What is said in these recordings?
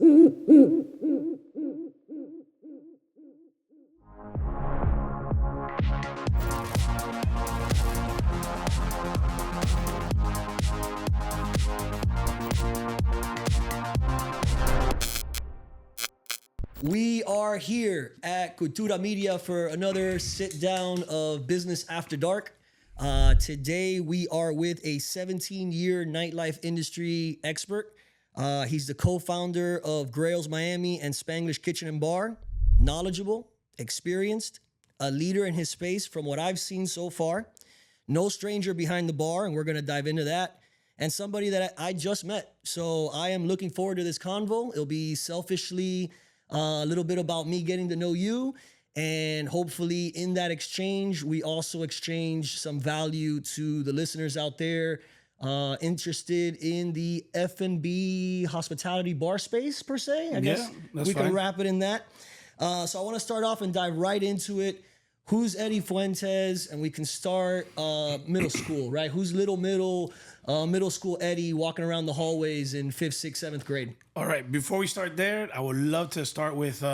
We are here at Cultura Media for another sit down of Business After Dark. Today we are with a 17-year nightlife industry expert. He's the co-founder of Grails Miami and Spanglish Kitchen and Bar. Knowledgeable, experienced, a leader in his space from what I've seen so far. No stranger behind the bar, and we're going to dive into that. And somebody that I just met. So I am looking forward to this convo. It'll be selfishly a little bit about me getting to know you, and hopefully in that exchange, we also exchange some value to the listeners out there interested in the F&B hospitality bar space per se. I guess we can wrap it in that. So I want to start off and dive right into it. Who's Eddie Fuentes? And we can start middle school, right? Who's middle school Eddie walking around the hallways in 5th, 6th, 7th grade? All right. Before we start there, I would love to start with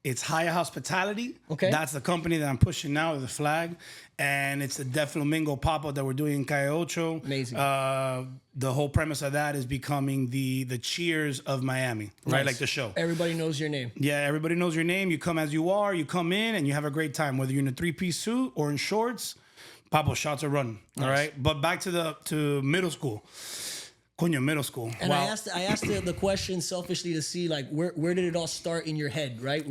it's Hialeah Hospitality. Okay. That's the company that I'm pushing now with the flag. And it's a De Flamingo pop-up that we're doing in Calle Ocho. Amazing. The whole premise of that is becoming the Cheers of Miami, right? Nice. Like the show. Everybody knows your name. Yeah, everybody knows your name. You come as you are. You come in and you have a great time, whether you're in a 3-piece suit or in shorts. Papo, shots are running. Nice. All right. But back to middle school. Coño, middle school. And wow. I asked the question selfishly to see like where did it all start in your head, right?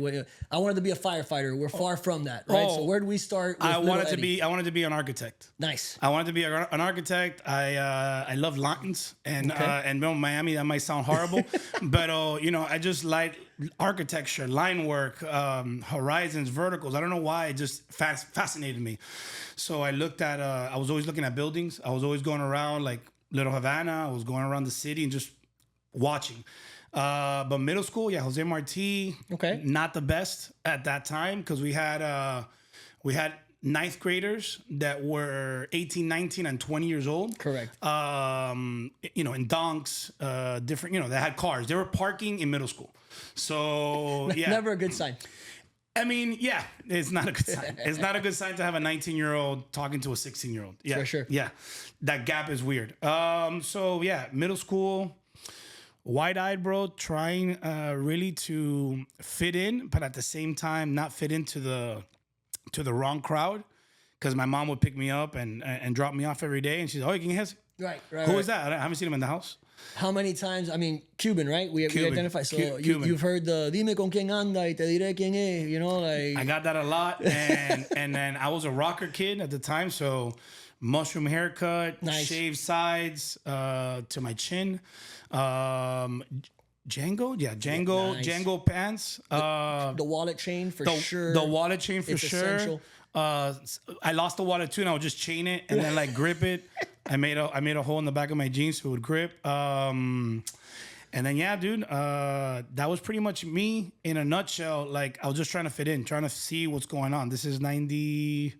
I wanted to be a firefighter. We're far from that, right? So where do we start? With I wanted Eddie? to be an architect. Nice. I wanted to be an architect. I love lines and Miami. That might sound horrible, but I just like architecture, line work, horizons, verticals. I don't know why it just fascinated me. So I looked at. I was always looking at buildings. I was always going around like Little Havana. I was going around the city and just watching. But middle school, Jose Marti. Okay. Not the best at that time because we had ninth graders that were 18, 19, and 20 years old. Correct. In donks, different, they had cars. They were parking in middle school. So, yeah. Never a good sign. I mean, yeah, it's not a good sign. It's not a good sign to have a 19-year-old talking to a 16-year-old. Yeah, for sure. Yeah, that gap is weird. Middle school, wide-eyed, bro, trying really to fit in, but at the same time not fit into the wrong crowd, because my mom would pick me up and drop me off every day, and she's, oh, can you hear? Right. Who is that? I haven't seen him in the house. How many times? I mean, Cuban, right? We identify. So you've heard the "Dime con quién anda y te diré quién es." Like I got that a lot, and then I was a rocker kid at the time, so mushroom haircut, nice. Shaved sides to my chin, Django, nice. Django pants, the wallet chain for sure. The wallet chain for it's sure. Essential. I lost the wallet too, and I would just chain it and then like grip it. I made a hole in the back of my jeans so it would grip. And then that was pretty much me in a nutshell. Like I was just trying to fit in, trying to see what's going on. This is 90,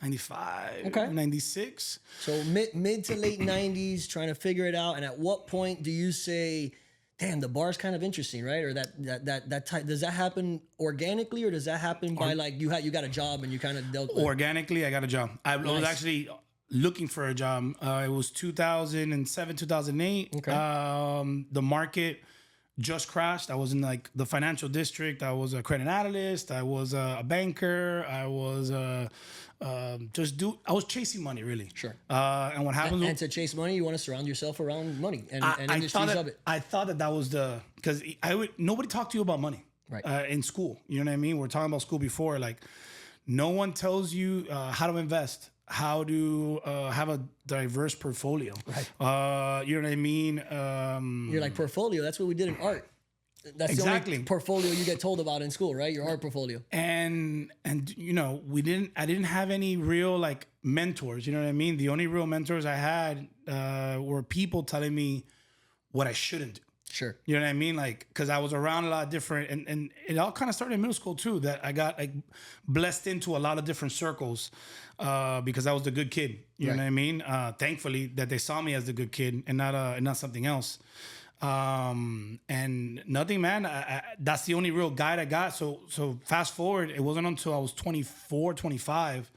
95, okay. 96. So mid to late 90s, trying to figure it out. And at what point do you say, damn, the bar's kind of interesting, right? Or that type, does that happen organically, or does that happen by like you got a job and you kind of dealt with organically? I got a job. I was actually looking for a job. It was 2007, 2008. Okay. The market just crashed. I was in like the financial district. I was a credit analyst. I was a banker. I was I was chasing money, really. Sure. And what happens? And to chase money, you want to surround yourself around money and industries of it. I thought that was because nobody talked to you about money, right? In school, you know what I mean? We're talking about school before, like no one tells you how to invest, how to have a diverse portfolio. Right. You know what I mean? You're like, portfolio. That's what we did in art. That's exactly the only portfolio you get told about in school, right? Your art portfolio. And I didn't have any real like mentors. You know what I mean? The only real mentors I had were people telling me what I shouldn't do. Sure. You know what I mean? Like, because I was around a lot of different, and it all kind of started in middle school too, that I got like blessed into a lot of different circles because I was the good kid. You know what I mean? Thankfully that they saw me as the good kid and not something else. And nothing, man. That's the only real guide I got. So fast forward, it wasn't until I was 24, 25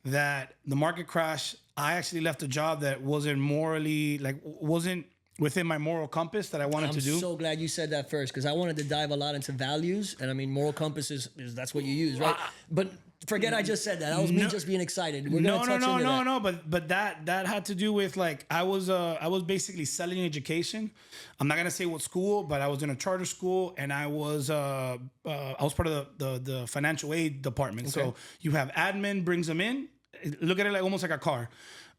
that the market crashed. I actually left a job that wasn't morally, like, wasn't within my moral compass that I wanted to do. I'm so glad you said that first, because I wanted to dive a lot into values, and I mean, moral compass is that's what you use, right? But forget I just said that. That was me just being excited. We're No. But that had to do with, like, I was basically selling education. I'm not gonna say what school, but I was in a charter school, and I was part of the financial aid department. Okay. So you have admin brings them in. Look at it like almost like a car.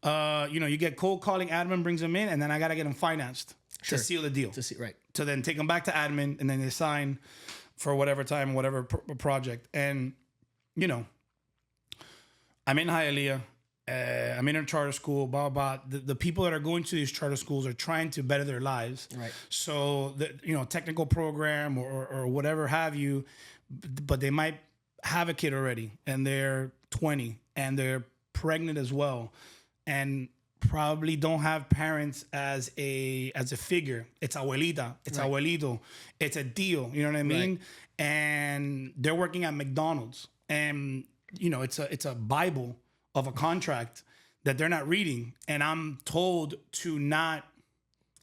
You get cold calling, admin brings them in, and then I gotta get them financed to seal the deal. To then take them back to admin, and then they sign for whatever time, whatever project. And I'm in Hialeah. I'm in a charter school. Blah blah. The people that are going to these charter schools are trying to better their lives. Right. So technical program or whatever have you, but they might have a kid already, and they're 20, and they're pregnant as well, and probably don't have parents as a figure. It's abuelita, it's abuelito, it's a deal. You know what I mean? Right. And they're working at McDonald's, and it's a Bible of a contract that they're not reading, and I'm told to not,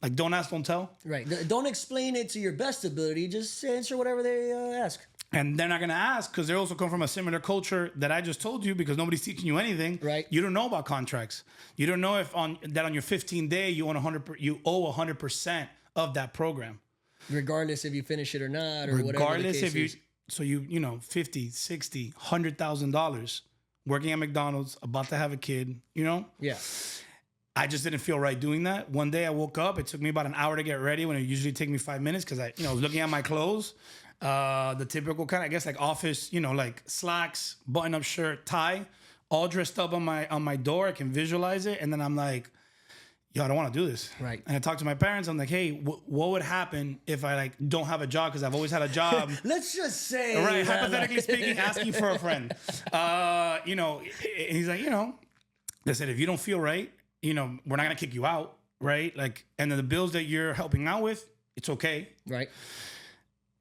like, don't ask, don't tell. Right. Don't explain it to your best ability. Just answer whatever they ask. And they're not going to ask because they also come from a similar culture that I just told you, because nobody's teaching you anything. Right. You don't know about contracts. You don't know if on your 15th day you owe 100% of that program. Regardless if you finish it or not, or whatever the case is. So $50, $60, $100,000 working at McDonald's, about to have a kid, Yeah. I just didn't feel right doing that. One day I woke up. It took me about an hour to get ready when it usually take me 5 minutes, because I was looking at my clothes. The typical kind of, I guess, like office, like slacks, button-up shirt, tie, all dressed up on my door. I can visualize it, and then I'm like, yo, I don't want to do this. Right. And I talked to my parents. I'm like, hey, what would hapen if I don't have a job, because I've always had a job? Let's just say, right, hypothetically speaking, asking for a friend. He's like, they said, if you don't feel right, we're not gonna kick you out, right? Like, and then the bills that you're helping out with, it's okay. Right.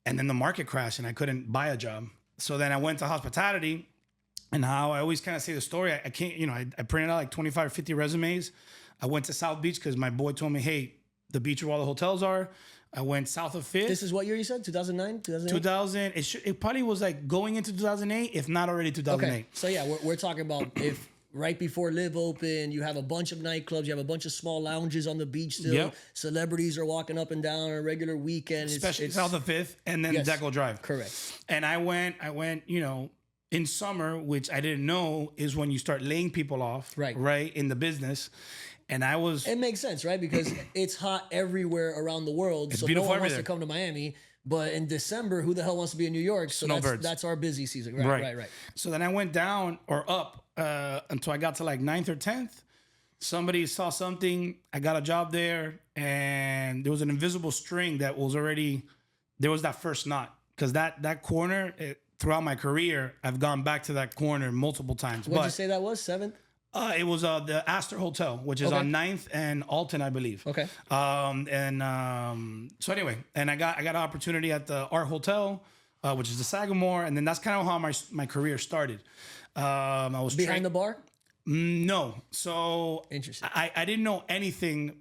And then the market crashed and I couldn't buy a job. So then I went to hospitality, and how I always kind of say the story. I can't, I printed out like 25 or 50 resumes. I went to South Beach because my boy told me, hey, the beach where all the hotels are. I went south of 5th. This is what year you said? 2009? 2000. It probably was like going into 2008, if not already 2008. Okay. So yeah, we're talking about if right before Live Open, you have a bunch of nightclubs, you have a bunch of small lounges on the beach still. Yep. Celebrities are walking up and down on a regular weekend. Especially south of 5th and then Deco Drive. Correct. And I went, in summer, which I didn't know is when you start laying people off, right, in the business. And it makes sense, right? Because it's hot everywhere around the world. It's so beautiful. No one wants to come to Miami. But in December, who the hell wants to be in New York? So that's our busy season. Right. So then I went down or up until I got to like 9th or 10th. Somebody saw something. I got a job there. And there was an invisible string that was already, there was that first knot. Because that corner, throughout my career, I've gone back to that corner multiple times. What did you say that was? 7th? It was the Astor Hotel, which is on 9th and Alton, I believe. Okay. So anyway, and I got an opportunity at the Art Hotel, which is the Sagamore, and then that's kind of how my career started. I was behind the bar. No, so interesting. I didn't know anything.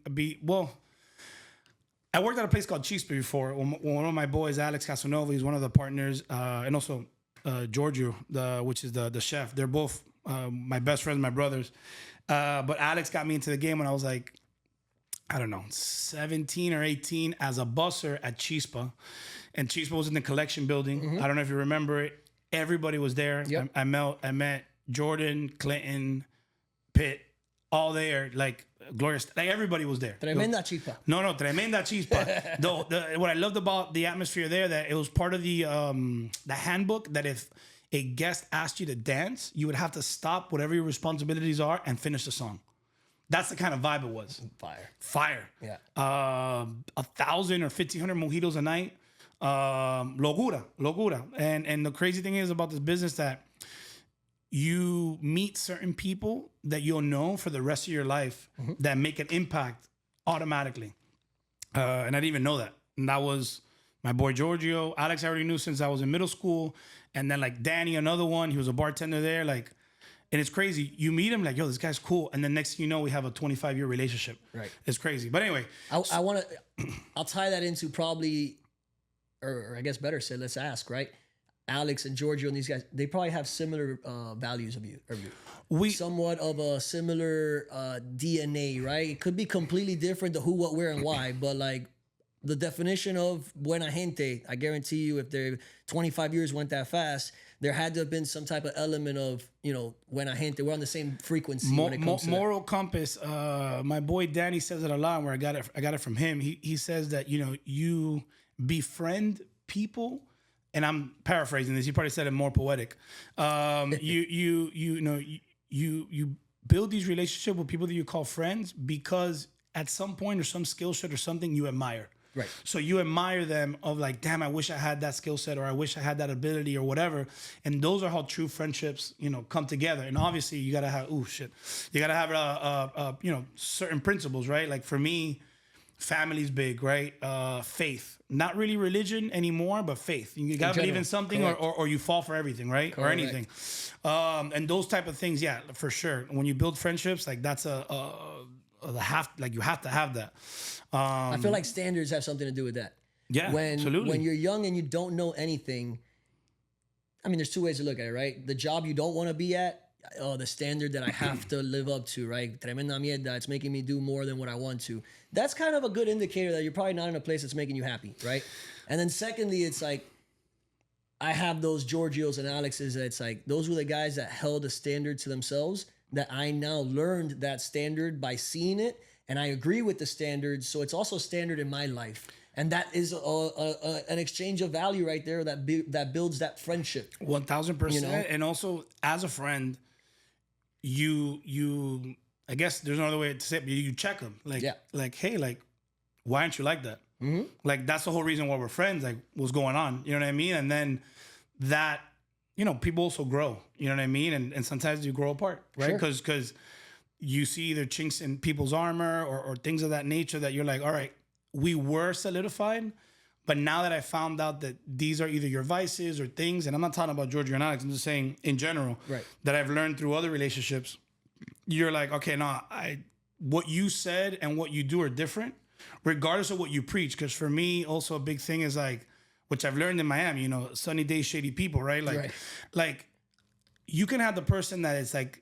I worked at a place called Chispa before. One of my boys, Alex Casanova, he's one of the partners, and also Giorgio, which is the chef. They're both my best friends, my brothers. But Alex got me into the game when I was like, I don't know, 17 or 18 as a busser at Chispa. And Chispa was in the collection building. Mm-hmm. I don't know if you remember it. Everybody was there. Yep. I met Jordan, Clinton, Pitt, all there. Like Gloria, like everybody was there. Tremenda Chispa. No, tremenda Chispa. What I loved about the atmosphere there, that it was part of the handbook that if a guest asked you to dance, you would have to stop whatever your responsibilities are and finish the song. That's the kind of vibe it was. Fire. Yeah. 1,000 or 1,500 mojitos a night. Locura. And the crazy thing is about this business that you meet certain people that you'll know for the rest of your life that make an impact automatically. And I didn't even know that. And that was my boy Giorgio. Alex I already knew since I was in middle school. And then like Danny, another one, he was a bartender there. Like, and it's crazy. You meet him like, yo, this guy's cool. And then next thing you know, we have a 25-year relationship. Right. It's crazy. But anyway. I want to, I'll tie that into probably, or I guess better said, let's ask, right? Alex and Giorgio and these guys, they probably have similar values of you. We somewhat of a similar DNA, right? It could be completely different, the who, what, where, and why, but like the definition of buena gente, I guarantee you, if they're 25 years went that fast, there had to have been some type of element of, you know, buena gente. We're on the same frequency when it comes to moral compass. My boy Danny says it a lot. Where I got it from him. He says that, you know, you befriend people. And I'm paraphrasing this. You probably said it more poetic. You build these relationships with people that you call friends because at some point or some skill set or something you admire. Right. So you admire them of like, damn, I wish I had that skill set or I wish I had that ability or whatever. And those are how true friendships, you know, come together. And obviously you gotta have, you gotta have you know, certain principles, right? Like for me, family's big, right? Faith. Not really religion anymore, but faith. You gotta believe in something or you fall for everything, right? Correct. Or anything. And those type of things, yeah, for sure. When you build friendships, like that's you have to have that. I feel like standards have something to do with that. Yeah, absolutely. When you're young and you don't know anything, I mean, there's two ways to look at it, right? The job you don't want to be at, the standard that I have to live up to, right? Tremenda mierda, it's making me do more than what I want to. That's kind of a good indicator that you're probably not in a place that's making you happy, right? And then secondly, it's like, I have those Giorgios and Alexes that it's like, those were the guys that held a standard to themselves that I now learned that standard by seeing it. And I agree with the standards. So it's also standard in my life. And that is an exchange of value right there that builds that friendship. 1000%. You know? And also as a friend, you I guess there's no other way to say it, but you check them. Like, hey, like, why aren't you like that? Mm-hmm. Like, that's the whole reason why we're friends. Like, what's going on? You know what I mean? And then that, you know, people also grow. You know what I mean? And sometimes you grow apart, right? Because you see either chinks in people's armor or things of that nature that you're like, all right, we were solidified, but now that I found out that these are either your vices or things, and I'm not talking about Giorgio and Alex, I'm just saying in general, right, that I've learned through other relationships, you're like, okay, no, what you said and what you do are different, regardless of what you preach. Because for me, also a big thing is like, which I've learned in Miami, you know, sunny days, shady people, right? Like you can have the person that is like,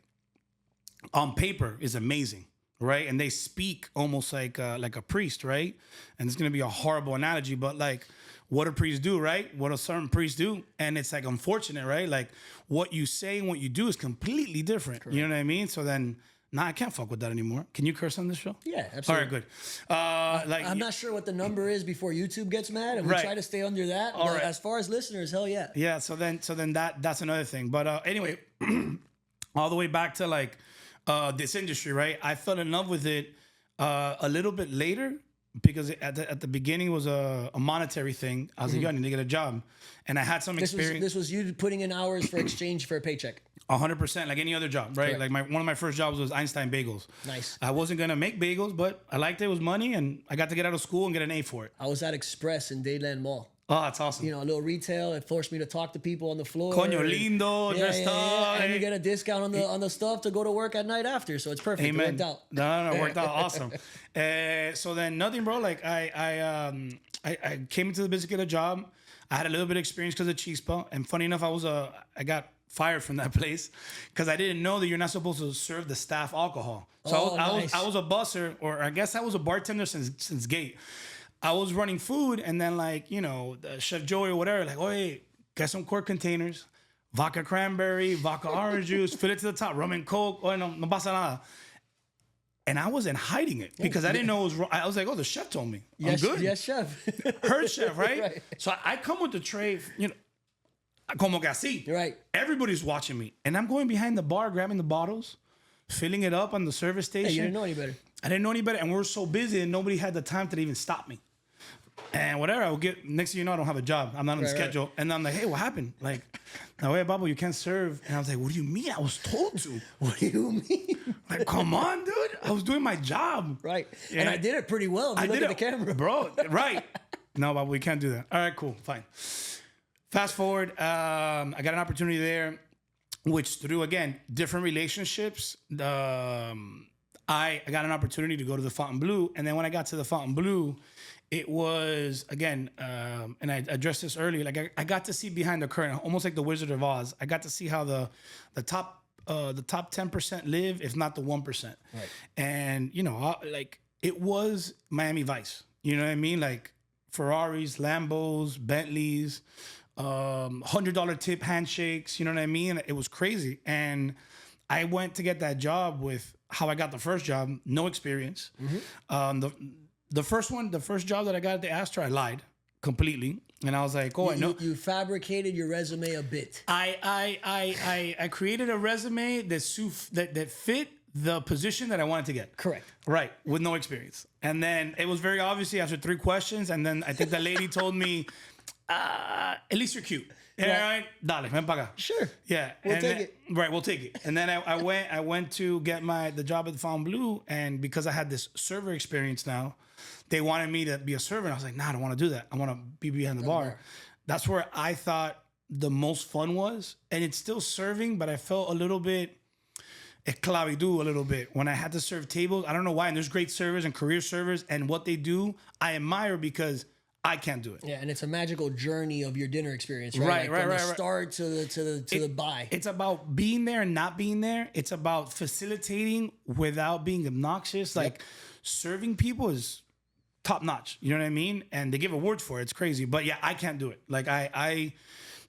on paper is amazing, right? And they speak almost like a priest, right? And it's gonna be a horrible analogy, but like what a priest do, right? What a certain priest do, and it's like unfortunate, right? Like what you say and what you do is completely different. Correct. You know what I mean? So then, I can't fuck with that anymore. Can you curse on this show? Yeah, absolutely. All right, good. I'm not sure what the number is before YouTube gets mad, and we try to stay under that. All right. As far as listeners, hell yeah. Yeah. So then that's another thing. But anyway, all the way back to like. This industry, right? I fell in love with it a little bit later because at the beginning it was a monetary thing. I was like, yo, I need to get a job. And I had some experience. This was you putting in hours for exchange for a paycheck. 100%, like any other job, right? Correct. Like one of my first jobs was Einstein Bagels. Nice. I wasn't going to make bagels, but I liked it. It was money, and I got to get out of school and get an A for it. I was at Express in Dayland Mall. Oh, that's awesome. You know, a little retail. It forced me to talk to people on the floor. Coño lindo, dressed up. And you get a discount on the stuff to go to work at night after. So it's perfect. Amen. It worked out. No, it worked out awesome. So then nothing, bro. Like I came into the business to get a job. I had a little bit of experience because of Chispa. And funny enough, I got fired from that place because I didn't know that you're not supposed to serve the staff alcohol. So nice. I was a busser, or I guess I was a bartender since gate. I was running food, and then like, you know, Chef Joey or whatever, like, oh, hey, get some quart containers, vodka cranberry, vodka orange juice, fill it to the top, rum and coke, oh, no pasa nada. And I wasn't hiding it because I didn't know it was wrong. I was like, oh, the chef told me. I'm good. Yes, chef. Her chef, right? So I come with the tray, you know, como que así. Right. Everybody's watching me. And I'm going behind the bar, grabbing the bottles, filling it up on the service station. Hey, you didn't know any better. I didn't know any better. And we were so busy and nobody had the time to even stop me. And whatever, I will get, next thing you know, I don't have a job. I'm not on the schedule. Right. And I'm like, hey, what happened? Like, no way, Babo, you can't serve. And I was like, what do you mean? I was told to. What do you mean? Like, come on, dude. I was doing my job. Right. Yeah. And I did it pretty well. If you look at the camera. Bro, right. No, but we can't do that. All right, cool. Fine. Fast forward. I got an opportunity there, which through, again, different relationships, I got an opportunity to go to the Fontainebleau. And then when I got to the Fontainebleau, it was, again, and I addressed this earlier, like I got to see behind the curtain, almost like the Wizard of Oz. I got to see how the top 10% live, if not the 1%. Right. And, like it was Miami Vice. You know what I mean? Like Ferraris, Lambos, Bentleys, $100 tip handshakes. You know what I mean? It was crazy. And I went to get that job with how I got the first job, no experience. The first job that I got at the Astor, I lied completely. And I was like, I know. You fabricated your resume a bit. I created a resume that fit the position that I wanted to get. Correct. Right, with no experience. And then it was very obviously after 3 questions. And then I think the lady told me, at least you're cute. Yeah, right. Dale, ven para acá. Sure. Yeah. We'll take it. Right, we'll take it. And then I went to get the job at the Fontainebleau, and because I had this server experience now, they wanted me to be a server. And I was like, nah, I don't want to do that. I want to be behind the bar. That's where I thought the most fun was. And it's still serving, but I felt a little bit esclavitud a little bit when I had to serve tables. I don't know why. And there's great servers and career servers, and what they do, I admire because I can't do it. Yeah, and it's a magical journey of your dinner experience, right? From the start to the buy. It's about being there and not being there. It's about facilitating without being obnoxious. Like serving people is top notch. You know what I mean? And they give awards for it. It's crazy. But yeah, I can't do it. Like I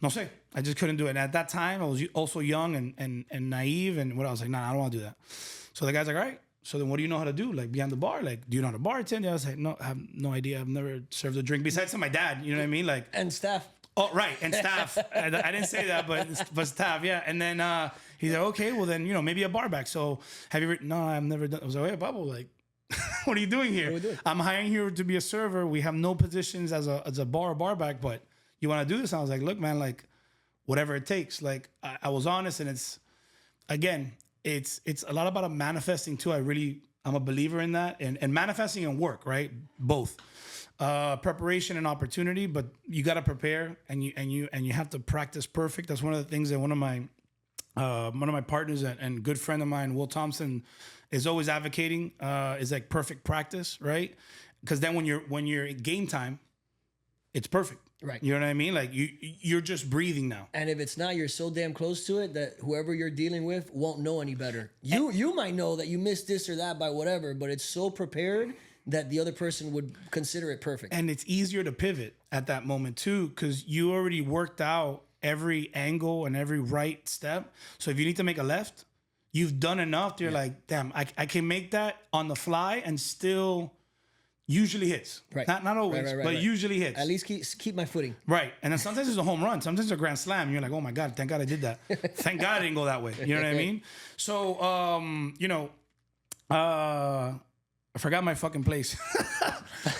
no sé. I just couldn't do it. And at that time, I was also young and naive. And what I was like, nah, I don't want to do that. So the guy's like, all right. So then what do you know how to do? Like behind the bar? Like, do you know how to bartend? I was like, no, I have no idea. I've never served a drink besides to my dad. You know what I mean? Like, and staff. Oh, right. And staff. I didn't say that, but staff. Yeah. And then he's like, okay, well then, maybe a bar back. So have you written? No, I've never done. I was like, hey, Pablo, like, what are you doing here? I'm hiring you to be a server. We have no positions as a bar or back, but you want to do this? And I was like, look, man, like whatever it takes. Like I was honest, and it's a lot about manifesting too. I'm a believer in that, and manifesting and work, right? Both preparation and opportunity, but you got to prepare, and you have to practice perfect. That's one of the things that one of my partners and good friend of mine, Will Thompson, is always advocating. Is like perfect practice, right? Because then when you're game time, it's perfect. Right. You know what I mean? Like you're just breathing now. And if it's not, you're so damn close to it that whoever you're dealing with won't know any better. You might know that you missed this or that by whatever, but it's so prepared that the other person would consider it perfect. And it's easier to pivot at that moment too, because you already worked out every angle and every right step. So if you need to make a left, you've done enough. You're like, damn, I can make that on the fly and still. Usually hits. Right. Not always, but usually hits. At least keep my footing. Right. And then sometimes it's a home run. Sometimes it's a grand slam. You're like, oh my God, thank God I did that. Thank God I didn't go that way. You know what I mean? So, I forgot my fucking place.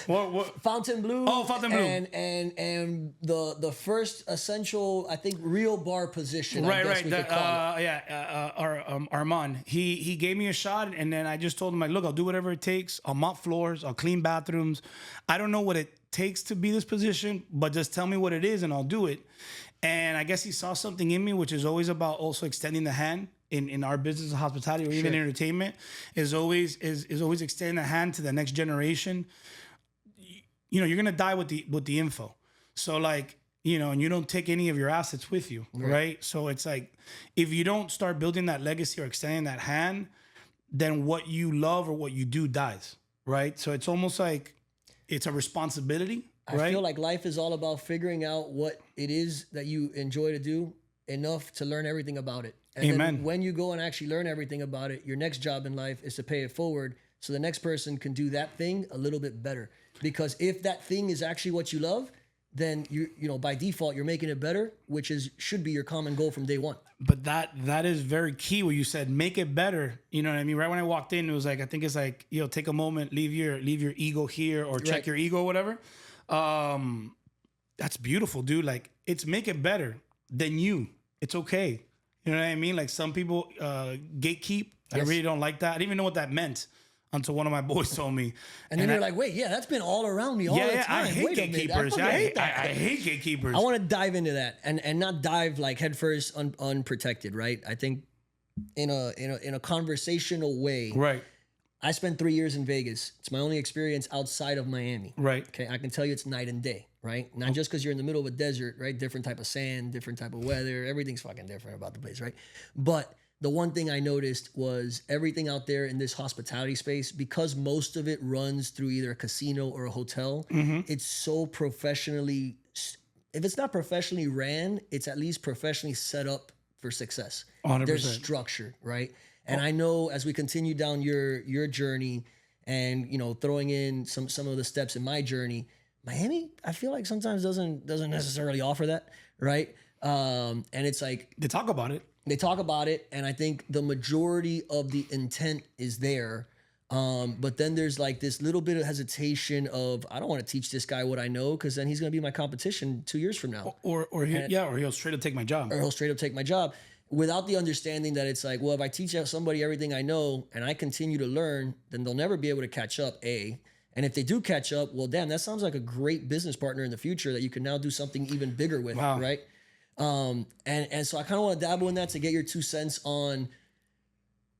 what? Fontainebleau. Oh, Fontainebleau. And the first essential, I think, real bar position. Right. Call it. Armand. He gave me a shot, and then I just told him, like, look, I'll do whatever it takes. I'll mop floors. I'll clean bathrooms. I don't know what it takes to be this position, but just tell me what it is, and I'll do it. And I guess he saw something in me, which is always about also extending the hand. In our business of hospitality or even entertainment is always extending a hand to the next generation. You're gonna die with the info. So like, and you don't take any of your assets with you, right? So it's like if you don't start building that legacy or extending that hand, then what you love or what you do dies, right? So it's almost like it's a responsibility. I feel like life is all about figuring out what it is that you enjoy to do enough to learn everything about it. And Amen. Then when you go and actually learn everything about it, your next job in life is to pay it forward so the next person can do that thing a little bit better. Because if that thing is actually what you love, then you by default you're making it better, which should be your common goal from day one. But that is very key what you said, make it better. You know what I mean? Right when I walked in, it was like, I think it's like, take a moment, leave your ego here or check your ego or whatever. That's beautiful, dude. Like it's make it better than you. It's okay. You know what I mean? Like some people gatekeep. I really don't like that. I didn't even know what that meant until one of my boys told me. And then you're like, wait, yeah, that's been all around me all the time. I hate gatekeepers. I hate that. I hate gatekeepers. I want to dive into that and not dive like headfirst unprotected, right? I think in a conversational way. Right. I spent 3 years in Vegas. It's my only experience outside of Miami. Right. Okay. I can tell you it's night and day, right? Not just because you're in the middle of a desert, right? Different type of sand, different type of weather. Everything's fucking different about the place, right? But the one thing I noticed was everything out there in this hospitality space, because most of it runs through either a casino or a hotel, it's so professionally, if it's not professionally ran, it's at least professionally set up for success. 100%. There's structure, right? And I know as we continue down your journey and, you know, throwing in some of the steps in my journey, Miami, I feel like sometimes doesn't necessarily offer that, right? And it's like They talk about it. they talk about it, and I think the majority of the intent is there. But then there's like this little bit of hesitation of, I don't want to teach this guy what I know, because then he's going to be my competition 2 years from now. Or he'll straight up take my job. Or he'll straight up take my job, without the understanding that it's like, well, if I teach somebody everything I know and I continue to learn, then they'll never be able to catch up, A. And if they do catch up, well, damn, that sounds like a great business partner in the future that you can now do something even bigger with, right? And so I kind of want to dabble in that to get your 2 cents on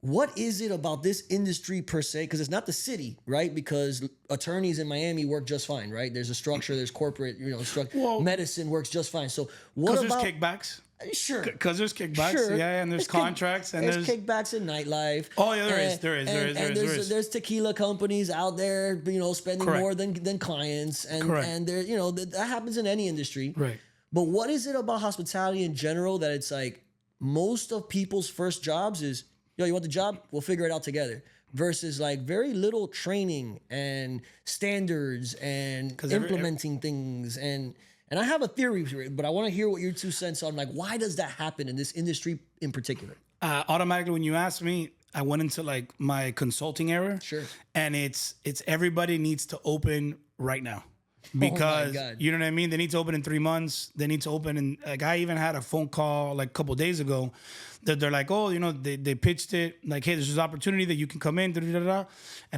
what is it about this industry per se? Because it's not the city, right? Because attorneys in Miami work just fine, right? There's a structure, there's corporate, structure. Well, medicine works just fine. So what about... there's kickbacks. Sure. Because there's kickbacks, Sure. and there's contracts, and there's kickbacks in nightlife. Oh yeah, there is. There's tequila companies out there, spending Correct. more than clients, and Correct. and there, that happens in any industry. Right. But what is it about hospitality in general that it's like most of people's first jobs is, you want the job? We'll figure it out together. Versus like very little training and standards and implementing things and I have a theory, but I want to hear what your 2 cents on, like, why does that happen in this industry in particular? Automatically, when you asked me, I went into like my consulting era. Sure. And it's everybody needs to open right now. Because, you know what I mean? They need to open in 3 months. They need to open in, like, I even had a phone call like a couple of days ago that they're like, oh, they pitched it like, hey, there's this opportunity that you can come in, and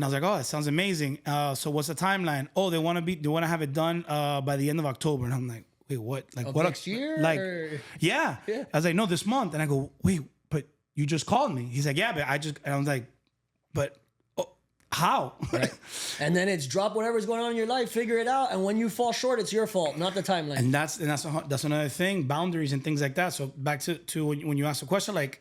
I was like, oh, that sounds amazing. So what's the timeline? Oh, they want to have it done by the end of October. And I'm like, wait, what? Like, what? Next year? Like, or? Yeah. I was like, no, this month. And I go, wait, but you just called me. He's like, yeah, but and I was like, but how? Right. And then it's drop whatever's going on in your life, figure it out, and when you fall short, it's your fault, not the timeline. And that's another thing, boundaries and things like that. So back to when you ask the question, like,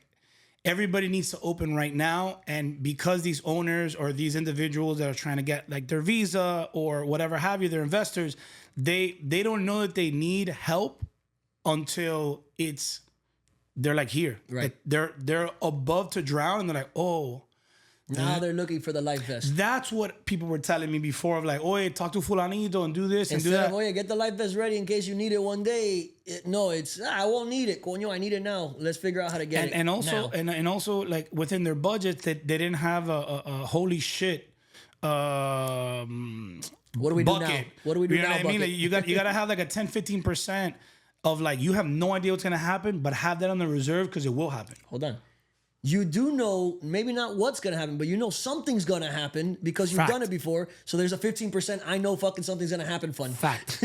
everybody needs to open right now, and because these owners or these individuals that are trying to get like their visa or whatever have you, they're investors, they don't know that they need help until they're like here, right? Like they're above to drown, and they're like, oh. Now they're looking for the life vest. That's what people were telling me before of like, oh, talk to fulanito and do this and do Instead that. of, oh, get the life vest ready in case you need it one day. It's I won't need it. Coño, I need it now. Let's figure out how to get it. And also, now. and also, like within their budget, they didn't have a holy shit. What do we do bucket. now? What do we do now? What I mean? Like, you got to have like a 10-15% of like, you have no idea what's gonna happen, but have that on the reserve because it will happen. Hold on. You do know, maybe not what's going to happen, but you know something's going to happen because you've done it before. So there's a 15% I know fucking something's going to happen fun. Fact.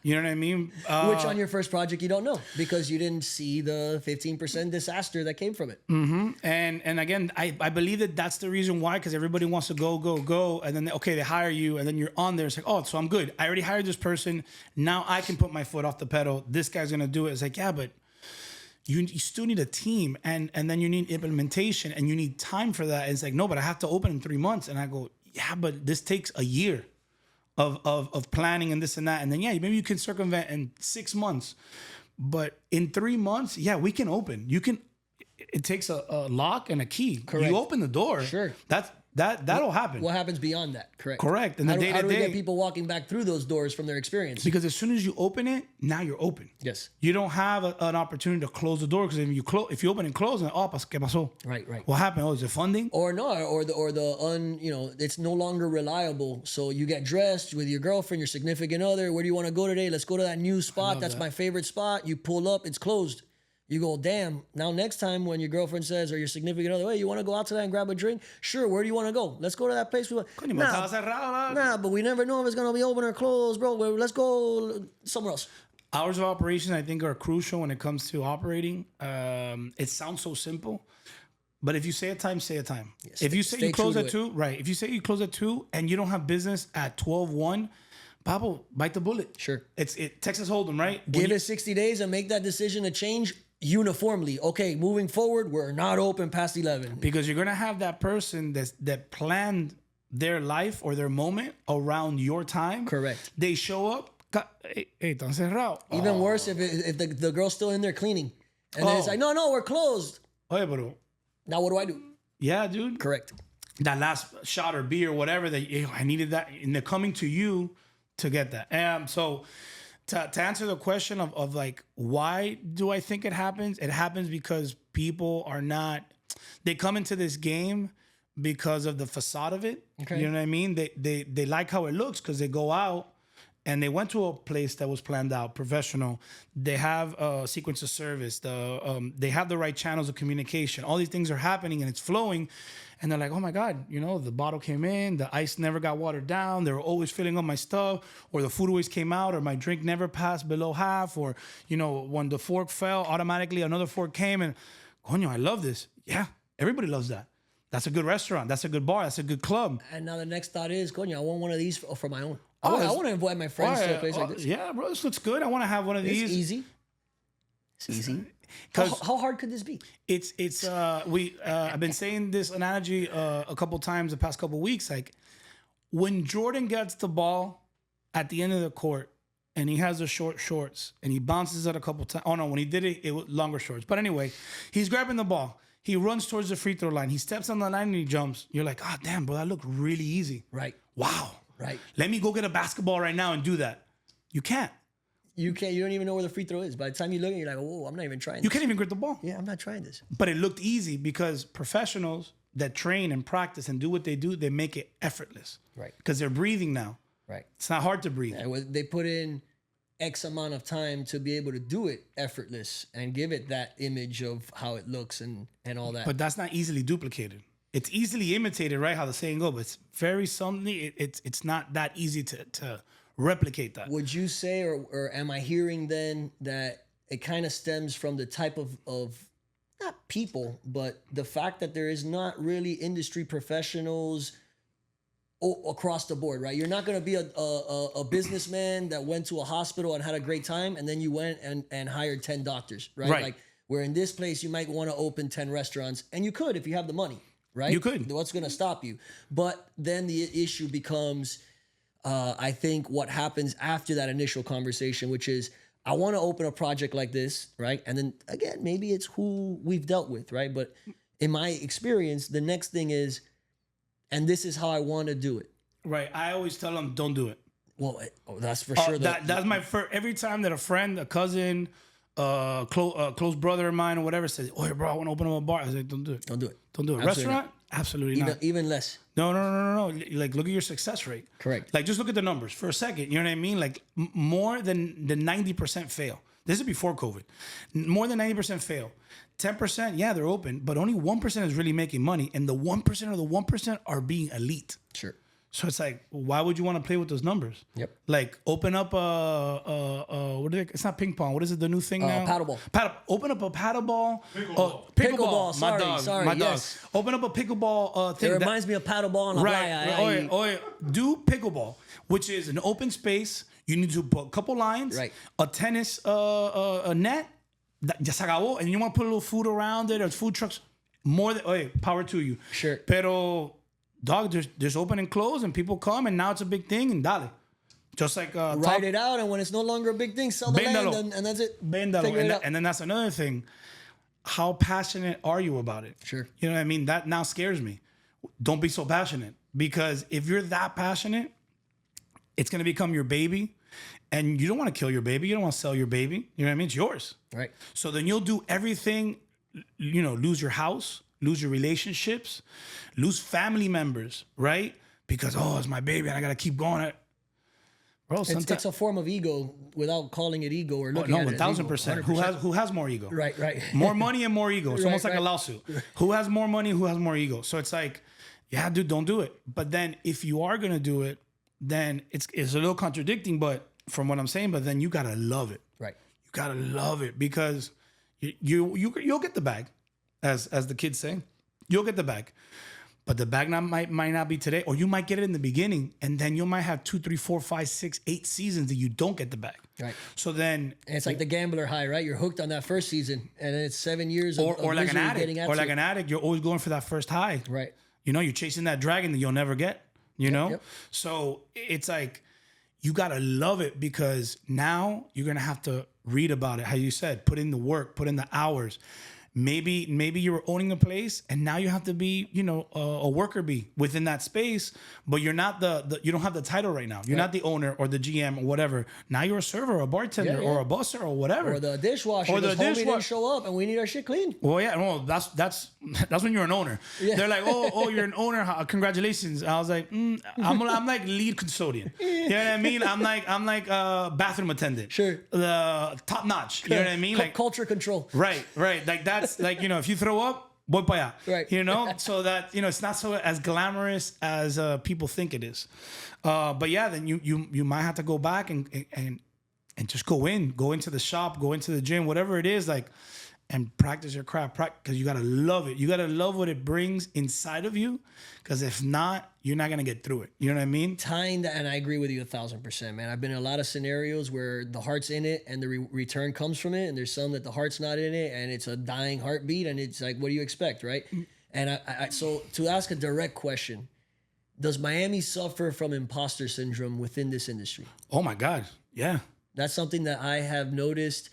You know what I mean? Which on your first project you don't know because you didn't see the 15% disaster that came from it. Mm-hmm. And again, I believe that that's the reason why, because everybody wants to go. And then, they hire you and then you're on there. It's like, oh, so I'm good. I already hired this person. Now I can put my foot off the pedal. This guy's going to do it. It's like, yeah, but you still need a team and then you need implementation and you need time for that. It's like, no, but I have to open in 3 months. And I go, yeah, but this takes a year of planning and this and that. And then, yeah, maybe you can circumvent in 6 months. But in 3 months, yeah, we can open. It takes a lock and a key. Correct. You open the door. Sure. That'll happen. What happens beyond that? Correct. And how do we get people walking back through those doors from their experience? Because as soon as you open it, now you're open. Yes. You don't have an opportunity to close the door because if you open and close, then ¿qué pasó? Right. What happened? Oh, is it funding? Or no, it's no longer reliable. So you get dressed with your girlfriend, your significant other. Where do you want to go today? Let's go to that new spot. That's my favorite spot. You pull up, it's closed. You go, damn. Now next time when your girlfriend says or your significant other, hey, you want to go out tonight and grab a drink? Sure. Where do you want to go? Let's go to that place. Coño, pero estaba cerrado, Nah, but we never know if it's gonna be open or closed, bro. Let's go somewhere else. Hours of operation, I think, are crucial when it comes to operating. It sounds so simple, but if you say a time, say a time. Yes, if you say you close at it. 2, right? If you say you close at 2 and you don't have business at 12:01, Pablo, bite the bullet. Sure. It's Texas Hold'em, right? Give it 60 days and make that decision to change uniformly. Okay, moving forward, we're not open past 11. Because you're gonna have that person that planned their life or their moment around your time. Correct. They show up. Hey, están cerrado. Even worse if the girl's still in there cleaning. And then it's like, no, we're closed. Oye, bro. Now what do I do? Yeah, dude. Correct. That last shot or beer or whatever that I needed that, and they're coming to you to get that. So to answer the question of like, why do I think it happens? It happens because people are not, they come into this game because of the facade of it. Okay. You know what I mean? They like how it looks because they go out and they went to a place that was planned out, professional. They have a sequence of service. They have the right channels of communication. All these things are happening and it's flowing. And they're like, oh my God, the bottle came in, the ice never got watered down. They were always filling up my stuff, or the food always came out, or my drink never passed below half, or, when the fork fell, automatically another fork came and, coño, I love this. Yeah, everybody loves that. That's a good restaurant. That's a good bar. That's a good club. And now the next thought is, coño, I want one of these for my own. I want to invite my friends to a place like this. Yeah, bro, this looks good. I want to have one of these. It's easy. It's easy. How hard could this be? I've been saying this analogy a couple times the past couple weeks. Like when Jordan gets the ball at the end of the court and he has the short shorts and he bounces it a couple times. Oh no, when he did it, it was longer shorts. But anyway, he's grabbing the ball. He runs towards the free throw line. He steps on the line and he jumps. You're like, oh damn, bro, that looked really easy. Right. Wow. Right. Let me go get a basketball right now and do that. You can't. You can't. You don't even know where the free throw is. By the time you look, you're like, "Whoa, I'm not even trying." You can't even grip the ball. Yeah, I'm not trying this. But it looked easy because professionals that train and practice and do what they do, they make it effortless. Right. Because they're breathing now. Right. It's not hard to breathe. And they put in X amount of time to be able to do it effortless and give it that image of how it looks and all that. But that's not easily duplicated. It's easily imitated, right? How the saying goes, but it's very something. It's not that easy to replicate that. Would you say, or am I hearing then that it kind of stems from the type of not people, but the fact that there is not really industry professionals across the board, right? You're not going to be a businessman that went to a hospital and had a great time, and then you went and hired 10 doctors, right? Right. Like where in this place you might want to open 10 restaurants, and you could if you have the money, right? You could. What's going to stop you? But then the issue becomes, I think, what happens after that initial conversation, which is, I want to open a project like this, right? And then again, maybe it's who we've dealt with, right? But in my experience, the next thing is, and this is how I want to do it. Right. I always tell them, don't do it. Well, that's for sure. That's my first. Every time that a friend, a cousin, close brother of mine or whatever says, "Oh, bro, I want to open up a bar," I say, "Don't do it. Don't do it. Don't do it." Absolutely Restaurant? not. Absolutely not. Even less. No. Like, look at your success rate. Correct. Like, just look at the numbers for a second. You know what I mean? Like, more than the 90% fail. This is before COVID. More than 90% fail. 10%, yeah, they're open, but only 1% is really making money, and the 1% of the 1% are being elite. Sure. So it's like, why would you want to play with those numbers? Yep. Like, open up what do they? It's not ping pong. What is it? The new thing now? Paddleball. Open up a paddleball. Pickleball. Pickleball. Sorry, My dog. yes. Open up a pickleball thing. It reminds me of paddleball and Right. Do pickleball, which is an open space. You need to put a couple lines. Right. A tennis a net. Ya se acabó. And you want to put a little food around it or food trucks. More than, power to you. Sure. Pero, dog, there's open and close, and people come, and now it's a big thing, and dale. Just like write it out, and when it's no longer a big thing, sell the land, and that's it. Véndalo. And then that's another thing. How passionate are you about it? Sure. You know what I mean? That now scares me. Don't be so passionate, because if you're that passionate, it's going to become your baby, and you don't want to kill your baby. You don't want to sell your baby. You know what I mean? It's yours. Right. So then you'll do everything, lose your house, lose your relationships, lose family members, right? Because, it's my baby and I got to keep going. Bro, It's a form of ego without calling it ego or looking no, at it. 1,000%. Who has more ego? Right. More money and more ego. It's almost like right. a lawsuit. Who has more money? Who has more ego? So it's like, yeah, dude, don't do it. But then if you are gonna do it, then it's a little contradicting. But from what I'm saying, but then you gotta love it. Right. You gotta love it because you'll get the bag, as the kids say. You'll get the bag. But the bag might not be today, or you might get it in the beginning, and then you might have 2, 3, 4, 5, 6, 8 seasons that you don't get the bag. Right. So then, and it's like the gambler high, right? You're hooked on that first season, and then it's 7 years of or like an misery addict, like an addict, you're always going for that first high. Right. You know, you're chasing that dragon that you'll never get. You know, Yep. So it's like you gotta love it because now you're gonna have to read about it. How you said, put in the work, put in the hours. Maybe you were owning a place and now you have to be, a worker bee within that space, but you're not you don't have the title right now. You're not the owner or the GM or whatever. Now you're a server or a bartender or a busser or whatever. Or the dishwasher. Or the dishwasher didn't show up and we need our shit clean. Well, yeah, well, that's when you're an owner. Yeah. They're like, oh, you're an owner. Congratulations. I was like, I'm like lead custodian. You know what I mean? I'm like bathroom attendant. Sure. The top notch. You know what I mean? Like culture control. Right. Like that's like, if you throw up, voy para allá. Right. So that, it's not so as glamorous as people think it is. But yeah, then you might have to go back and just go into the shop, go into the gym, whatever it is, like, and practice your craft, because you got to love it. You got to love what it brings inside of you, because if not, you're not going to get through it. You know what I mean? Tying that, and I agree with you 1,000%, man. I've been in a lot of scenarios where the heart's in it and the return comes from it, and there's some that the heart's not in it, and it's a dying heartbeat, and it's like, what do you expect, right? And so to ask a direct question, does Miami suffer from imposter syndrome within this industry? Oh my God, yeah. That's something that I have noticed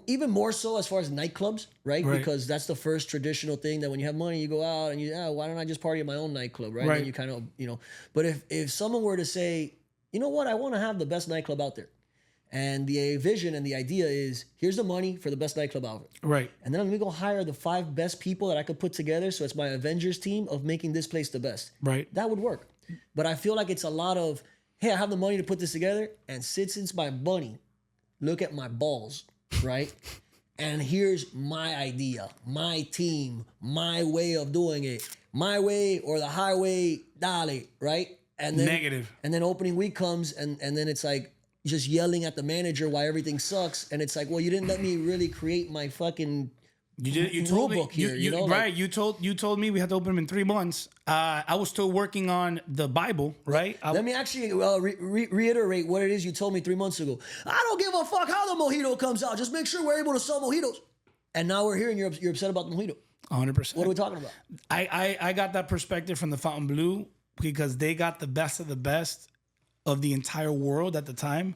even more so as far as nightclubs, right? Because that's the first traditional thing that when you have money, you go out and why don't I just party at my own nightclub, right? And you kind of, but if someone were to say, you know what, I want to have the best nightclub out there. And the vision and the idea is, here's the money for the best nightclub out there. Right. And then I'm going to go hire the 5 best people that I could put together. So it's my Avengers team of making this place the best. Right. That would work. But I feel like it's a lot of, hey, I have the money to put this together. And since my money, look at my balls. Right? And here's my idea, my team, my way of doing it, my way or the highway, dale, right? And then negative. And then opening week comes and then it's like just yelling at the manager why everything sucks. And it's like, well, you didn't let me really create my fucking you told me here, right. You told me we had to open them in 3 months. I was still working on the Bible, right? Let me actually reiterate what it is you told me 3 months ago. I don't give a fuck how the mojito comes out. Just make sure we're able to sell mojitos. And now we're here and you're upset about the mojito. 100%. What are we talking about? I got that perspective from the Fountain Blue because they got the best of the best of the entire world at the time.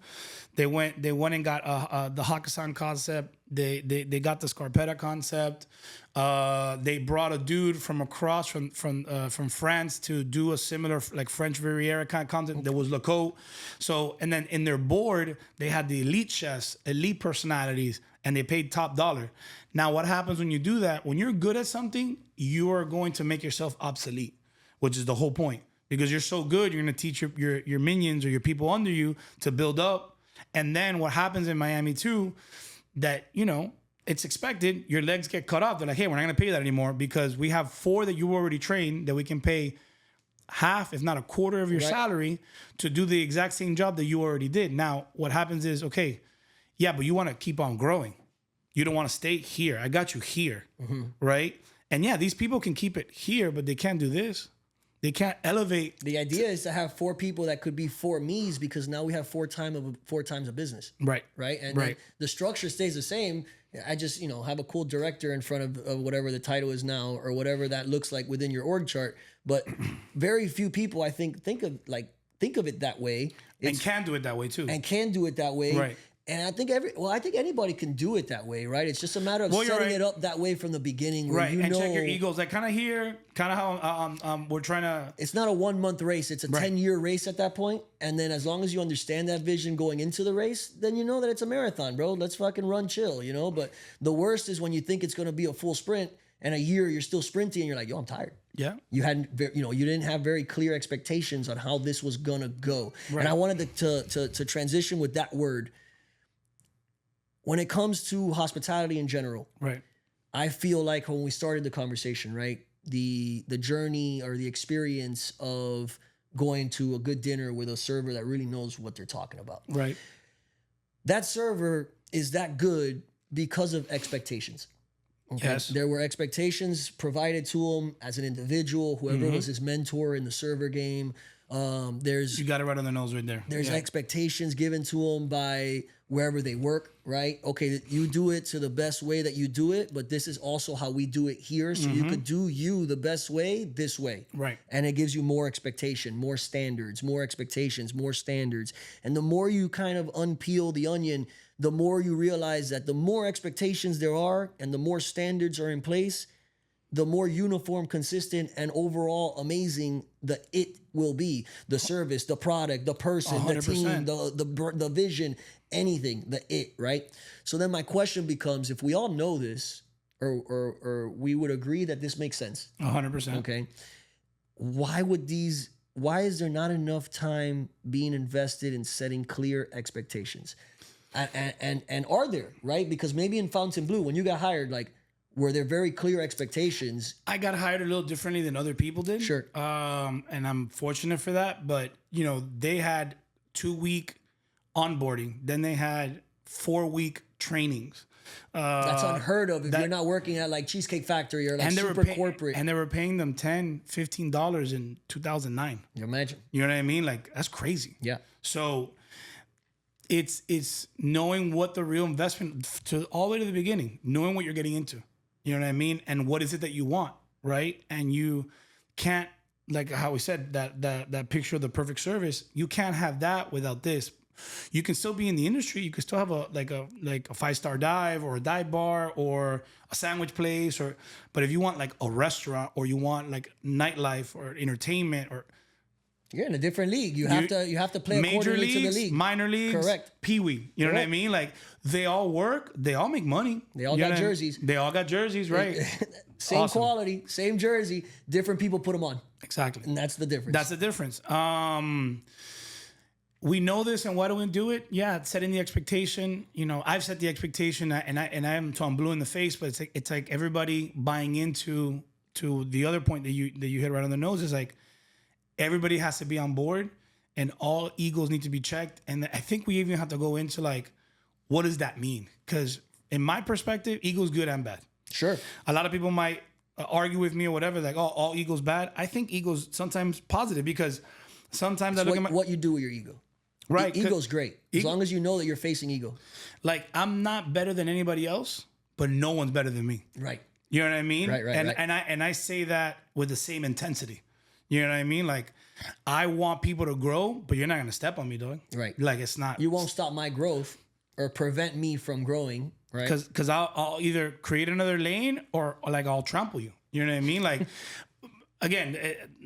They went and got the Hakkasan concept. They got the Scarpetta concept. They brought a dude from across from France to do a similar like French Riviera kind of concept. There was Lecoq. So and then in their board they had the elite chefs, elite personalities, and they paid top dollar. Now what happens when you do that? When you're good at something, you are going to make yourself obsolete, which is the whole point. Because you're so good, you're going to teach your minions or your people under you to build up. And then what happens in Miami too, that, it's expected, your legs get cut off. They're like, hey, we're not going to pay that anymore because we have 4 that you already trained that we can pay half, if not a quarter of your salary to do the exact same job that you already did. Now, what happens is, okay, yeah, but you want to keep on growing. You don't want to stay here. I got you here, right? And yeah, these people can keep it here, but they can't do this. They can't elevate. The idea is to have 4 people that could be 4 me's because now we have 4 times a business. Right. Right. And the structure stays the same. I just, have a cool director in front of whatever the title is now or whatever that looks like within your org chart. But very few people, I think of it that way. And can do it that way too. And can do it that way. Right. And I think anybody can do it that way, right? It's just a matter of setting it up that way from the beginning. Where and check your egos. Like kind of here, kind of how we're trying to. It's not a 1 month race. It's a 10-year race at that point. And then as long as you understand that vision going into the race, then you know that it's a marathon, bro. Let's fucking run chill, But the worst is when you think it's going to be a full sprint and a year you're still sprinting and you're like, yo, I'm tired. Yeah. You hadn't, you didn't have very clear expectations on how this was gonna go. Right. And I wanted to transition with that word. When it comes to hospitality in general, Right. I feel like when we started the conversation, right, the journey or the experience of going to a good dinner with a server that really knows what they're talking about. Right. That server is that good because of expectations. Okay? Yes. There were expectations provided to him as an individual, whoever Mm-hmm. was his mentor in the server game. You got it right on the nose right there. There's Yeah. expectations given to them by wherever they work, right? Okay, you do it to the best way that you do it, but this is also how we do it here. So you could do you the best way this way. Right. And it gives you more expectation, more standards, more expectations, more standards. And the more you kind of unpeel the onion, the more you realize that the more expectations there are and the more standards are in place, the more uniform, consistent, and overall amazing it will be. The service, the product, the person, the 100%. team, the vision, anything, right? So then my question becomes, if we all know this, or we would agree that this makes sense, 100%. okay, why is there not enough time being invested in setting clear expectations? And are there, right? Because maybe in Fontainebleau, when you got hired, like, were there very clear expectations? I got hired a little differently than other people did. Sure. And I'm fortunate for that. But, they had 2-week onboarding. Then they had 4-week trainings. That's unheard of if you're not working at like Cheesecake Factory or like super corporate. And they were paying them $10, $15 in 2009. You imagine? You know what I mean? Like, that's crazy. Yeah. So it's knowing what the real investment to all the way to the beginning, knowing what you're getting into. You know what I mean? And what is it that you want, right? And you can't, like how we said, that picture of the perfect service, you can't have that without this. You can still be in the industry. You can still have a 5-star dive or a dive bar or a sandwich place, but if you want like a restaurant or you want like nightlife or entertainment, or you're in a different league. You have to play major accordingly leagues, to the league. minor leagues, Correct. Pee-wee. You know what I Correct. mean? Like, they all work, they all make money. They all You know got what I mean? jerseys. They all got jerseys, right? Same Awesome. quality, same jersey, different people put them on. Exactly. And that's the difference. That's the difference. We know this, and why do we do it? Yeah, setting the expectation. I've set the expectation, and I am until I'm blue in the face. But it's like everybody buying into the other point that you hit right on the nose is like everybody has to be on board, and all egos need to be checked. And I think we even have to go into like, what does that mean? Because in my perspective, ego's good and bad. Sure. A lot of people might argue with me or whatever, like, oh, all ego's bad. I think ego's sometimes positive because sometimes I look at what you do with your ego. right. Ego's great. As long as you know that you're facing ego. Like, I'm not better than anybody else, but no one's better than me. Right. You know what I mean? Right. And I say that with the same intensity. You know what I mean? Like, I want people to grow, but you're not gonna step on me, dog. Right. Like, it's not. You won't stop my growth or prevent me from growing. Right. Because I'll either create another lane or like I'll trample you. You know what I mean? Like, again,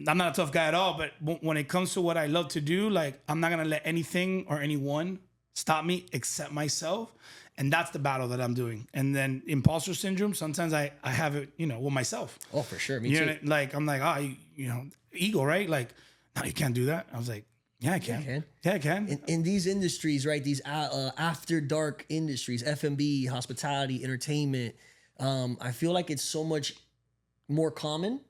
I'm not a tough guy at all, but when it comes to what I love to do, like, I'm not gonna let anything or anyone stop me except myself. And that's the battle that I'm doing. And then imposter syndrome, sometimes I have it, with myself. Oh, for sure. Me You too. know, like, I'm like, ego, right? Like, no, you can't do that. I was like, yeah, I can. Yeah, I can. In these industries, right? These after dark industries, F&B, hospitality, entertainment. I feel like it's so much more common,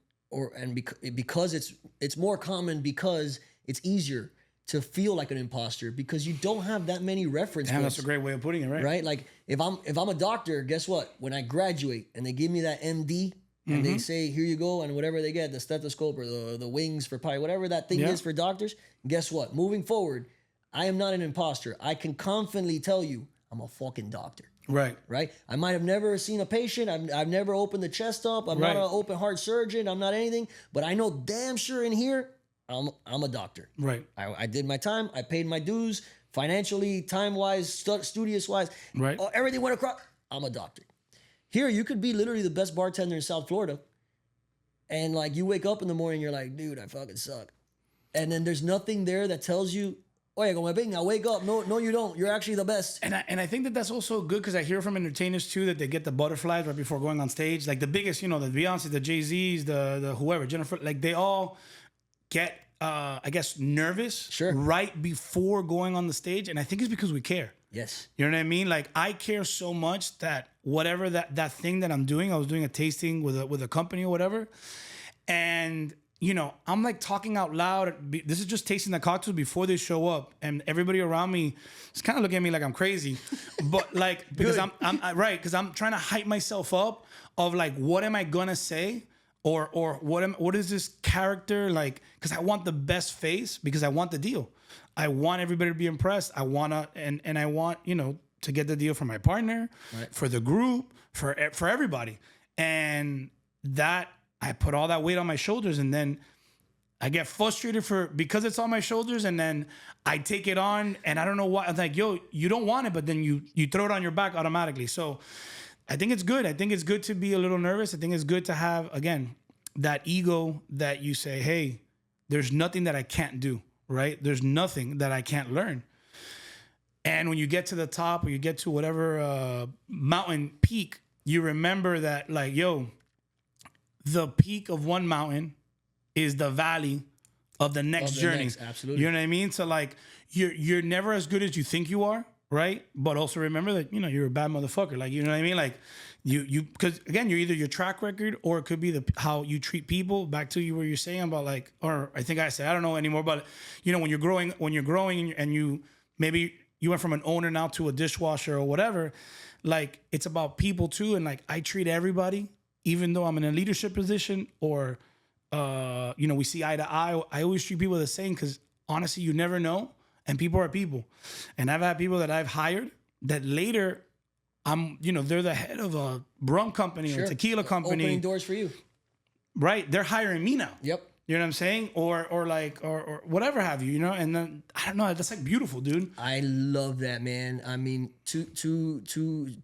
because it's more common because it's easier to feel like an imposter because you don't have that many reference Damn, points. that's a great way of putting it, right? Right? Like if I'm a doctor, guess what? When I graduate and they give me that MD and they say, here you go, and whatever they get, the stethoscope or the wings for pie, whatever that thing is for doctors, guess what? Moving forward, I am not an imposter. I can confidently tell you I'm a fucking doctor. Right. Right? I might have never seen a patient. I've never opened the chest up. I'm not an open heart surgeon. I'm not anything. But I know damn sure in here, I'm a doctor. Right. I did my time. I paid my dues financially, time-wise, studious-wise. Right. Everything went across. I'm a doctor. Here, you could be literally the best bartender in South Florida. And like you wake up in the morning, you're like, dude, I fucking suck. And then there's nothing there that tells you, Oye, como pinga, wake up. No, you don't. You're actually the best. And I think that that's also good because I hear from entertainers too that they get the butterflies right before going on stage. Like the biggest, the Beyonce, the Jay-Z's, the whoever, Jennifer, like they all get, I guess, nervous right before going on the stage. And I think it's because we care. Yes. You know what I mean? Like I care so much that whatever that thing that I'm doing, I was doing a tasting with a company or whatever. And I'm like talking out loud. This is just tasting the cocktails before they show up, and everybody around me is kind of looking at me like I'm crazy, but like because I'm right because I'm trying to hype myself up of like what am I gonna say or what is this character like? Because I want the best face because I want the deal. I want everybody to be impressed. I wanna and I want to get the deal for my partner, for the group, for everybody, and that. I put all that weight on my shoulders and then I get frustrated because it's on my shoulders and then I take it on and I don't know why. I'm like, yo, you don't want it, but then you throw it on your back automatically. So I think it's good. I think it's good to be a little nervous. I think it's good to have, again, that ego that you say, hey, there's nothing that I can't do, right? There's nothing that I can't learn. And when you get to the top or you get to whatever mountain peak, you remember that like, yo, the peak of one mountain is the valley of the next journey. Absolutely. You know what I mean? So like you're never as good as you think you are, right? But also remember that you're a bad motherfucker. Like you know what I mean? Like you because again you're either your track record or it could be how you treat people. Back to you where you're saying about like, or I think I said I don't know anymore, but when you're growing and you maybe you went from an owner now to a dishwasher or whatever, like it's about people too. And like I treat everybody. Even though I'm in a leadership position or, we see eye to eye, I always treat people the same because honestly, you never know. And people are people. And I've had people that I've hired that later, they're the head of a rum company or tequila company. Opening doors for you. Right. They're hiring me now. Yep. You know what I'm saying? Or whatever have you, And then, I don't know, that's like beautiful, dude. I love that, man. I mean, to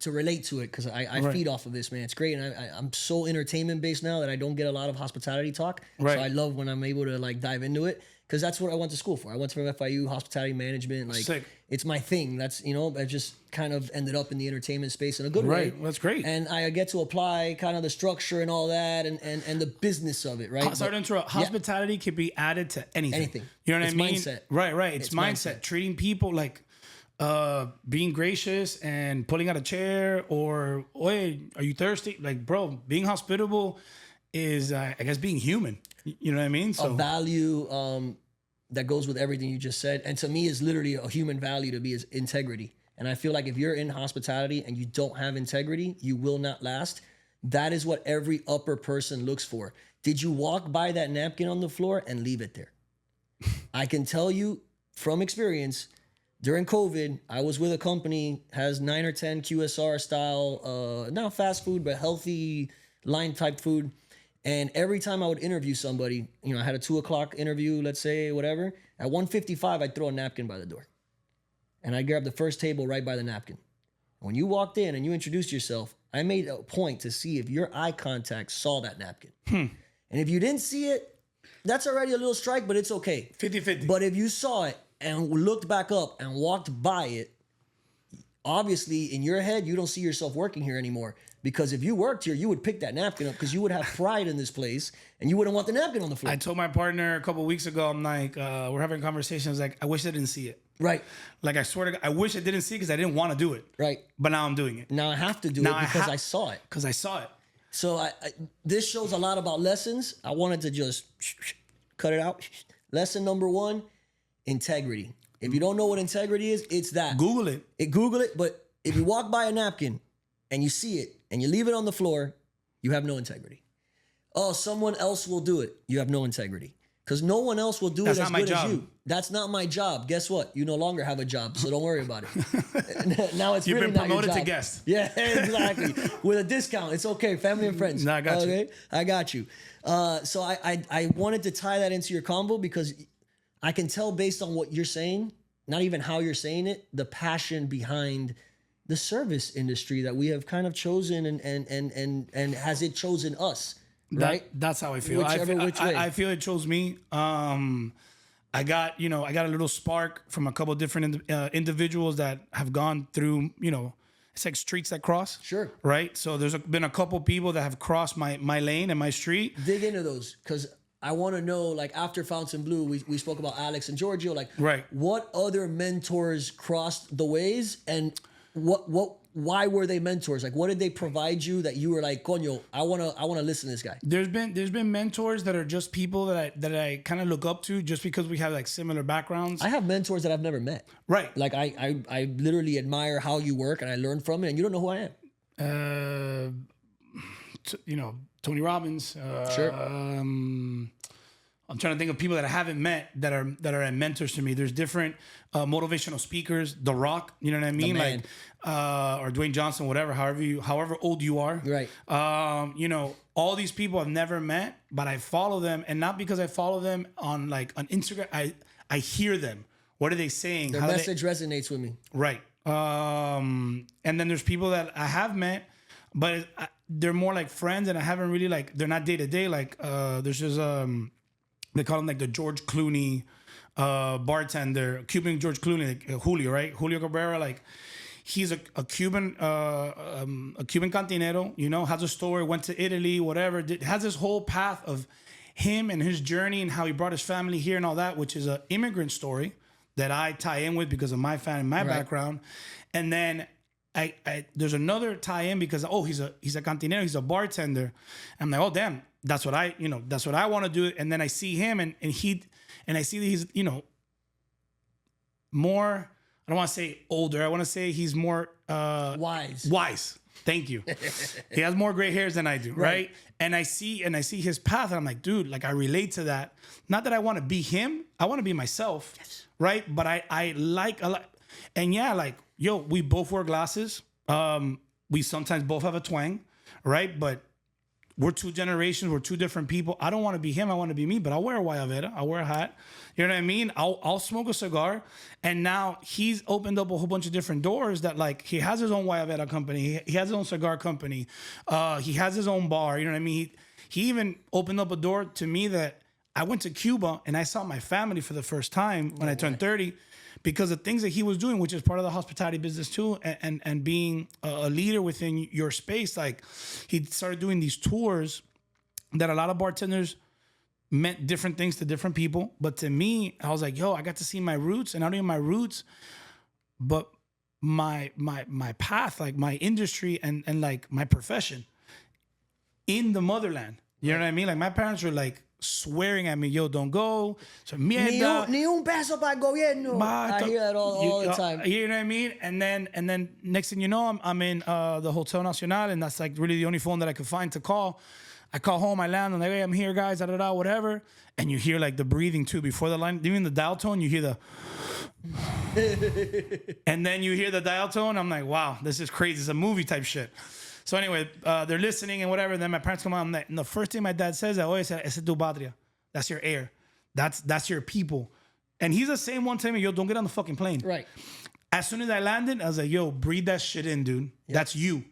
relate to it, because I feed off of this, man. It's great. And I'm so entertainment based now that I don't get a lot of hospitality talk. Right. So I love when I'm able to like dive into it. Because that's what I went to school for. I went to FIU, hospitality management. Like, sick. It's my thing. That's, I just kind of ended up in the entertainment space in a good way. Right, that's great. And I get to apply kind of the structure and all that and the business of it, right? Sorry to interrupt. Hospitality can be added to anything. Anything. You know what I mean? Mindset. Right. It's mindset. Treating people like being gracious and pulling out a chair or, hey, are you thirsty? Like, bro, being hospitable is, I guess, being human. You know what I mean? So a value that goes with everything you just said. And to me, is literally a human value to be is integrity. And I feel like if you're in hospitality and you don't have integrity, you will not last. That is what every upper person looks for. Did you walk by that napkin on the floor and leave it there? I can tell you from experience, during COVID, I was with a company, has 9 or 10 QSR style, not fast food, but healthy line type food. And every time I would interview somebody, I had a 2:00 interview, let's say, whatever. At 1:55, I'd throw a napkin by the door. And I'd grab the first table right by the napkin. When you walked in and you introduced yourself, I made a point to see if your eye contact saw that napkin. And if you didn't see it, that's already a little strike, but it's okay. 50-50. But if you saw it and looked back up and walked by it, obviously in your head, you don't see yourself working here anymore. Because if you worked here, you would pick that napkin up because you would have pride in this place and you wouldn't want the napkin on the floor. I told my partner a couple of weeks ago, I'm like, we're having conversations like, I wish I didn't see it. Right. Like, I swear to God, I wish I didn't see it because I didn't want to do it. Right. But now I'm doing it. Now I have to do it because I saw it. Because I saw it. So this shows a lot about lessons. I wanted to just cut it out. Lesson number 1, integrity. If you don't know what integrity is, it's that. Google it. Google it. But if you walk by a napkin and you see it and you leave it on the floor, you have no integrity. Oh, someone else will do it. You have no integrity. Because no one else will do it as good as you. That's not my job. Guess what? You no longer have a job, so don't worry about it. Now it's You've really been promoted not your to job. guest. Yeah, exactly. With a discount. It's okay. Family and friends. No, I got you. Okay? I got you. So I wanted to tie that into your combo because I can tell based on what you're saying, not even how you're saying it, the passion behind the service industry that we have kind of chosen and has it chosen us, right? That's how I feel. Which way. I feel it chose me. I got a little spark from a couple of different individuals that have gone through, it's like streets that cross. Sure. Right. So there's been a couple people that have crossed my lane and my street. Dig into those, because I want to know, like, after Fountain Blue, we spoke about Alex and Giorgio. Like, right. What other mentors crossed the ways, and why were they mentors? Like, what did they provide you that you were like, coño, I wanna listen to this guy? There's been mentors that are just people that I kind of look up to just because we have like similar backgrounds. I have mentors that I've never met. Right. Like I literally admire how you work and I learn from it, and you don't know who I am. Tony Robbins. Sure. I'm trying to think of people that I haven't met that are mentors to me. There's different motivational speakers. The Rock, you know what I mean, like or Dwayne Johnson, whatever. However old you are, right? All these people I've never met, but I follow them, and not because I follow them on Instagram. I hear them. What are they saying? Their message resonates with me, right? And then there's people that I have met, but they're more like friends, and I haven't really they're not day to day. There's just they call him like the George Clooney bartender, Cuban George Clooney, like Julio, right? Julio Cabrera, like he's a Cuban cantinero, has a story, went to Italy, whatever, has this whole path of him and his journey and how he brought his family here and all that, which is an immigrant story that I tie in with because of my family, my background. And then I there's another tie in because he's a cantinero, he's a bartender. I'm like, oh damn, that's what I want to do. And then I see him and I see that he's more, I don't want to say older, I want to say he's more wise. Thank you. He has more gray hairs than I do, right? And I see his path, and I'm like, dude, like I relate to that. Not that I want to be him, I want to be myself. Yes. Right? But I like a lot. And yeah, like, yo, we both wear glasses. We sometimes both have a twang, right? But we're two generations. We're two different people. I don't want to be him. I want to be me. But I'll wear a guayabera. I'll wear a hat. You know what I mean? I'll smoke a cigar. And now he's opened up a whole bunch of different doors that, like, he has his own guayabera company. He has his own cigar company. He has his own bar. You know what I mean? He even opened up a door to me that I went to Cuba and I saw my family for the first time when I turned 30. Because the things that he was doing, which is part of the hospitality business too, and being a leader within your space, like he started doing these tours that a lot of bartenders meant different things to different people. But to me, I was like, yo, I got to see my roots, and not only my roots, but my path, like my industry and like my profession in the motherland. You know what I mean? Like my parents were like swearing at me, yo, don't go. So mierda. Ni un peso para el gobierno. I hear that all the time. You know what I mean? And then next thing you know, I'm in the Hotel Nacional, and that's like really the only phone that I could find to call. I call home, I land, I'm like, hey, I'm here, guys, whatever. And you hear like the breathing too before the line, even the dial tone, you hear the and then you hear the dial tone. I'm like, wow, this is crazy. It's a movie type shit. So anyway, they're listening and whatever. And then my parents come out, and the first thing my dad says, ese es tu patria. That's your air. That's your people. And he's the same one telling me, yo, don't get on the fucking plane. Right. As soon as I landed, I was like, yo, breathe that shit in, dude. Yep. That's you.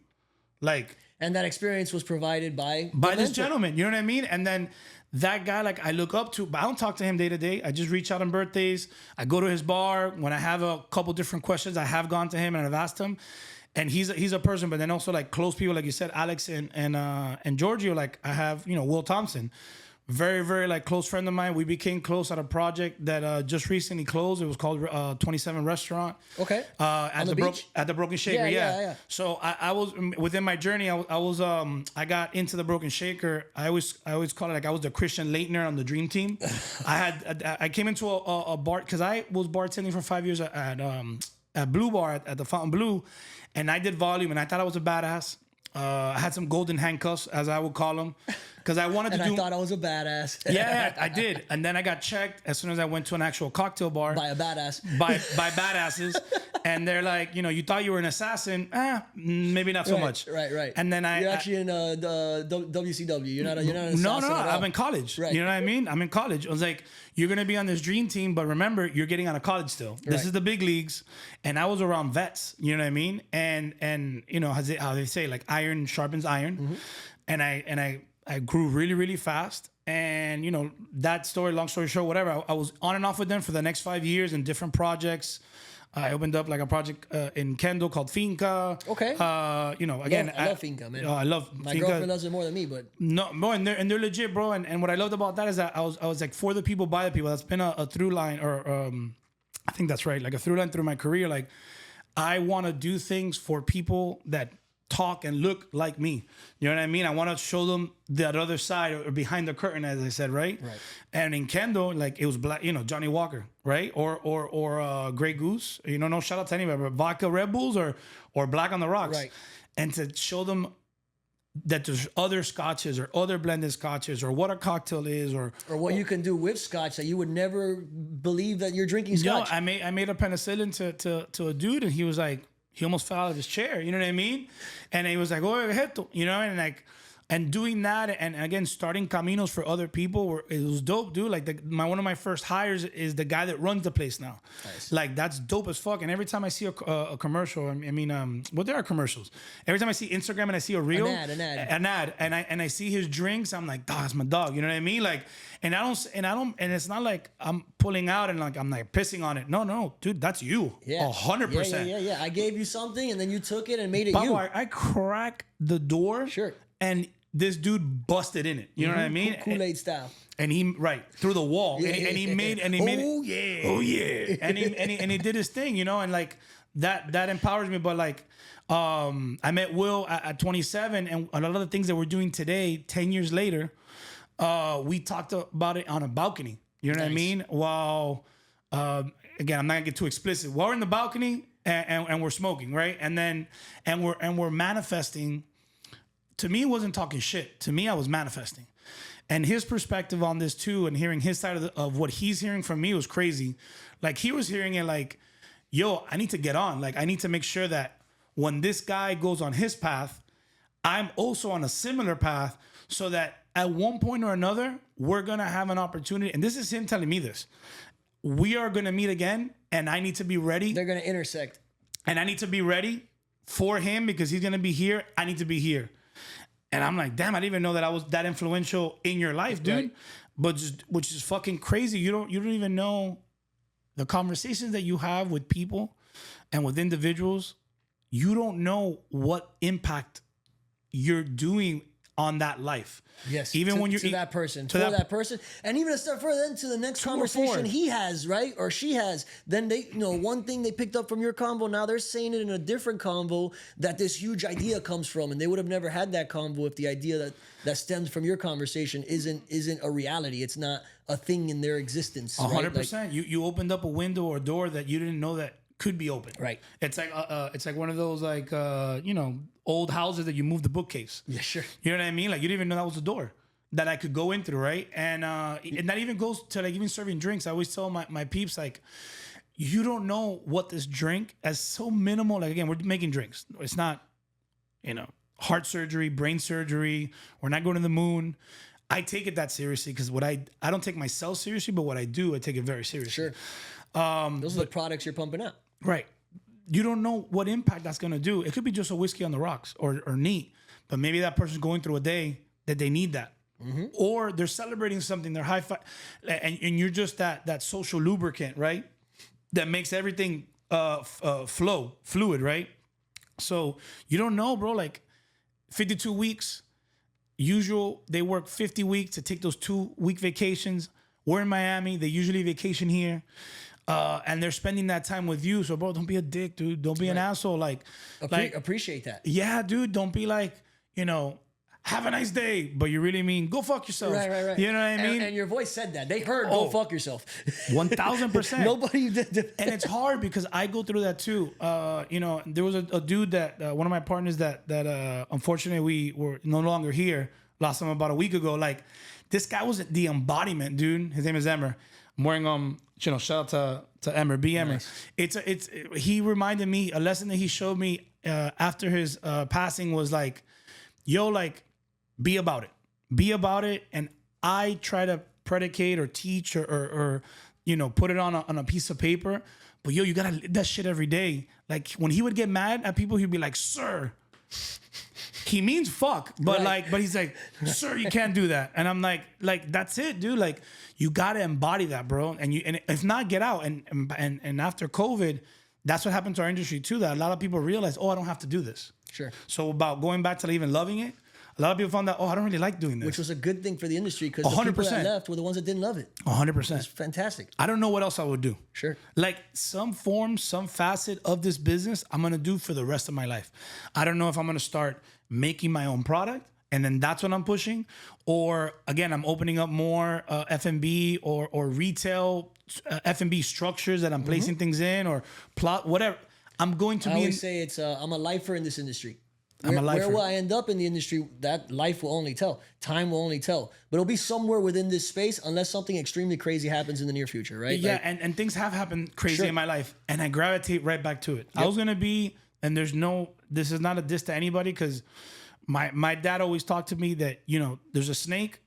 Like. And that experience was provided by this gentleman. You know what I mean? And then that guy, like, I look up to, but I don't talk to him day to day. I just reach out on birthdays. I go to his bar. When I have a couple different questions, I have gone to him and I've asked him. And he's a person, but then also like close people, like you said, Alex and Giorgio. Like I have, Will Thompson, very, very like close friend of mine. We became close at a project that just recently closed. It was called 27 Restaurant. Okay. At the Broken Shaker. Yeah. So I was within my journey. I got into the Broken Shaker. I always call it like I was the Christian Leitner on the Dream Team. I came into a bar because I was bartending for 5 years at Blue Bar at the Fountain Blue. And I did volume, and I thought I was a badass. I had some golden handcuffs, as I would call them, because I wanted to do. I thought I was a badass. Yeah, I did. And then I got checked as soon as I went to an actual cocktail bar by a badass. By badasses, and they're like, you thought you were an assassin. Maybe not so much. Right. And then you're actually in the WCW. You're not an assassin. No. At all. I'm in college. Right. You know what I mean? I'm in college. I was like, you're gonna be on this dream team, but remember, you're getting out of college still. This is the big leagues, and I was around vets. You know what I mean? And how they say, like iron sharpens iron, and I grew really, really fast. And, you know, that story, long story short, whatever, I was on and off with them for the next 5 years in different projects. I opened up like a project in Kendall called Finca. Okay. You know, again, I love Finca, man. I love My Finca. girlfriend loves it more than me, but No, bro, and they're legit, bro. And what I loved about that is that I was like for the people, by the people. That's been a through line, or I think that's right, like a through line through my career. Like, I want to do things for people that talk and look like me. You know what I mean? I want to show them that other side or behind the curtain, as I said, right? Right. And in Kendall, like it was black, you know, Johnny Walker, right? Or Grey Goose. You know, no shout out to anybody, but vodka Red Bulls or Black on the Rocks. Right. And to show them that there's other scotches or other blended scotches or what a cocktail is or what you can do with scotch that you would never believe that you're drinking scotch. I made a penicillin to a dude, and he was like, he almost fell out of his chair. You know what I mean? And he was like, oh, esto, you know, and like, and doing that, and again, starting caminos for other people, it was dope, dude. Like one of my first hires is the guy that runs the place now. Nice. Like that's dope as fuck. And every time I see a commercial, I mean, well, there are commercials. Every time I see Instagram and I see a reel, an ad, and I see his drinks, I'm like, that's my dog. You know what I mean? Like, and it's not like I'm pulling out and like I'm like pissing on it. No, dude, that's you. Yeah, 100%. Yeah. I gave you something, and then you took it and made it Pablo, you. I cracked the door. Sure. And this dude busted in it. You know what I mean? Kool-Aid style. And he through the wall. Yeah, and he made and he made it. Oh yeah. And he did his thing, you know, and like that empowers me. But like I met Will at 27, and a lot of the things that we're doing today, 10 years later, we talked about it on a balcony. You know what I mean? While again, I'm not gonna get too explicit. While we're in the balcony and we're smoking, right? And we're manifesting. To me, it wasn't talking shit. To me, I was manifesting. And his perspective on this too, and hearing his side of what he's hearing from me was crazy. Like he was hearing it like, yo, I need to get on. Like I need to make sure that when this guy goes on his path, I'm also on a similar path, so that at one point or another, we're going to have an opportunity. And this is him telling me this. We are going to meet again, and I need to be ready. They're going to intersect. And I need to be ready for him because he's going to be here. I need to be here. And I'm like, damn, I didn't even know that I was that influential in your life, dude. Right. But which is fucking crazy. You don't even know the conversations that you have with people and with individuals. You don't know what impact you're doing on that life. Yes. Even when you're to that person, for that person, and even a step further into the next conversation he has, right, or she has. Then they, you know, one thing they picked up from your convo, now they're saying it in a different convo that this huge idea comes from, and they would have never had that convo if the idea that stems from your conversation isn't a reality. It's not a thing in their existence. 100%. You opened up a window or a door that you didn't know that could be open. Right. It's like one of those like you know, old houses that you move the bookcase. Yeah, sure. You know what I mean? Like you didn't even know that was a door that I could go in through, right? And that even goes to like even serving drinks. I always tell my peeps, like, you don't know what this drink, as so minimal. Like again, we're making drinks. It's not, you know, heart surgery, brain surgery. We're not going to the moon. I take it that seriously because I don't take myself seriously, but what I do, I take it very seriously. Sure. Those are the products you're pumping out. Right. You don't know what impact that's going to do. It could be just a whiskey on the rocks or neat, but maybe that person's going through a day that they need that. Mm-hmm. Or they're celebrating something, they're high-five, and you're just that social lubricant, right? That makes everything fluid, right? So you don't know, bro, like 52 weeks, usual, they work 50 weeks to take those 2-week vacations. We're in Miami, they usually vacation here. And they're spending that time with you. So, bro, don't be a dick, dude. Don't be an asshole. Like, appreciate that. Yeah, dude. Don't be like, you know, have a nice day, but you really mean go fuck yourself. Right. You know what I mean? And your voice said that. They heard go fuck yourself. 1,000%. Nobody did. And it's hard because I go through that too. You know, there was a dude that one of my partners that unfortunately we were no longer here. Lost him about a week ago. Like, this guy was the embodiment, dude. His name is Emmer. I'm wearing you know, shout out to Emmer, B Emmer. Nice. He reminded me, a lesson that he showed me after his passing was like, yo, like, be about it. And I try to predicate or teach or you know, put it on a piece of paper. But yo, you gotta live that shit every day. Like when he would get mad at people, he'd be like, sir, He means fuck, but but he's like, sir, you can't do that. And I'm like, that's it, dude. Like, you gotta embody that, bro. And if not, get out. And after COVID, that's what happened to our industry too. That a lot of people realized, oh, I don't have to do this. Sure. So about going back to even loving it, a lot of people found that, oh, I don't really like doing this. Which was a good thing for the industry because the people that left were the ones that didn't love it. 100%. It's fantastic. I don't know what else I would do. Sure. Like some form, some facet of this business, I'm going to do for the rest of my life. I don't know if I'm going to start making my own product and then that's what I'm pushing. Or again, I'm opening up more F&B or retail F&B structures that I'm placing things in or plot, whatever. I'm going to I always say it's I'm a lifer in this industry. Where will I end up in the industry? That life will only tell. Time will only tell. But it'll be somewhere within this space unless something extremely crazy happens in the near future, right? Yeah, and things have happened crazy in my life. And I gravitate right back to it. Yep. I was going to be, and this is not a diss to anybody because my dad always talked to me that, there's a snake.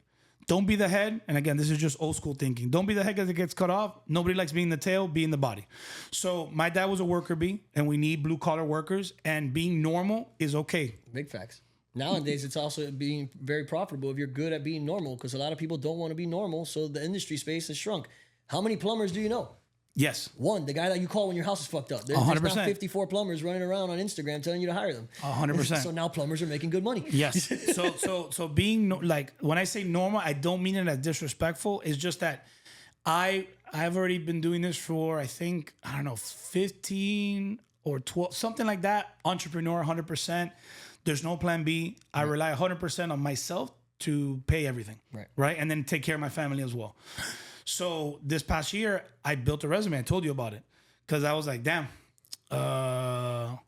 Don't be the head. And again, this is just old school thinking. Don't be the head because it gets cut off. Nobody likes being the tail, be in the body. So my dad was a worker bee and we need blue collar workers and being normal is okay. Big facts. Nowadays, it's also being very profitable if you're good at being normal because a lot of people don't want to be normal. So the industry space has shrunk. How many plumbers do you know? Yes. One, the guy that you call when your house is fucked up. There's 100%. now 54 plumbers running around on Instagram telling you to hire them. 100%. So now plumbers are making good money. Yes. So being like when I say normal, I don't mean it as disrespectful. It's just that I've already been doing this for I think 15 or 12, something like that. Entrepreneur, 100%. There's no plan B. I rely 100% on myself to pay everything. Right. And then take care of my family as well. So this past year, I built a resume. I told you about it because I was like, damn, the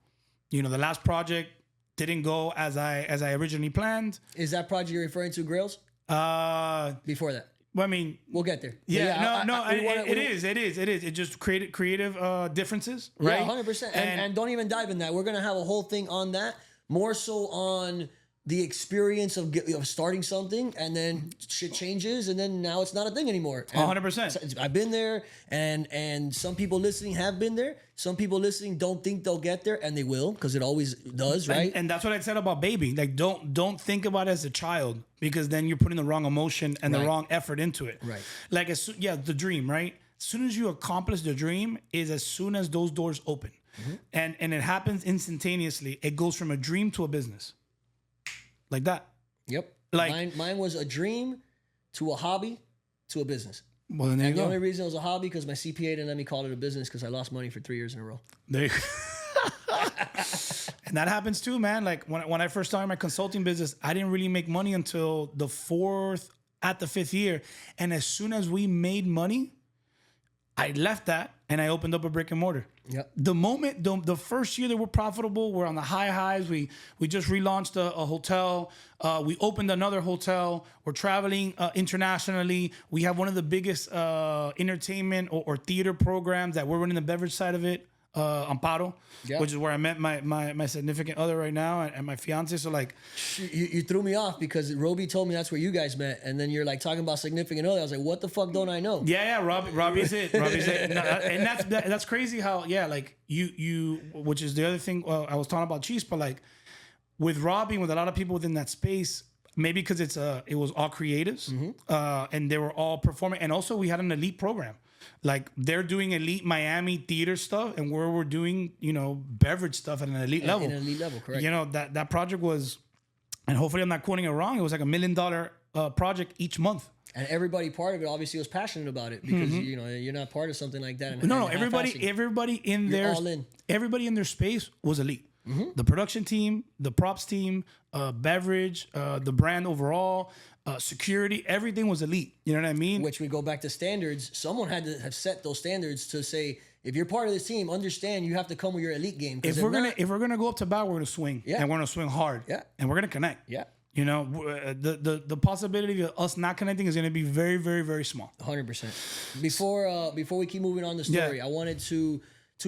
last project didn't go as I originally planned. Is that project you're referring to, Grails? Before that. Well, I mean, we'll get there. Yeah, it is. It just created creative differences, right? Yeah, 100%. And don't even dive in that. We're gonna have a whole thing on that. More so on the experience of starting something and then shit changes and then now it's not a thing anymore. 100%. I've been there and some people listening have been there. Some people listening don't think they'll get there and they will because it always does, right? And that's what I said about baby. Like don't think about it as a child because then you're putting the wrong emotion and the wrong effort into it. Right. Like the dream, right? As soon as you accomplish the dream is as soon as those doors open. Mm-hmm. And it happens instantaneously. It goes from a dream to a business. Like that. Yep. Like mine was a dream to a hobby to a business. Well, then there you go. The only reason it was a hobby because my CPA didn't let me call it a business because I lost money for 3 years in a row. There you go. And that happens too, man. Like when I first started my consulting business, I didn't really make money until the 5th year. And as soon as we made money, I left that and I opened up a brick and mortar. Yep. The first year that we're profitable, we're on the highs. We just relaunched a hotel. We opened another hotel. We're traveling internationally. We have one of the biggest entertainment or theater programs that we're running the beverage side of it. Amparo, which is where I met my significant other right now and my fiance. So like, you threw me off because Roby told me that's where you guys met, and then you're like talking about significant other. I was like, what the fuck don't I know? Yeah, Robbie's it. Robbie's it. And that's crazy how like you which is the other thing. I was talking about Cheese, but like with Robbie, with a lot of people within that space. Maybe because it was all creatives, and they were all performing, and also we had an elite program. Like they're doing elite Miami theater stuff, and we're doing beverage stuff at an elite level. At an elite level, correct? That project was, and hopefully I'm not quoting it wrong. It was like $1 million project each month. And everybody part of it obviously was passionate about it because you're not part of something like that. Everybody in their space was elite. Mm-hmm. The production team, the props team, beverage, the brand overall, security, everything was elite. You know what I mean? Which we go back to standards. Someone had to have set those standards to say, if you're part of this team, understand you have to come with your elite game. If we're gonna go up to bat, we're gonna swing, and we're gonna swing hard, and we're gonna connect. Yeah. The possibility of us not connecting is gonna be very, very, very small. 100%. Before we keep moving on the story, I wanted two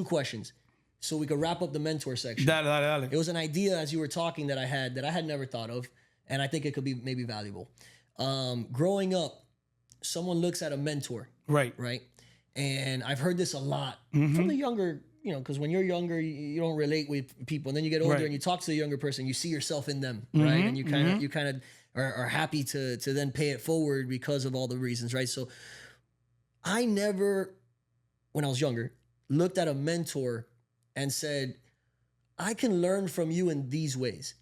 questions. So we could wrap up the mentor section. Dale. It was an idea as you were talking that I had never thought of, and I think it could be maybe valuable. Growing up, someone looks at a mentor, right, and I've heard this a lot from the younger because when you're younger, you don't relate with people, and then you get older Right. and you talk to the younger person, you see yourself in them, right? And you kind of are happy to then pay it forward because of all the reasons, right? So I never, when I was younger, looked at a mentor and said, I can learn from you in these ways.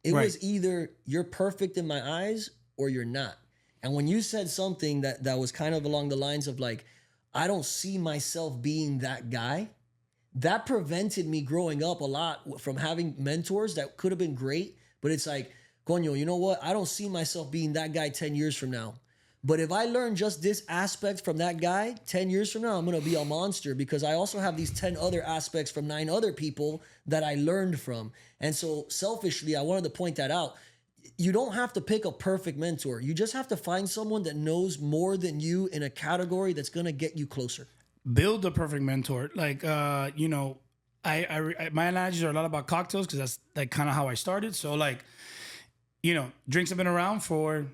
It Right. was either you're perfect in my eyes or you're not. And when you said something that was kind of along the lines of like, I don't see myself being that guy, that prevented me growing up a lot from having mentors that could have been great. But it's like, coño, you know what? I don't see myself being that guy 10 years from now. But if I learn just this aspect from that guy, 10 years from now, I'm going to be a monster because I also have these 10 other aspects from 9 other people that I learned from. And so selfishly, I wanted to point that out. You don't have to pick a perfect mentor. You just have to find someone that knows more than you in a category that's going to get you closer. Build a perfect mentor. Like, my analogies are a lot about cocktails because that's like kind of how I started. So like, drinks have been around for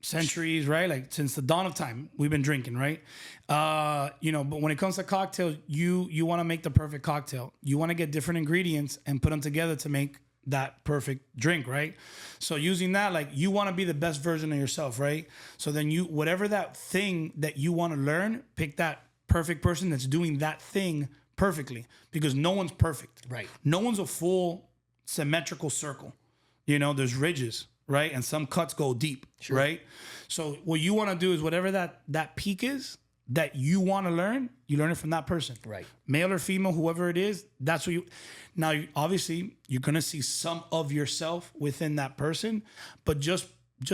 centuries, right? Like since the dawn of time, we've been drinking, right? But when it comes to cocktails, you want to make the perfect cocktail. You want to get different ingredients and put them together to make that perfect drink, right? So using that, like you want to be the best version of yourself, right? So then whatever that thing that you want to learn, pick that perfect person that's doing that thing perfectly because no one's perfect. Right. No one's a full symmetrical circle. There's ridges, right? And some cuts go deep, right? So what you want to do is whatever that peak is that you want to learn, you learn it from that person. Right. Male or female, whoever it is, that's what you... Now, obviously, you're going to see some of yourself within that person, but just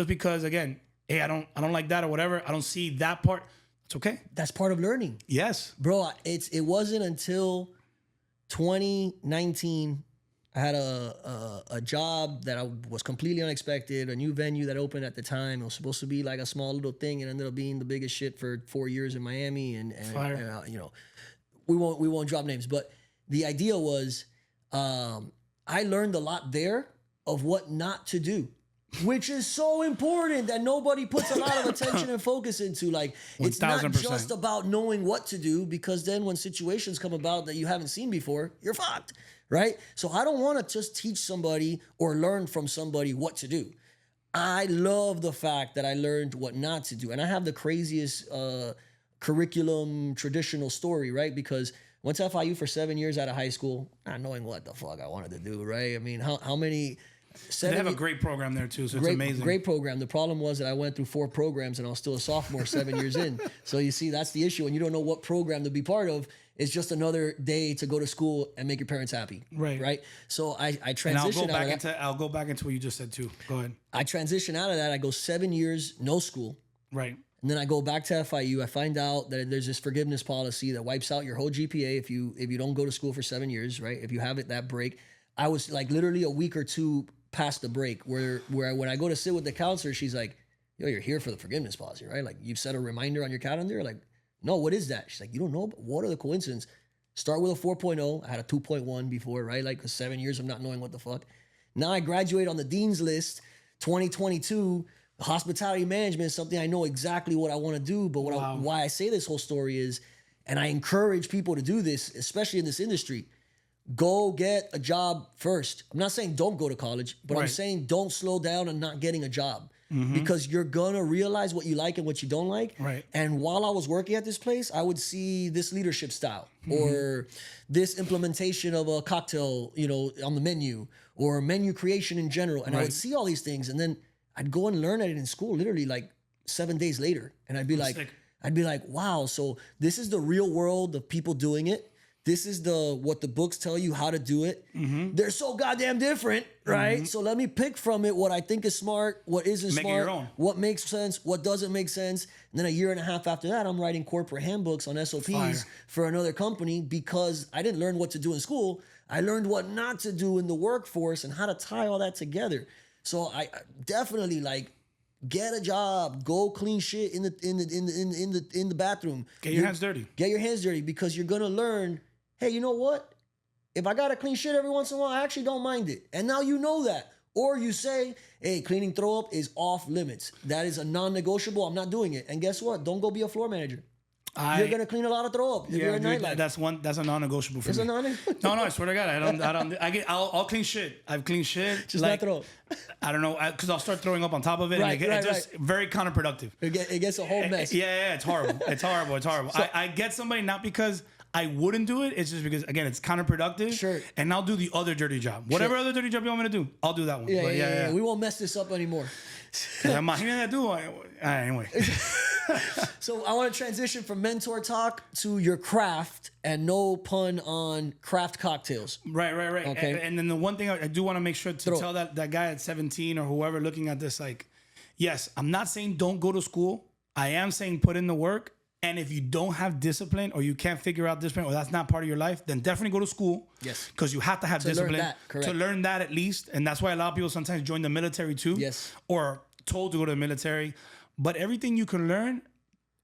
because, again, hey, I don't like that or whatever, I don't see that part, it's okay. That's part of learning. Yes. Bro, it wasn't until 2019 I had a job that was completely unexpected, a new venue that opened at the time. It was supposed to be like a small little thing and ended up being the biggest shit for 4 years in Miami. And we won't drop names, but the idea was I learned a lot there of what not to do, which is so important that nobody puts a lot of attention and focus into. Like, it's not 1000%. just about knowing what to do, because then when situations come about that you haven't seen before, you're fucked, right? So I don't want to just teach somebody or learn from somebody what to do. I love the fact that I learned what not to do. And I have the craziest curriculum traditional story, right? Because went to FIU for 7 years out of high school, not knowing what the fuck I wanted to do, right? I mean, how many... They have a great program there too, so it's amazing. Great program. The problem was that I went through 4 programs and I was still a sophomore 7 years in. So you see, that's the issue. When you don't know what program to be part of, it's just another day to go to school and make your parents happy. Right. So I transitioned out of that. I'll go back into what you just said too. Go ahead. I transition out of that. I go 7 years, no school. Right. And then I go back to FIU. I find out that there's this forgiveness policy that wipes out your whole GPA if you don't go to school for 7 years, right? If you have that break. I was like literally a week or two past the break where when I go to sit with the counselor, she's like, yo, you're here for the forgiveness policy, right? Like, you've set a reminder on your calendar. Like, no, what is that? She's like, you don't know? But what are the coincidences? Start with a 4.0. I had a 2.1 before, right? Like, 7 years of not knowing what the fuck. Now I graduate on the dean's list, 2022. Hospitality management is something I know exactly what I want to do. But why I say this whole story is, and I encourage people to do this, especially in this industry, go get a job first. I'm not saying don't go to college, but I'm saying don't slow down on not getting a job, because you're going to realize what you like and what you don't like. Right. And while I was working at this place, I would see this leadership style or this implementation of a cocktail, on the menu, or menu creation in general. And I would see all these things, and then I'd go and learn at it in school literally like 7 days later. And I'd be like, wow, so this is the real world of people doing it. This is what the books tell you how to do it. They're so goddamn different, right? So let me pick from it what I think is smart, what isn't Make it smart, your own. what makes sense, what doesn't make sense. And then a year and a half after that, I'm writing corporate handbooks on SOPs for another company, because I didn't learn what to do in school. I learned what not to do in the workforce and how to tie all that together. So I definitely get a job, go clean shit in the bathroom. Get your hands dirty. Get your hands dirty, because you're gonna learn, hey, you know what? If I gotta clean shit every once in a while, I actually don't mind it. And now you know that. Or you say, hey, cleaning throw up is off limits. That is a non-negotiable. I'm not doing it. And guess what? Don't go be a floor manager. you're gonna clean a lot of throw up if you're in dude, nightlife. that's a non-negotiable for It's me. a non- No, I swear to God, I'll clean shit. I've cleaned shit. Just not throw up. I don't know, because I'll start throwing up on top of it. Right, and it's just very counterproductive. It gets a whole mess. Yeah, it's horrible. It's horrible. I get somebody not because I wouldn't do it. It's just because, again, it's counterproductive. Sure. And I'll do the other dirty job. Whatever other dirty job you want me to do, I'll do that one. Yeah. We won't mess this up anymore. Imagínate tú. Anyway. So I want to transition from mentor talk to your craft, and no pun on craft cocktails. Right. Okay. And then the one thing I do want to make sure to tell that guy at 17 or whoever looking at this, like, yes, I'm not saying don't go to school. I am saying put in the work. And if you don't have discipline or you can't figure out discipline or that's not part of your life, then definitely go to school. Yes. Because you have to have discipline. Learn that, correct. To learn that at least. And that's why a lot of people sometimes join the military too. Yes. Or told to go to the military. But everything you can learn,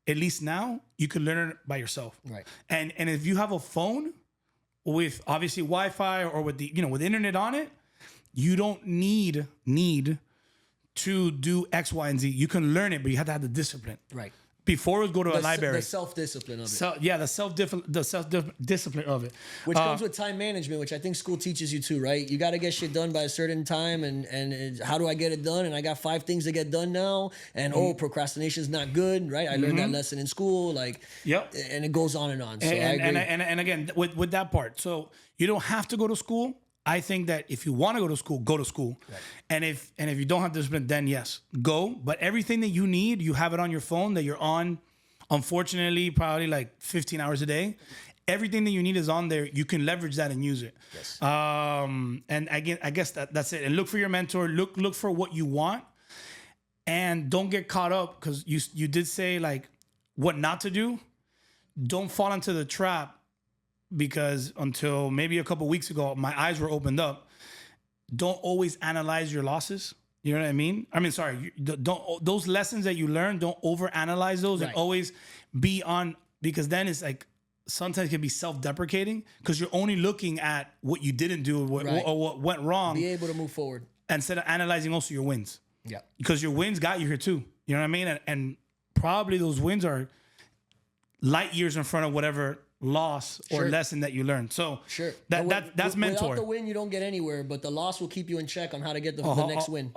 at least now, you can learn it by yourself. Right. And if you have a phone with obviously Wi-Fi or with the with internet on it, you don't need to do X, Y, and Z. You can learn it, but you have to have the discipline. Right. Before it go to a library. The self-discipline of it. The self-discipline of it. Which comes with time management, which I think school teaches you too, right? You got to get shit done by a certain time, and how do I get it done? And I got 5 things to get done now, and procrastination is not good, right? I learned that lesson in school, like, and it goes on and on. So I agree. And again, with that part, so you don't have to go to school. I think that if you want to go to school, go to school. Right. And if you don't have discipline, then yes, go. But everything that you need, you have it on your phone that you're on, unfortunately, probably like 15 hours a day. Everything that you need is on there. You can leverage that and use it. Yes. And again, I guess that's it. And look for your mentor. Look for what you want. And don't get caught up, because you did say like what not to do. Don't fall into the trap. Because until maybe a couple weeks ago, my eyes were opened up. Don't always analyze your losses. You know what I mean? Don't those lessons that you learn, don't overanalyze those and always be on, because then it's like sometimes it can be self-deprecating because you're only looking at what you didn't do or what went wrong. Be able to move forward. Instead of analyzing also your wins. Yeah. Because your wins got you here too. You know what I mean? And probably those wins are light years in front of whatever loss or lesson that you learned. So that's mentor. Without the win, you don't get anywhere, but the loss will keep you in check on how to get the next win.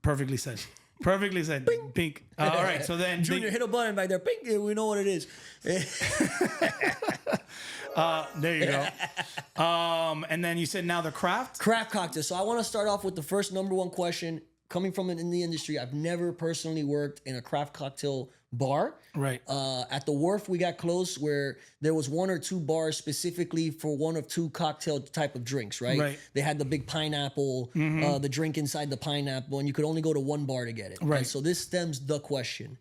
Perfectly said. Perfectly said. Pink. All right. So then Junior, hit a button back there. Pink. We know what it is. There you go. And then you said now the craft cocktail. So I want to start off with the first number one question. Coming from in the industry, I've never personally worked in a craft cocktail bar. Right. At the Wharf, we got close where there was 1 or 2 bars specifically for 1 of 2 cocktail type of drinks, right? They had the big pineapple, the drink inside the pineapple, and you could only go to 1 bar to get it. Right. And so this stems the question.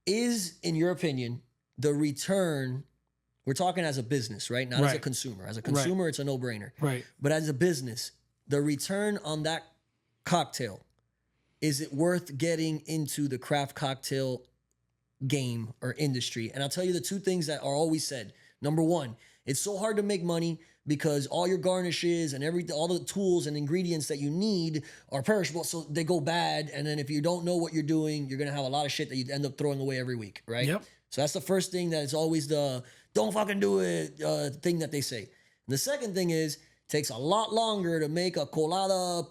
Is, in your opinion, the return, we're talking as a business, right? Not as a consumer. As a consumer, it's a no-brainer. Right. But as a business, the return on that cocktail, is it worth getting into the craft cocktail game or industry? And I'll tell you the 2 things that are always said. Number 1, it's so hard to make money because all your garnishes and all the tools and ingredients that you need are perishable, so they go bad. And then if you don't know what you're doing, you're gonna have a lot of shit that you end up throwing away every week, right? Yep. So that's the first thing that is always the don't fucking do it thing that they say. And the second thing is, takes a lot longer to make a colada,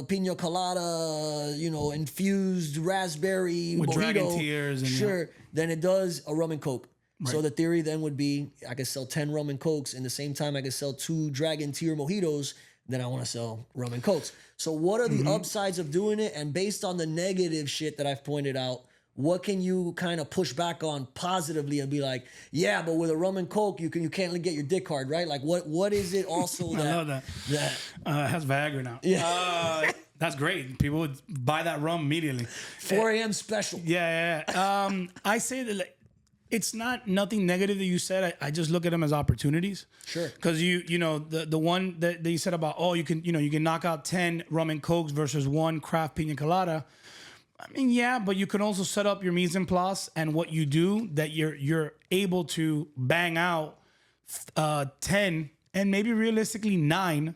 pina colada, infused raspberry with mojito, dragon tears, and than it does a rum and coke. Right. So the theory then would be, I could sell 10 rum and cokes, and the same time I could sell 2 dragon tear mojitos. Then I want to sell rum and cokes. So what are the upsides of doing it? And based on the negative shit that I've pointed out, what can you kind of push back on positively and be like, yeah, but with a rum and coke, you can't get your dick hard, right? Like, what is it also that... I love that. It has Viagra now. Yeah. That's great. People would buy that rum immediately. 4 a.m. special. Yeah. I say that it's nothing negative that you said. I just look at them as opportunities. Sure. Because the one that you said about, you can knock out 10 rum and cokes versus 1 craft pina colada. I mean, yeah, but you can also set up your mise en place and what you do that you're able to bang out 10 and maybe realistically 9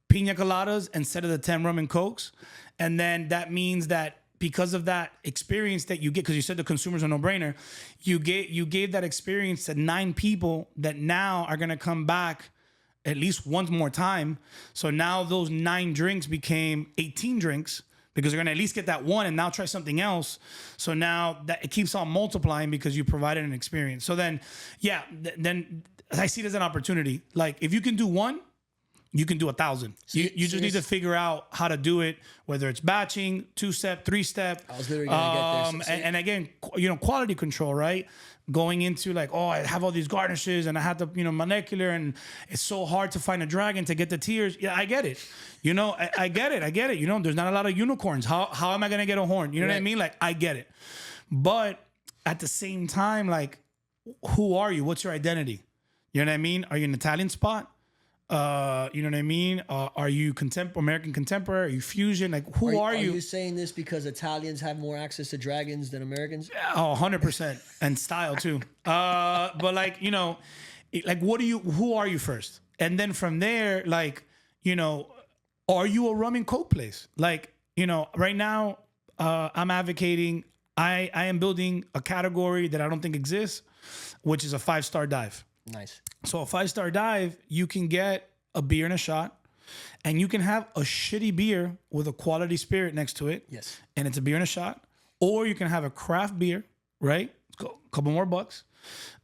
pina coladas instead of the 10 rum and cokes. And then that means that because of that experience that you get, because you said the consumer's a no-brainer, you gave that experience to 9 people that now are gonna come back at least once more time. So now those 9 drinks became 18 drinks because they're gonna at least get that one and now try something else. So now that it keeps on multiplying because you provided an experience. So then, then I see it as an opportunity. Like if you can do one, you can do 1,000. You just need to figure out how to do it, whether it's batching, 2-step, 3-step. I was literally gonna get there. And again, quality control, right? Going into like, oh, I have all these garnishes and I have to, molecular, and it's so hard to find a dragon to get the tears. Yeah, I get it. I get it. There's not a lot of unicorns. How am I gonna get a horn? You know what I mean? Like, I get it. But at the same time, like, who are you? What's your identity? You know what I mean? Are you an Italian spot? You know what I mean? Are you American contemporary? Are you fusion? Like, who are you? Are you saying this because Italians have more access to dragons than Americans? Oh, 100%. And style too. But like, like who are you first? And then from there, like, are you a rum and coke place? Like, right now, I'm advocating, I am building a category that I don't think exists, which is a 5-star dive. Nice. So a 5-star dive, you can get a beer and a shot, and you can have a shitty beer with a quality spirit next to it. Yes. And it's a beer and a shot. Or you can have a craft beer, right? A couple more bucks,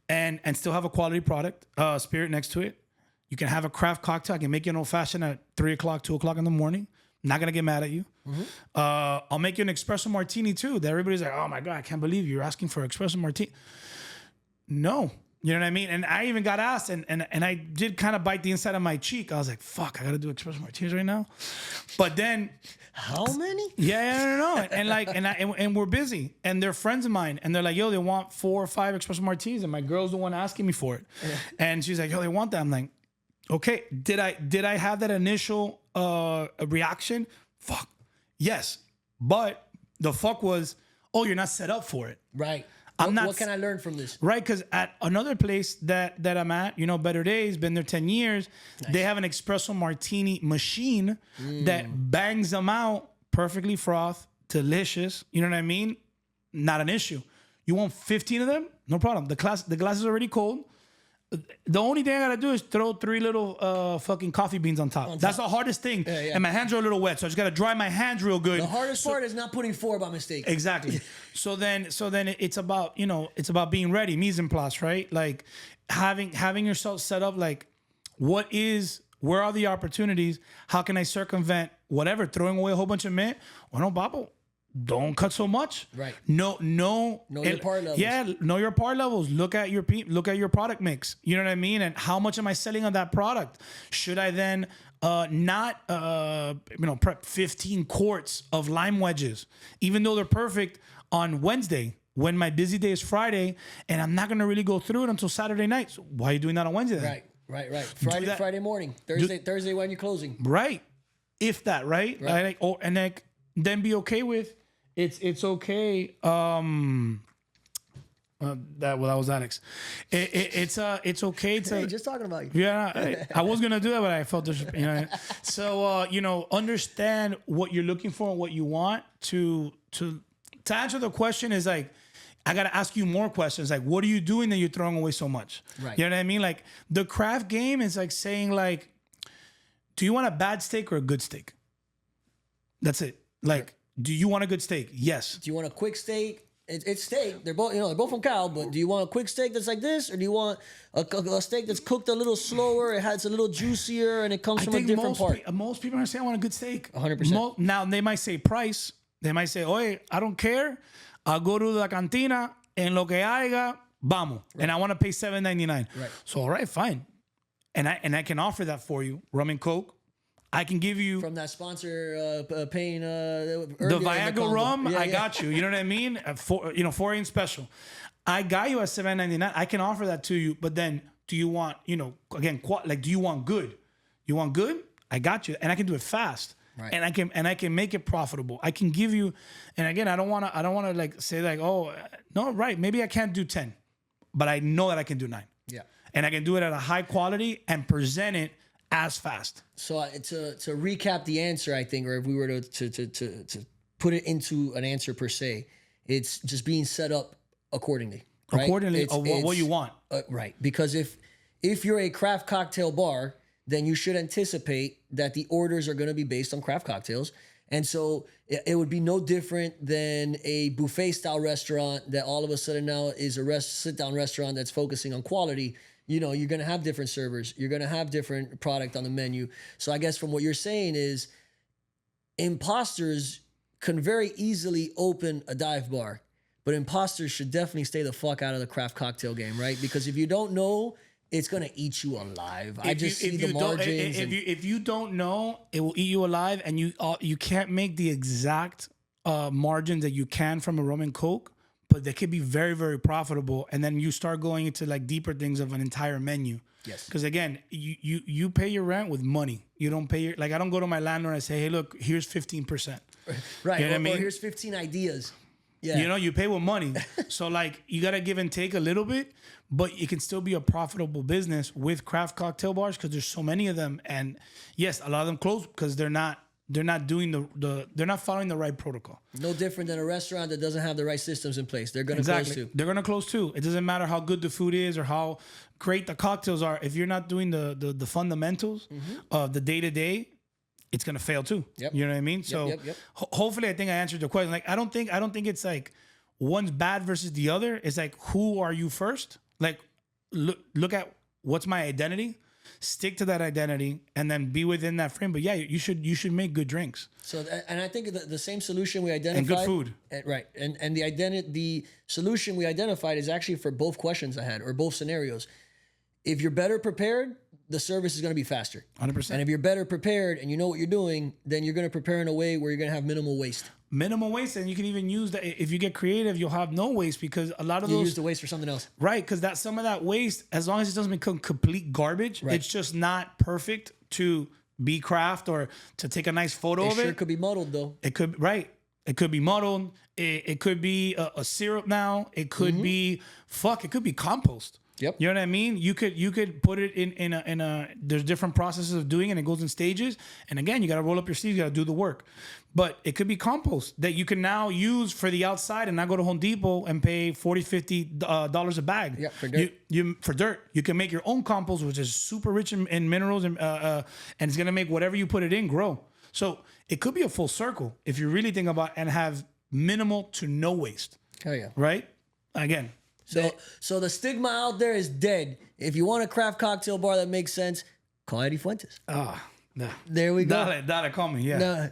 and still have a quality product, spirit next to it. You can have a craft cocktail. I can make you an old fashioned at 3 o'clock, 2 o'clock in the morning. I'm not gonna get mad at you. Mm-hmm. I'll make you an espresso martini too. That everybody's like, oh my God, I can't believe you're asking for espresso martini. No. You know what I mean? And I even got asked, and I did kind of bite the inside of my cheek. I was like, fuck, I got to do espresso martinis right now. But then... How many? Yeah, no. And we're busy. And they're friends of mine. And they're like, yo, they want 4 or 5 espresso martinis. And my girl's the one asking me for it. Yeah. And she's like, yo, they want that. I'm like, okay. Did I have that initial reaction? Fuck. Yes. But the fuck was, oh, you're not set up for it. Right. What can I learn from this? Right, because at another place that I'm at, Better Days, been there 10 years, nice. They have an espresso martini machine that bangs them out perfectly frothed, delicious. You know what I mean? Not an issue. You want 15 of them? No problem. The glass is already cold. The only thing I gotta do is throw 3 little fucking coffee beans on top. That's the hardest thing. Yeah, yeah. And my hands are a little wet, so I just gotta dry my hands real good. The hardest part is not putting 4 by mistake. Exactly. So then it's about, it's about being ready, mise en place, right? Like having yourself set up, like where are the opportunities? How can I circumvent whatever? Throwing away a whole bunch of mint? Well, no, Babo. Don't cut so much. Right. Know your par levels. Yeah, know your par levels. Look at your product mix. You know what I mean? And how much am I selling on that product? Should I then not prep 15 quarts of lime wedges, even though they're perfect on Wednesday when my busy day is Friday, and I'm not gonna really go through it until Saturday night. So why are you doing that on Wednesday then? Right. Friday morning. Thursday when you're closing. Right. If that, right? Then be okay with. It's okay. That was Alex. It's okay to. Hey, just talking about you. Yeah, I was gonna do that, but I felt this. So understand what you're looking for and what you want to answer the question is like, I gotta ask you more questions. Like, what are you doing that you're throwing away so much? Right. You know what I mean? Like the craft game is like saying like, do you want a bad steak or a good steak? That's it. Like. Do you want a good steak? Yes. Do you want a quick steak? It's steak. They're both from cow, but do you want a quick steak that's like this, or do you want a steak that's cooked a little slower? It's a little juicier, and it comes from a different part. Most people are saying I want a good steak. 100%. Now they might say price. They might say, "Oye, I don't care. I'll go to la cantina en lo que haya, vamos." Right. And I want to pay $7.99. Right. So all right, fine. And I can offer that for you, rum and coke. I can give you from that sponsor paying the Viagra rum. I got you. You know what I mean? 4 special. I got you at $7.99. I can offer that to you. But then, do you want do you want good? You want good? I got you, and I can do it fast. Right. And I can make it profitable. I can give you, and again, I don't want to like say like, oh no, right? Maybe I can't do 10, but I know that I can do 9. Yeah, and I can do it at a high quality and present it as fast. So to recap the answer, I think, or if we were to put it into an answer per se. It's just being set up accordingly. Right? Accordingly, what you want. Right. Because if you're a craft cocktail bar, then you should anticipate that the orders are going to be based on craft cocktails. And so it would be no different than a buffet style restaurant that all of a sudden now is a sit down restaurant that's focusing on quality. You know, you're going to have different servers. You're going to have different product on the menu. So I guess from what you're saying is imposters can very easily open a dive bar, but imposters should definitely stay the fuck out of the craft cocktail game, right? Because if you don't know, it's going to eat you alive. I just see the margins. If you don't know, it will eat you alive, and you can't make the exact margins that you can from a rum and coke, but they could be very, very profitable. And then you start going into like deeper things of an entire menu. Yes. Because again, you pay your rent with money. You don't pay your, like, I don't go to my landlord and say, hey, look, here's 15%. Right. You know what I mean? Or here's 15 ideas. Yeah. You know, you pay with money. So like you got to give and take a little bit, but it can still be a profitable business with craft cocktail bars because there's so many of them. And yes, a lot of them close because they're not doing they're not following the right protocol. No different than a restaurant that doesn't have the right systems in place. They're going to close too. They're going to close too. It doesn't matter how good the food is or how great the cocktails are. If you're not doing the fundamentals of the day-to-day, it's gonna fail too. Yep. You know what I mean? So hopefully I think I answered the question. Like I don't think it's like one's bad versus the other. It's like, who are you first? Like look at what's my identity, stick to that identity, and then be within that frame. But yeah, you should make good drinks. So and I think the same solution we identified, and good food. Right. And the solution we identified is actually for both questions I had, or both scenarios. If you're better prepared, the service is going to be faster. 100%. And if you're better prepared and you know what you're doing, then you're going to prepare in a way where you're going to have minimal waste. Minimal waste, and you can even use that. If you get creative, you'll have no waste because a lot of those use the waste for something else. Right, because that some of that waste, as long as it doesn't become complete garbage, it's just not perfect to be craft or to take a nice photo of it. It sure could be muddled though. It could It could be muddled. It could be a syrup now. It could be it could be compost. Yep. You know what I mean? You could put it in a there's different processes of doing it, and it goes in stages. And again, you got to roll up your sleeves, you got to do the work. But it could be compost that you can now use for the outside and not go to Home Depot and pay $40, $50 a bag. Yeah, for dirt. For dirt. You can make your own compost, which is super rich in minerals, and it's gonna make whatever you put it in grow. So it could be a full circle if you really think about and have minimal to no waste. Hell yeah. Right? Again. So the stigma out there is dead. If you want a craft cocktail bar that makes sense, call Eddie Fuentes. There we go. Dale, call me, yeah.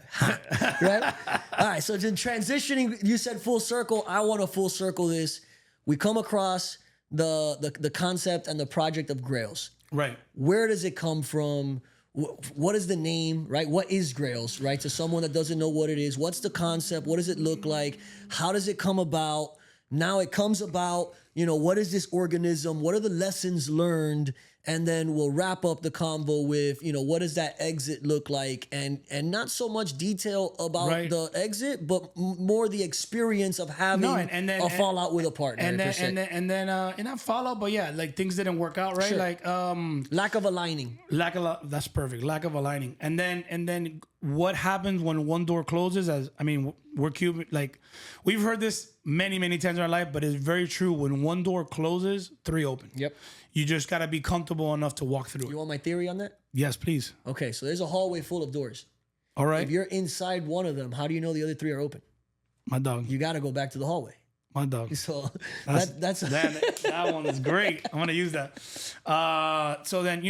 Right? All right, so then transitioning, you said full circle. I want to full circle this. We come across the concept and the project of Grails. Right. Where does it come from? What is the name, right? What is Grails, right? To someone that doesn't know what it is, what's the concept? What does it look like? How does it come about? Now it comes about, what is this organism? What are the lessons learned? And then we'll wrap up the convo with, what does that exit look like? And not so much detail about the exit, but more the experience of having a fallout with a partner. And then not fallout, but yeah, like things didn't work out, right? Sure. Like lack of aligning. That's perfect. Lack of aligning. And then what happens when one door closes? We're Cuban. Like we've heard this many, many times in our life, but it's very true. When one door closes, 3 open. Yep. You just got to be comfortable enough to walk through it. You want my theory on that? Yes, please. Okay, so there's a hallway full of doors. All right. If you're inside one of them, how do you know the other 3 are open? My dog. You got to go back to the hallway. My dog. So that's that one is great. I'm gonna use that. So then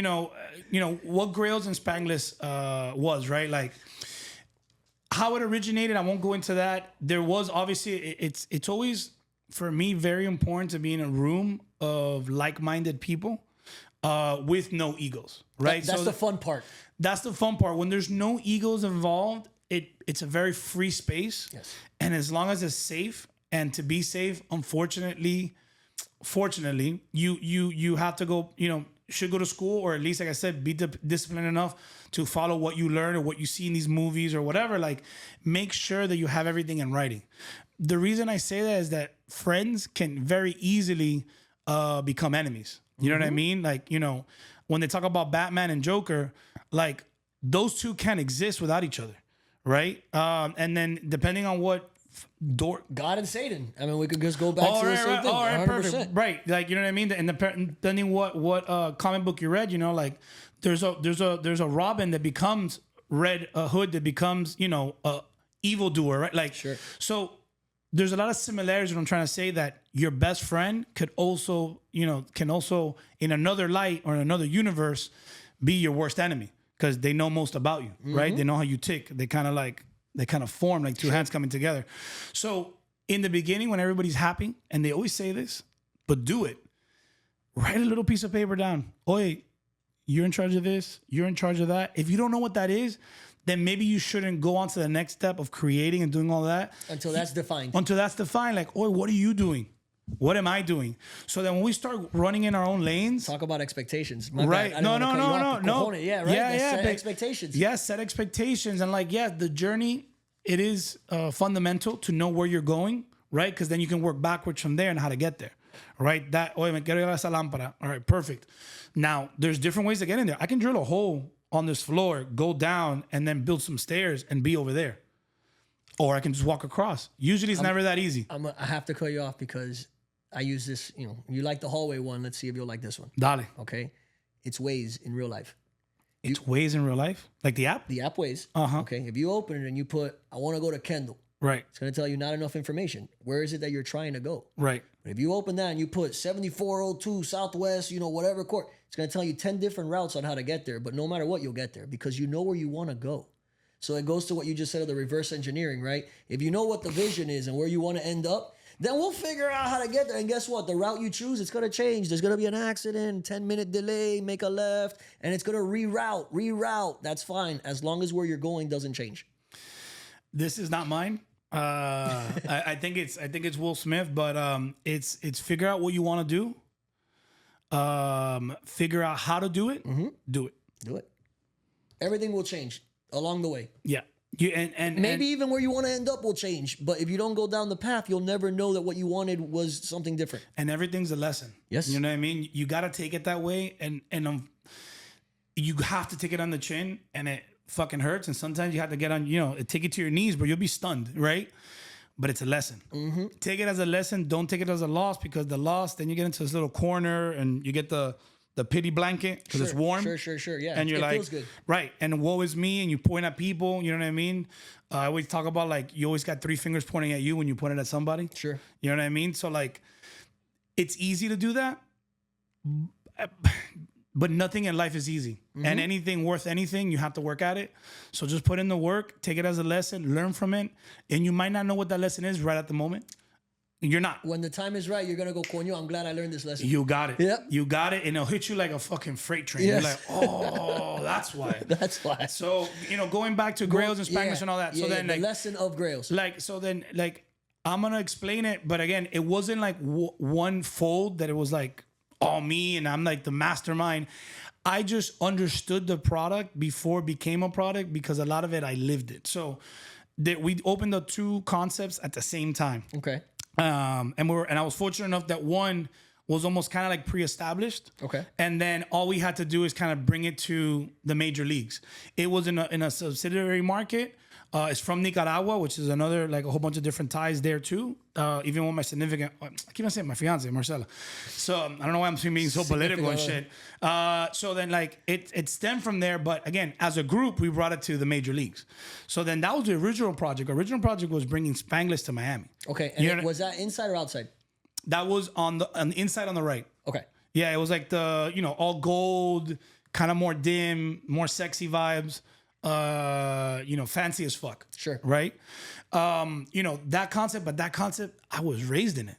what Grails and Spanglish was, right? Like how it originated. I won't go into that. There was obviously it's always for me very important to be in a room of like-minded people with no egos, right? That's the fun part. That's the fun part. When there's no egos involved, it's a very free space. Yes. And as long as it's safe, and to be safe, fortunately, you have to go, should go to school, or at least, like I said, be disciplined enough to follow what you learn or what you see in these movies or whatever. Like, make sure that you have everything in writing. The reason I say that is that friends can very easily become enemies. You know what I mean? Like, when they talk about Batman and Joker, like those two can't exist without each other. right? And then depending on what door. God and Satan. I mean, we could just go back to the same thing. All right, 100%. perfect. Right, like you know what I mean. And depending what comic book you read, you know, like there's a Robin that becomes Red Hood that becomes a evildoer, right? Like so. There's a lot of similarities. What I'm trying to say that your best friend could also, can also in another light or in another universe be your worst enemy because they know most about you, right? They know how you tick. They kind of form like two hands coming together. So in the beginning, when everybody's happy, and they always say this, but do it. Write a little piece of paper down. Oye, you're in charge of this. You're in charge of that. If you don't know what that is, then maybe you shouldn't go on to the next step of creating and doing all that. Until that's defined. Like, oh, what are you doing? What am I doing? So then when we start running in our own lanes. Talk about expectations. Right. No. Yeah, right? Yeah. Set expectations. Yeah, set expectations. And the journey, it is fundamental to know where you're going, right? Because then you can work backwards from there and how to get there, right? Oye, me quiero llevar esa lámpara. All right, perfect. Now, there's different ways to get in there. I can drill a hole on this floor, go down, and then build some stairs and be over there. Or I can just walk across. Usually it's never that easy. I have to cut you off because I use this, you like the hallway one. Let's see if you'll like this one. Dale. Okay. It's Waze in real life. It's Waze in real life? Like the app? The app Waze. Uh-huh. Okay. If you open it and you put, I want to go to Kendall. Right. It's going to tell you not enough information. Where is it that you're trying to go? Right. But if you open that and you put 7402 Southwest, whatever court, it's going to tell you 10 different routes on how to get there. But no matter what, you'll get there because you know where you want to go. So it goes to what you just said of the reverse engineering, right? If you know what the vision is and where you want to end up, then we'll figure out how to get there. And guess what? The route you choose, it's going to change. There's going to be an accident, 10-minute delay, make a left, and it's going to reroute. That's fine as long as where you're going doesn't change. This is not mine. I think it's Will Smith, but it's figure out what you want to do. Figure out how to do it. Do it. Everything will change along the way. Yeah. And maybe even where you want to end up will change. But if you don't go down the path, you'll never know that what you wanted was something different. And everything's a lesson. Yes. You know what I mean? You got to take it that way. And you have to take it on the chin. And it fucking hurts. And sometimes you have to get on, take it to your knees, but you'll be stunned, right? But it's a lesson. Take it as a lesson. Don't take it as a loss because the loss, then you get into this little corner and you get the pity blanket because it's warm. Sure. Yeah. And you're like, feels good. Right. And woe is me. And you point at people. You know what I mean? I always talk about you always got three fingers pointing at you when you point it at somebody. Sure. You know what I mean? So it's easy to do that. But nothing in life is easy. And anything worth anything, you have to work at it. So just put in the work, take it as a lesson, learn from it. And you might not know what that lesson is right at the moment. You're not. When the time is right, you're going to go, coño, I'm glad I learned this lesson. You got it. Yep. You got it. And it'll hit you like a fucking freight train. Yes. You're like, oh, that's why. That's why. So, going back to Grails and Spanglish and all that. So then the lesson of Grails. I'm going to explain it. But again, it wasn't one fold that it was all me and I'm the mastermind. I just understood the product before it became a product because a lot of it, I lived it. So we opened up two concepts at the same time. Okay. And I was fortunate enough that one was almost kind of pre-established. Okay. And then all we had to do is kind of bring it to the major leagues. It was in a subsidiary market. It's from Nicaragua, which is another a whole bunch of different ties there too. Even with my significant, I keep on saying my fiance Marcela. So I don't know why I'm being so political and shit. So then it stemmed from there, but again, as a group, we brought it to the major leagues. So then that was the original project. Original project was bringing Spanglish to Miami. Okay, and was that inside or outside? That was on the inside on the right. Okay. Yeah, it was the all gold, kind of more dim, more sexy vibes. Fancy as fuck. Sure. Right? That concept, but that concept, I was raised in it.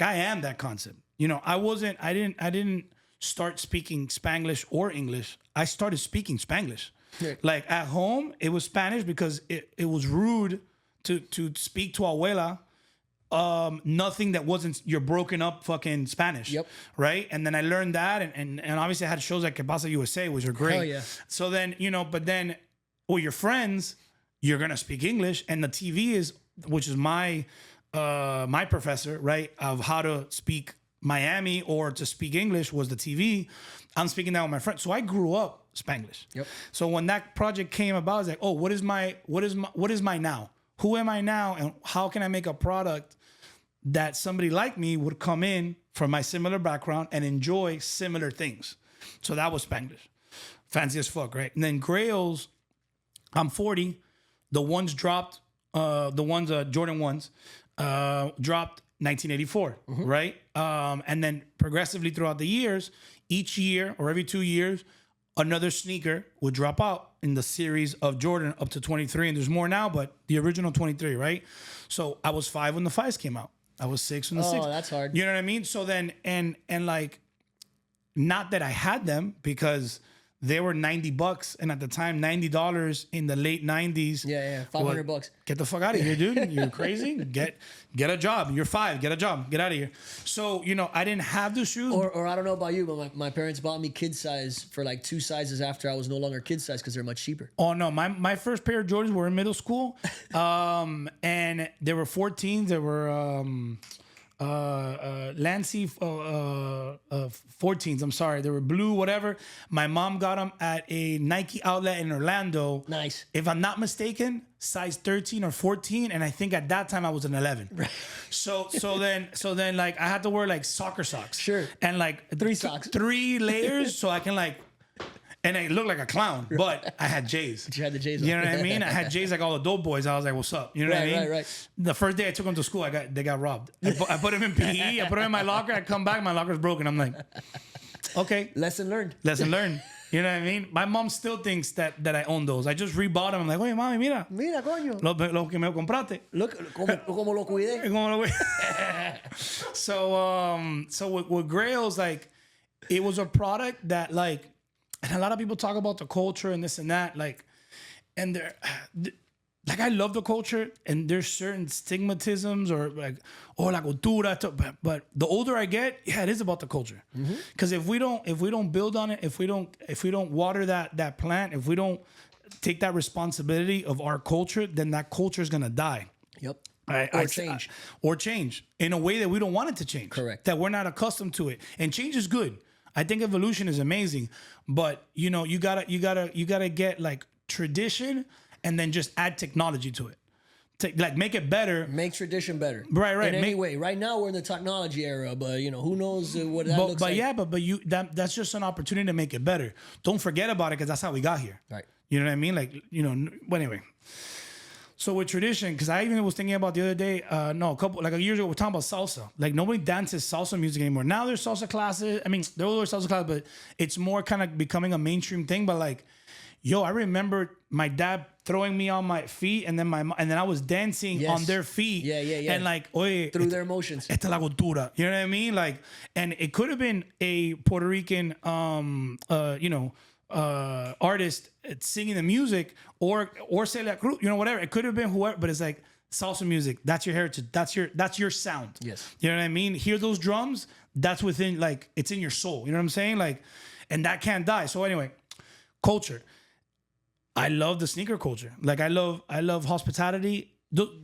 I am that concept. I didn't start speaking Spanglish or English. I started speaking Spanglish. Yeah. At home, it was Spanish because it was rude to speak to abuela nothing that wasn't your broken up fucking Spanish. Yep. Right? And then I learned that and obviously I had shows like Que Pasa USA, which are great. Hell yeah. So then, but then with your friends, you're gonna speak English, and the TV is, which is my professor, right, of how to speak Miami or to speak English was the TV. I'm speaking that with my friends. So I grew up Spanglish. Yep. So when that project came about, I was like, oh, what is my now? Who am I now? And how can I make a product that somebody like me would come in from my similar background and enjoy similar things? So that was Spanglish. Fancy as fuck, right? And then Grails, I'm 40. The ones dropped, Jordan 1s, dropped 1984, right? And then progressively throughout the years, each year or every 2 years, another sneaker would drop out in the series of Jordan up to 23. And there's more now, but the original 23, right? So I was 5 when the 5s came out. I was 6 when the 6. Oh, that's hard. You know what I mean? So then, and like, not that I had them because they were $90, and at the time, $90 in the late 90s. Yeah, $500. Get the fuck out of here, dude. You're crazy. Get a job. You're 5. Get a job. Get out of here. So, I didn't have the shoes. Or I don't know about you, but my parents bought me kid size for like 2 sizes after I was no longer kid size because they're much cheaper. Oh, no. My first pair of Jordans were in middle school. And there were 14s. There were Lancy 14s. I'm sorry. They were blue, whatever. My mom got them at a Nike outlet in Orlando. Nice. If I'm not mistaken, size 13 or 14, and I think at that time I was an 11. Right. So then like I had to wear like soccer socks. Sure. And like 3 socks. 3 layers so I can like. And I looked like a clown, but I had J's. But you had the J's on. You know what I mean? I had J's like all the dope boys. I was like, what's up? You know what I mean? Right. The first day I took them to school, they got robbed. I put them in PE. I put them in my locker. I come back, my locker's broken. I'm like, okay. Lesson learned. Lesson learned. You know what I mean? My mom still thinks that I own those. I just rebought them. I'm like, oye, mami, mira. Mira, coño. Lo que me compraste. Look, como lo cuidé. So with Grails, like, it was a product that, like, and a lot of people talk about the culture and this and that, like, and they're like, I love the culture, and there's certain stigmatisms or like, oh, la cultura, but the older I get, yeah, it is about the culture. Because if we don't build on it, if we don't water that plant, if we don't take that responsibility of our culture, then that culture is gonna die. Yep. Or change in a way that we don't want it to change. Correct. That we're not accustomed to it, and change is good. I think evolution is amazing, but you gotta get like tradition and then just add technology to it. Like make it better. Make tradition better. Right. In any way. Right now we're in the technology era, but who knows what that looks like. But that's just an opportunity to make it better. Don't forget about it because that's how we got here. Right. You know what I mean? Like, but anyway. So with tradition, because I even was thinking about the other day, a year ago, we're talking about salsa. Like nobody dances salsa music anymore. Now there's salsa classes. I mean, there were salsa classes, but it's more kind of becoming a mainstream thing. But like, I remember my dad throwing me on my feet, and then I was dancing on their feet. Yeah. And like, oye, through their emotions. Esta la cultura. You know what I mean? Like, and it could have been a Puerto Rican, artist singing the music or Celia Cruz, whatever. It could have been whoever, but it's like salsa music. That's your heritage. That's your sound. Yes. You know what I mean? Hear those drums. That's within, like, it's in your soul. You know what I'm saying? Like, and that can't die. So anyway, culture. I love the sneaker culture. Like I love hospitality.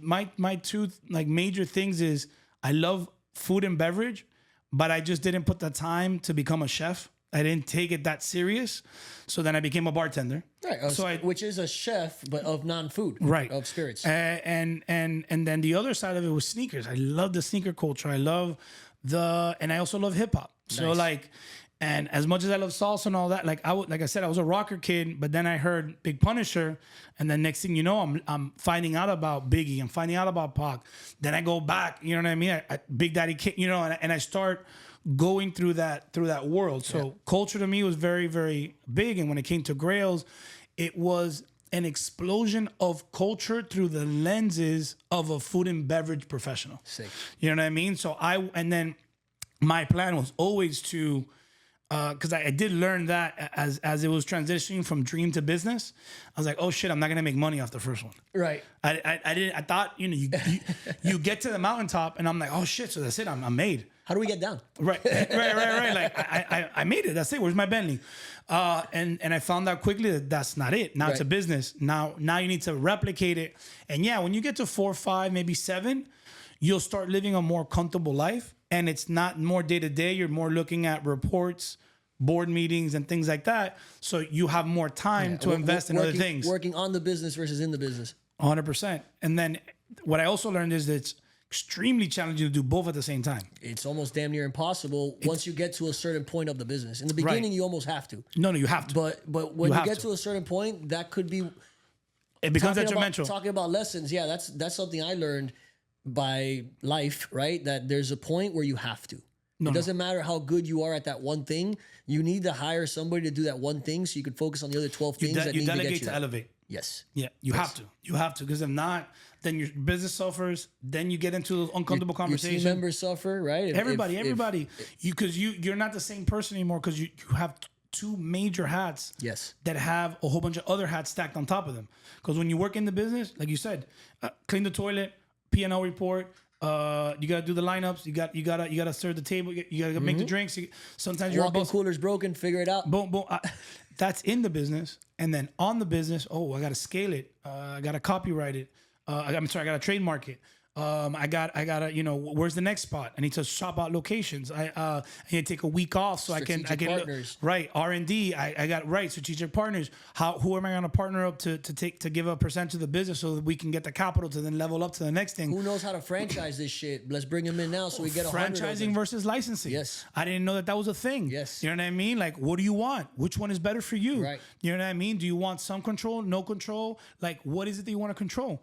My two like major things is I love food and beverage, but I just didn't put the time to become a chef. I didn't take it that serious. So then I became a bartender. Right. Which is a chef, but of non-food. Right. Of spirits. And then the other side of it was sneakers. I love the sneaker culture. And I also love hip hop. So like, and as much as I love salsa and all that, like I said, I was a rocker kid, but then I heard Big Punisher, and then next thing you know, I'm finding out about Biggie, I'm finding out about Pac. Then I go back, you know what I mean? Big Daddy Kid, and I start going through that world. So culture to me was very, very big. And when it came to Grails, it was an explosion of culture through the lenses of a food and beverage professional. Sick. You know what I mean? So and then my plan was always to, because I did learn that as it was transitioning from dream to business, I was like, oh shit, I'm not gonna make money off the first one. Right. I thought, you get to the mountaintop, and I'm like, oh shit, so that's it, I'm made. How do we get down? Right. Like I made it. That's it. Where's my Bentley? And I found out quickly that that's not it. Now it's a business. Now you need to replicate it. And yeah, when you get to 4, 5, maybe 7, you'll start living a more comfortable life. And it's not more day to day. You're more looking at reports, board meetings and things like that. So you have more time to invest in other things. Working on the business versus in the business. 100%. And then what I also learned is that it's extremely challenging to do both at the same time. It's almost damn near impossible once you get to a certain point of the business. In the beginning, you almost have to. No, you have to. But when you get to a certain point, that could be... It becomes detrimental. Talking about lessons, yeah, that's something I learned by life, right? That there's a point where you have to. It doesn't matter how good you are at that one thing. You need to hire somebody to do that one thing so you can focus on the other 12 things that need to get you. You delegate to elevate. Yes. Yeah, you have to. You have to, because if not, then your business suffers. Then you get into those uncomfortable conversations. Your team members suffer, right? Everybody. Because you're not the same person anymore, because you have two major hats. Yes. That have a whole bunch of other hats stacked on top of them. Because when you work in the business, like you said, clean the toilet, P&L report. You gotta do the lineups. You gotta serve the table. You gotta make the drinks. Sometimes your cooler's broken. Figure it out. Boom, boom. That's in the business, and then on the business. Oh, I gotta scale it. I gotta copyright it. I gotta trademark it. I gotta, where's the next spot? I need to shop out locations. I need to take a week off so strategic I can partners. Right, R&D. I got strategic partners. Who am I gonna partner up to give a percentage of the business so that we can get the capital to then level up to the next thing? Who knows how to franchise this shit? Let's bring them in now so we get franchising versus licensing. Yes, I didn't know that was a thing. Yes, you know what I mean. Like, what do you want? Which one is better for you? Right. You know what I mean. Do you want some control? No control? Like, what is it that you want to control?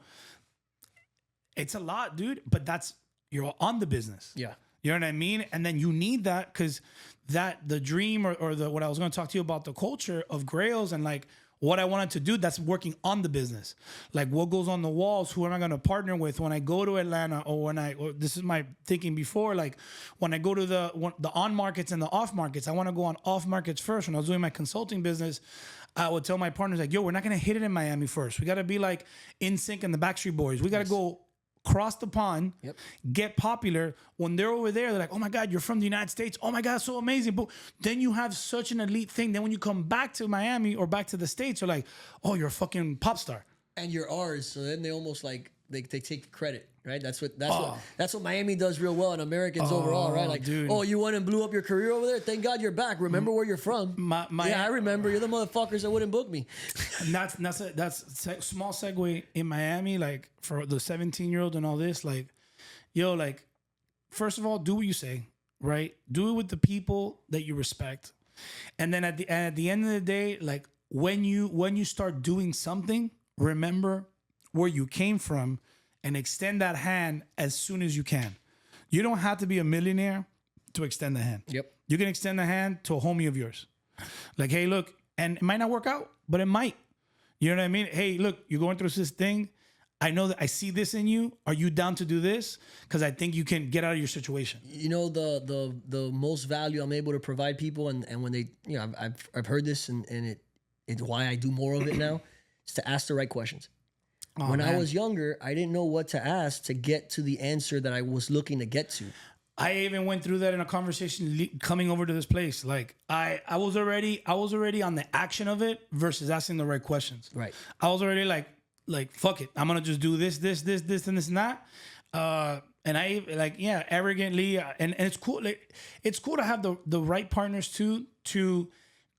It's a lot, dude, but you're on the business. Yeah. You know what I mean? And then you need that, because the dream or what I was going to talk to you about, the culture of Grails and like what I wanted to do, that's working on the business. Like, what goes on the walls? Who am I going to partner with when I go to Atlanta, or this is my thinking before, like when I go to the on markets and the off markets, I want to go on off markets first. When I was doing my consulting business, I would tell my partners, like, yo, we're not going to hit it in Miami first. We got to be like NSYNC and the Backstreet Boys. We got to go cross the pond, get popular. When they're over there, they're like, oh my God, you're from the United States. Oh my God, so amazing. But then you have such an elite thing. Then when you come back to Miami or back to the States, you're like, oh, you're a fucking pop star. And you're ours. So then they almost like, they take credit, right? That's what Miami does real well, and Americans overall, right? Like, dude. Oh, you went and blew up your career over there? Thank God you're back. Remember where you're from. Yeah, I remember. You're the motherfuckers that wouldn't book me. And that's a small segue in Miami, like for the 17-year-old and all this. Like, yo, like, first of all, do what you say, right? Do it with the people that you respect, and then at the end of the day, like when you start doing something, remember where you came from and extend that hand as soon as you can. You don't have to be a millionaire to extend the hand. Yep. You can extend the hand to a homie of yours. Like, hey, look, and it might not work out, but it might. You know what I mean? Hey, look, you're going through this thing. I know that I see this in you. Are you down to do this? Because I think you can get out of your situation. You know, the most value I'm able to provide people, and when they, I've heard this, and it's why I do more of it now, is to ask the right questions. When I was younger, I didn't know what to ask to get to the answer that I was looking to get to. I even went through that in a conversation coming over to this place. Like I was already on the action of it versus asking the right questions. Right. I was already like fuck it. I'm gonna just do this, and this and that. And I arrogantly, and it's cool. Like, it's cool to have the right partners too, to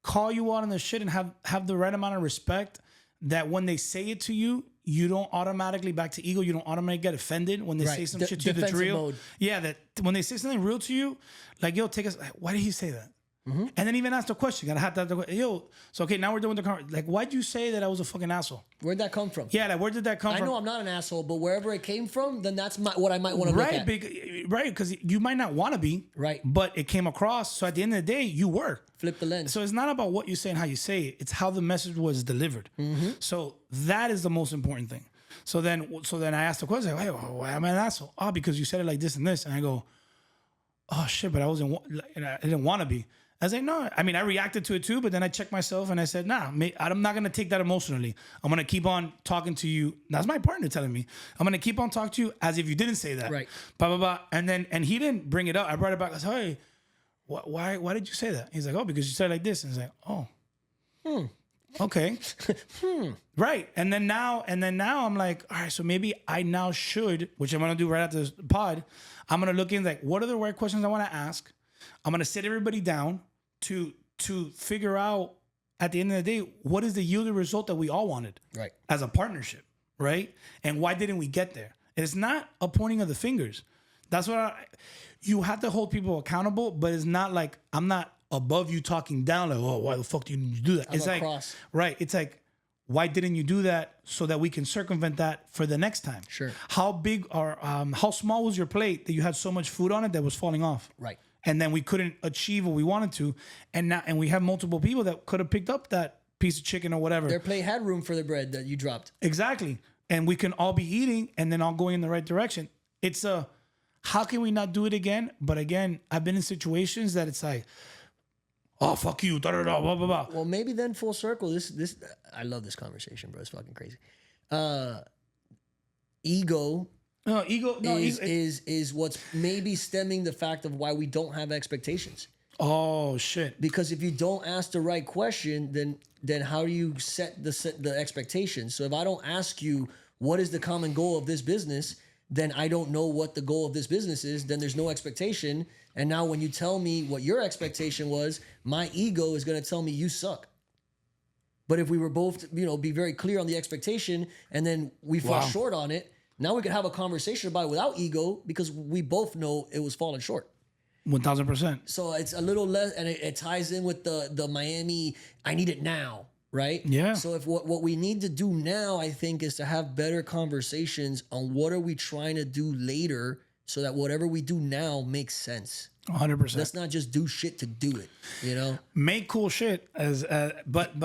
call you out on the shit and have the right amount of respect that when they say it to you, you don't automatically, back to ego, you don't automatically get offended when they say some shit to you that's real. Mode. Yeah, that when they say something real to you, like, yo, take us, why did he say that? Mm-hmm. And then even ask the question. You gotta have that. Yo, so okay, now we're doing the conversation. Like, why'd you say that I was a fucking asshole? Where'd that come from? Yeah, like, where did that come from? I know I'm not an asshole, but wherever it came from, then that's what I might want to look at. Right, because you might not want to be. Right. But it came across. So at the end of the day, you were. Flip the lens. So it's not about what you say and how you say it. It's how the message was delivered. Mm-hmm. So that is the most important thing. So then I asked the question, like, why am I an asshole? Oh, because you said it like this and this. And I go, oh shit, but I didn't want to be. I was like, no. I mean, I reacted to it too, but then I checked myself and I said, nah, I'm not going to take that emotionally. I'm going to keep on talking to you. That's my partner telling me. I'm going to keep on talking to you as if you didn't say that. Right. Blah, blah, blah. And he didn't bring it up. I brought it back. I said, hey, why did you say that? He's like, oh, because you said it like this. And he's like, oh. Okay. Right. And then now I'm like, all right, so maybe I now should, which I'm going to do right after this pod, I'm going to look in like, what are the right questions I want to ask? I'm going to sit everybody down to to figure out at the end of the day, what is the yielded result that we all wanted Right. as a partnership, right? And why didn't we get there? It's not a pointing of the fingers. That's what you have to hold people accountable, but it's not like I'm not above you talking down like, oh, why the fuck do you need to do that? It's like, right. It's like, why didn't you do that so that we can circumvent that for the next time? Sure. How big or how small was your plate that you had so much food on it that was falling off? Right. And then we couldn't achieve what we wanted to, and we have multiple people that could have picked up that piece of chicken or whatever. Their plate had room for the bread that you dropped. Exactly. And we can all be eating and then all going in the right direction. It's how can we not do it again? But again, I've been in situations that it's like, oh, fuck you, da da da, blah blah blah. Well, maybe then full circle. This I love this conversation, bro. It's fucking crazy. Ego. No, ego is what's maybe stemming the fact of why we don't have expectations. Oh shit! Because if you don't ask the right question, then how do you set the expectations? So if I don't ask you what is the common goal of this business, then I don't know what the goal of this business is. Then there's no expectation. And now when you tell me what your expectation was, my ego is going to tell me you suck. But if we were both, be very clear on the expectation, and then we fall short on it. Now we can have a conversation about it without ego because we both know it was falling short. 1000%. So it's a little less, and it ties in with the Miami, I need it now, right? Yeah. So if what we need to do now, I think, is to have better conversations on what are we trying to do later so that whatever we do now makes sense. 100%. Let's not just do shit to do it, Make cool shit but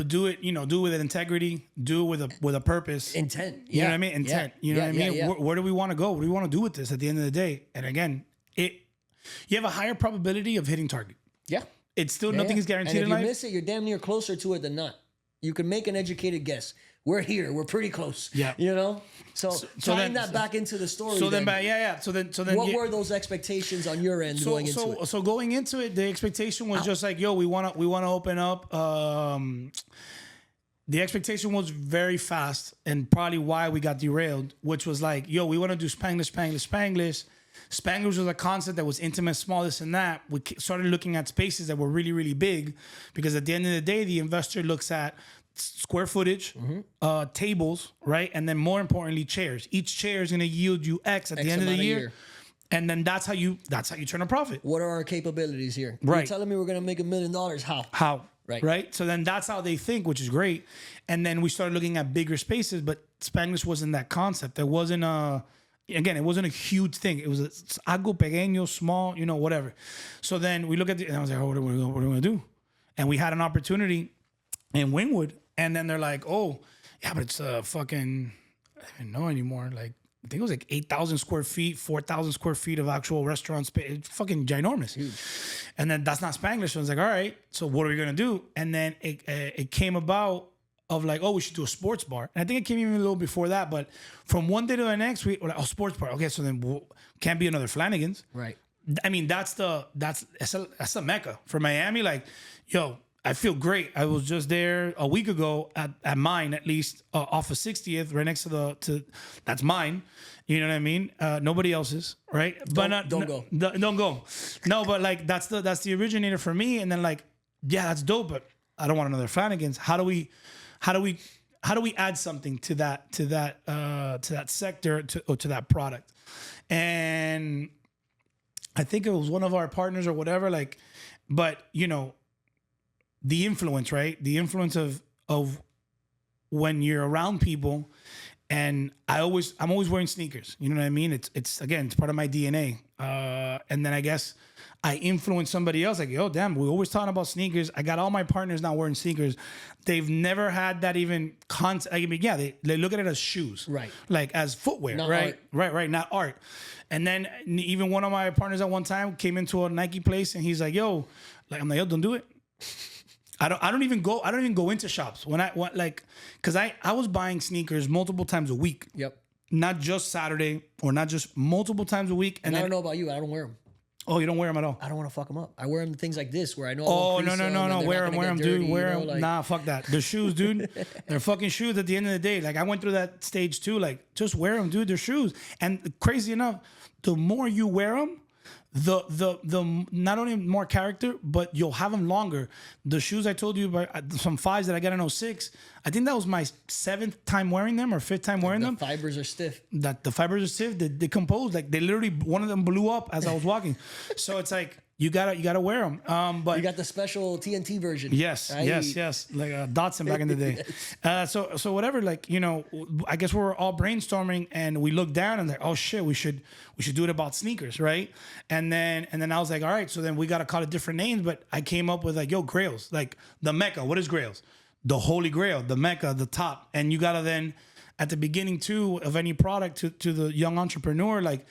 do it, do it with integrity, do it with a purpose. Intent. You know what I mean? Intent. You know what I mean? Yeah. Where do we want to go? What do we want to do with this at the end of the day? And again, you have a higher probability of hitting target. Yeah. It's still nothing is guaranteed and in life. If you miss it, you're damn near closer to it than not. You can make an educated guess. We're here. We're pretty close. Yeah. So tying that back into the story. So then what were those expectations on your end going into it? So going into it, the expectation was just like, yo, we want to open up. The expectation was very fast, and probably why we got derailed, which was like, yo, we want to do Spanglish. Spanglish was a concept that was intimate, small, this and that. We started looking at spaces that were really, really big, because at the end of the day, the investor looks at square footage, tables, right? And then more importantly, chairs. Each chair is going to yield you X at the end of the year. And then that's how you turn a profit. What are our capabilities here? Right. You're telling me we're going to make $1 million. How? Right. So then that's how they think, which is great. And then we started looking at bigger spaces, but Spanglish wasn't that concept. There wasn't it wasn't a huge thing. It was algo pequeño, small, whatever. So then we look at and I was like, oh, what are we going to do? And we had an opportunity in Wynwood. And then they're like, oh, yeah, but it's fucking, I don't even know anymore. Like, I think it was like 8,000 square feet, 4,000 square feet of actual restaurant space. It's fucking ginormous. Huge. And then that's not Spanglish. So I was like, all right, so what are we going to do? And then it came about of like, oh, we should do a sports bar. And I think it came even a little before that. But from one day to the next, we were like, oh, sports bar. Okay, so then can't be another Flanagan's. Right. I mean, that's a mecca for Miami. Like, yo, I feel great. I was just there a week ago at mine, at least off of 60th, right next to that's mine. You know what I mean? Nobody else's, right? Don't go. Don't go. No, but like that's the originator for me. And then like, yeah, that's dope, but I don't want another Flanagan's. How do we add something to that sector to that product? And I think it was one of our partners or whatever. Like, but the influence, right? The influence of when you're around people, and I'm always wearing sneakers. You know what I mean? It's part of my DNA. And then I guess I influence somebody else. Like, yo, damn, we're always talking about sneakers. I got all my partners now wearing sneakers. They've never had that even concept. I mean, yeah, they look at it as shoes, right? Like as footwear, not right? Art. Right, not art. And then even one of my partners at one time came into a Nike place, and he's like, yo, like I'm like, yo, don't do it. I don't even go into shops because I was buying sneakers multiple times a week. Yep. Not just Saturday or not just multiple times a week. And I don't know about you. I don't wear them. Oh, you don't wear them at all? I don't want to fuck them up. I wear them things like this where I know. Oh, no. Wear them, dude. Wear them. Like... Nah, fuck that. They're shoes, dude. They're fucking shoes at the end of the day. Like, I went through that stage too. Like, just wear them, dude. They're shoes. And crazy enough, the more you wear them, the not only more character, but you'll have them longer. The shoes I told you about, some fives that I got in '06, I think that was my 7th time wearing them or 5th time wearing them. The fibers are stiff. That the fibers are stiff. They decompose. Like they literally, one of them blew up as I was walking. So it's like you gotta wear them. But You got the special TNT version. yes, yes, like Dotson back in the day. So whatever. Like, you know, I guess we were all brainstorming and we looked down and like, oh shit, we should do it about sneakers, right? And then I was like, all right, so then we gotta call it different names. But I came up with like, yo, Grails, like the Mecca. What is Grails? The Holy Grail, the Mecca, the top. And you gotta then at the beginning too of any product to the young entrepreneur, like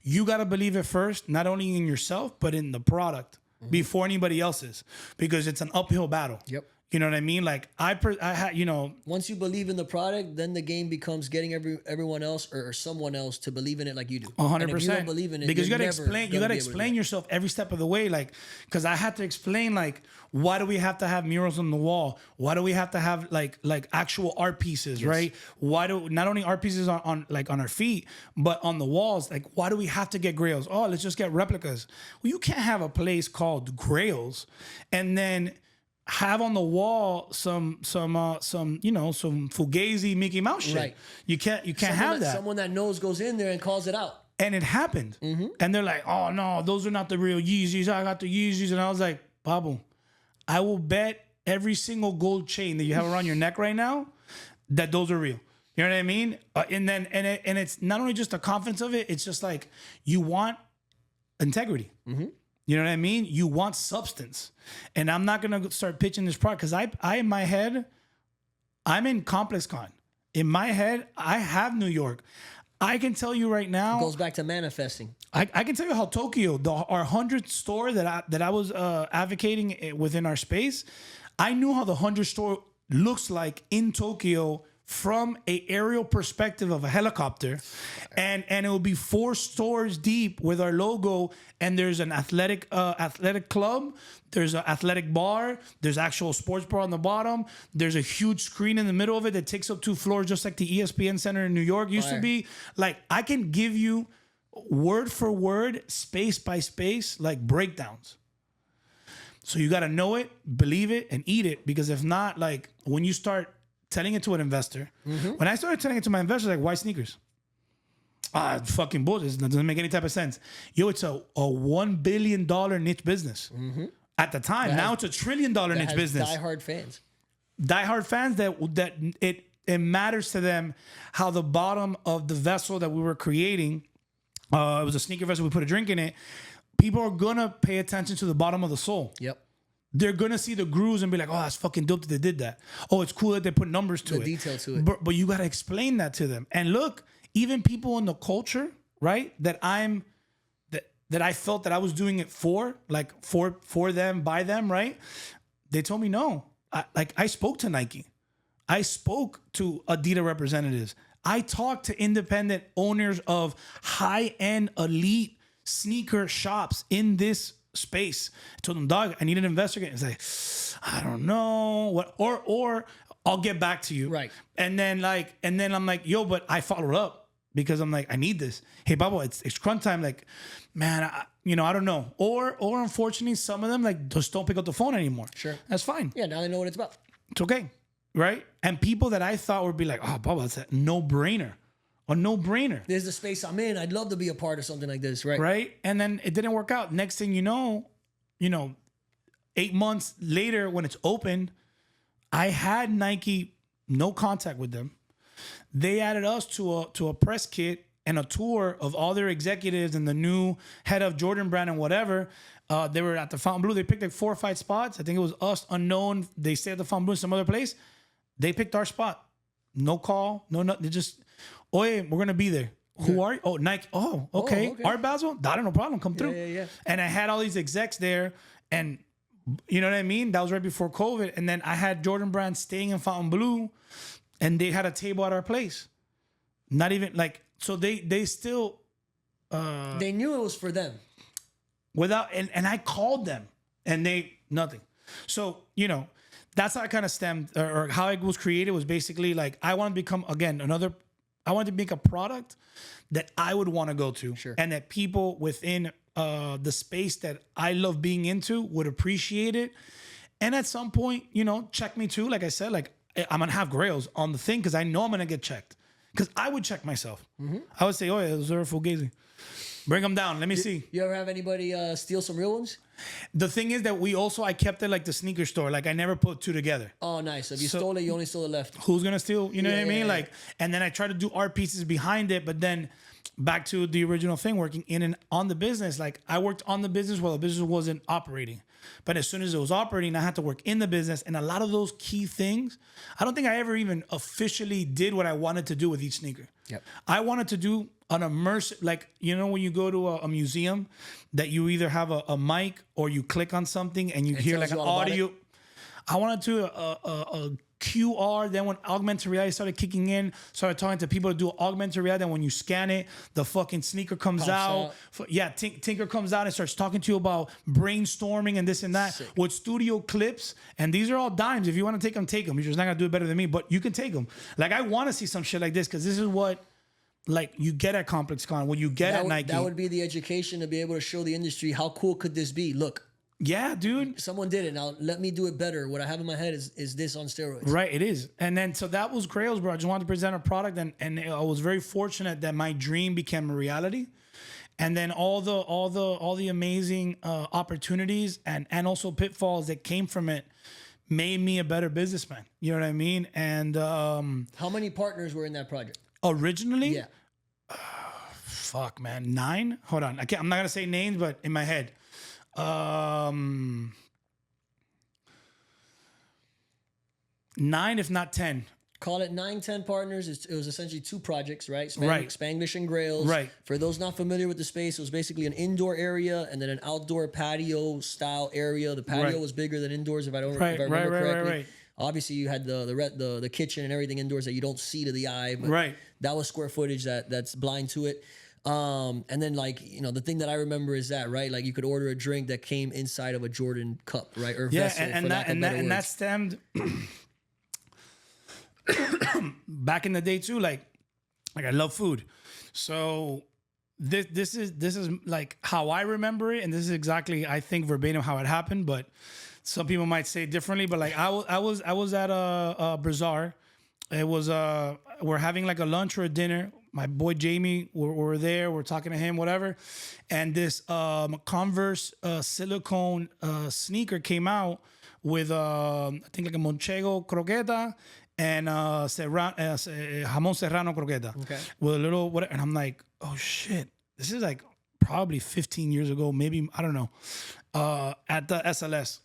you gotta believe it first, not only in yourself but in the product before anybody else's, because it's an uphill battle. Yep. You know what I mean? Like I had, you know, Once you believe in the product, then the game becomes getting everyone else or someone else to believe in it like you do. 100%. And if you don't believe in it, because you you're gotta never explain. You gonna gotta be able to do explain yourself every step of the way. Like, because I had to explain like, why do we have to have murals on the wall? Why do we have to have like actual art pieces, right? Why do not only art pieces on our feet, but on the walls? Like, why do we have to get Grails? Oh, let's just get replicas. Well, you can't have a place called Grails and then have on the wall some you know, some Fugazi Mickey Mouse shit. Right. You can't Someone have that. Someone that knows goes in there and calls it out. And it happened. And they're like, oh no, those are not the real Yeezys. I got the Yeezys. And I was like, Babu, I will bet every single gold chain that you have around your neck right now that those are real. You know what I mean? And it's not only just the confidence of it, it's just like you want integrity. You know what I mean? You want substance. And I'm not going to start pitching this product because I in my head, I'm in ComplexCon. In my head, I have New York. I can tell you right now. It goes back to manifesting. I can tell you how Tokyo, our 100th store that I was advocating within our space, I knew how the 100th store looks like in Tokyo from a aerial perspective of a helicopter, and it will be 4 stores deep with our logo, and there's an athletic club, there's an athletic bar, there's actual sports bar on the bottom, there's a huge screen in the middle of it that takes up 2 floors, just like the ESPN Center in New York used to be. Like, I can give you word for word, space by space, like breakdowns. So you got to know it, believe it, and eat it, because if not, like when you start telling it to an investor. When I started telling it to my investors, like, why sneakers? Fucking bullshit. It doesn't make any type of sense. Yo, it's a $1 billion niche business. At the time. Now it's $1 trillion niche business. Diehard fans. Diehard fans that it matters to them how the bottom of the vessel that we were creating, it was a sneaker vessel, we put a drink in it. People are going to pay attention to the bottom of the sole. Yep. They're going to see the grooves and be like, oh, that's fucking dope that they did that. Oh, it's cool that they put numbers to it. The detail to it. But you got to explain that to them. And look, even people in the culture, right, that I felt that I was doing it for, like for them, by them, right? They told me no. I spoke to Nike. I spoke to Adidas representatives. I talked to independent owners of high-end elite sneaker shops in this space. I told them, dog, I need an investor. It's like, I don't know what, or I'll get back to you. Right. And then I'm like, yo, but I followed up because I'm like, I need this. Hey, Babo, it's crunch time. Like, man, I don't know. Or unfortunately, some of them like just don't pick up the phone anymore. Sure. That's fine. Yeah, now they know what it's about. It's okay. Right. And people that I thought would be like, oh, Babo, it's a no-brainer. A no-brainer. There's the space I'm in. I'd love to be a part of something like this, right? Right? And then it didn't work out. Next thing you know, 8 months later when it's open, I had Nike, no contact with them. They added us to a press kit and a tour of all their executives and the new head of Jordan brand and whatever. They were at the Fontainebleau. They picked like 4 or 5 spots. I think it was us, unknown. They stayed at the Fontainebleau, some other place. They picked our spot. No call, no nothing. They just, we're going to be there. Who are you? Oh, Nike. Oh, okay. Art Basel? That no problem. Come through. Yeah. And I had all these execs there, and you know what I mean? That was right before COVID. And then I had Jordan Brand staying in Fontainebleau, and they had a table at our place. Not even like, so they still. They knew it was for them. Without, and I called them, and they, nothing. So, that's how I kind of stemmed, or how it was created was basically like, I want to become, again, I wanted to make a product that I would want to go to. Sure. And that people within the space that I love being into would appreciate it. And at some point, check me too. Like I said, like I'm gonna have grails on the thing because I know I'm gonna get checked. Because I would check myself. I would say, oh yeah, those are fugazi. Bring them down. Let me see. You ever have anybody steal some real ones? The thing is that I kept it like the sneaker store. Like I never put two together. Oh, nice. So if you stole it, you only stole the left. Who's gonna steal? You know what I mean? Yeah. Like, and then I try to do art pieces behind it, but then back to the original thing, working in and on the business. Like I worked on the business while the business wasn't operating. But as soon as it was operating, I had to work in the business. And a lot of those key things, I don't think I ever even officially did what I wanted to do with each sneaker. Yep. I wanted to do an immersive, like, when you go to a museum that you either have a mic or you click on something and you hear like an audio. I wanted to a QR. Then when augmented reality started kicking in, started talking to people to do augmented reality. And when you scan it, the fucking sneaker comes out. Tinker comes out and starts talking to you about brainstorming and this and that. Sick. With studio clips. And these are all dimes. If you want to take them, take them. You're just not going to do it better than me, but you can take them. Like, I want to see some shit like this because this is what, like, you get at Complex Con, what you get at Nike. That would be the education to be able to show the industry how cool could this be. Look. Yeah, dude. Someone did it. Now let me do it better. What I have in my head is this on steroids. Right, it is. And then so that was Grails, bro. I just wanted to present a product, and I was very fortunate that my dream became a reality. And then all the amazing opportunities and also pitfalls that came from it made me a better businessman. You know what I mean? And how many partners were in that project? Originally? Yeah. Fuck, man. 9? Hold on. I'm not gonna say names, but in my head. 9, if not 10. Call it 9, 10 partners. It was essentially 2 projects, right? Right. Spanglish and Grails. Right. For those not familiar with the space, it was basically an indoor area and then an outdoor patio style area. The patio was bigger than indoors, if I remember correctly. Right. Obviously, you had the kitchen and everything indoors that you don't see to the eye, but that was square footage that's blind to it. And then, like, the thing that I remember is that, right, like, you could order a drink that came inside of a Jordan cup, right, or vessel, and that stemmed back in the day too. Like I love food, so this is like how I remember it, and this is exactly, I think, verbatim how it happened. But some people might say it differently. But like I was at a bazaar. It was we're having like a lunch or a dinner. My boy Jamie, we're there. We're talking to him, whatever. And this Converse silicone sneaker came out with I think like a Manchego croqueta and jamon serrano croqueta. Okay. With a little whatever. And I'm like, oh shit, this is like probably 15 years ago, maybe, I don't know, at the SLS.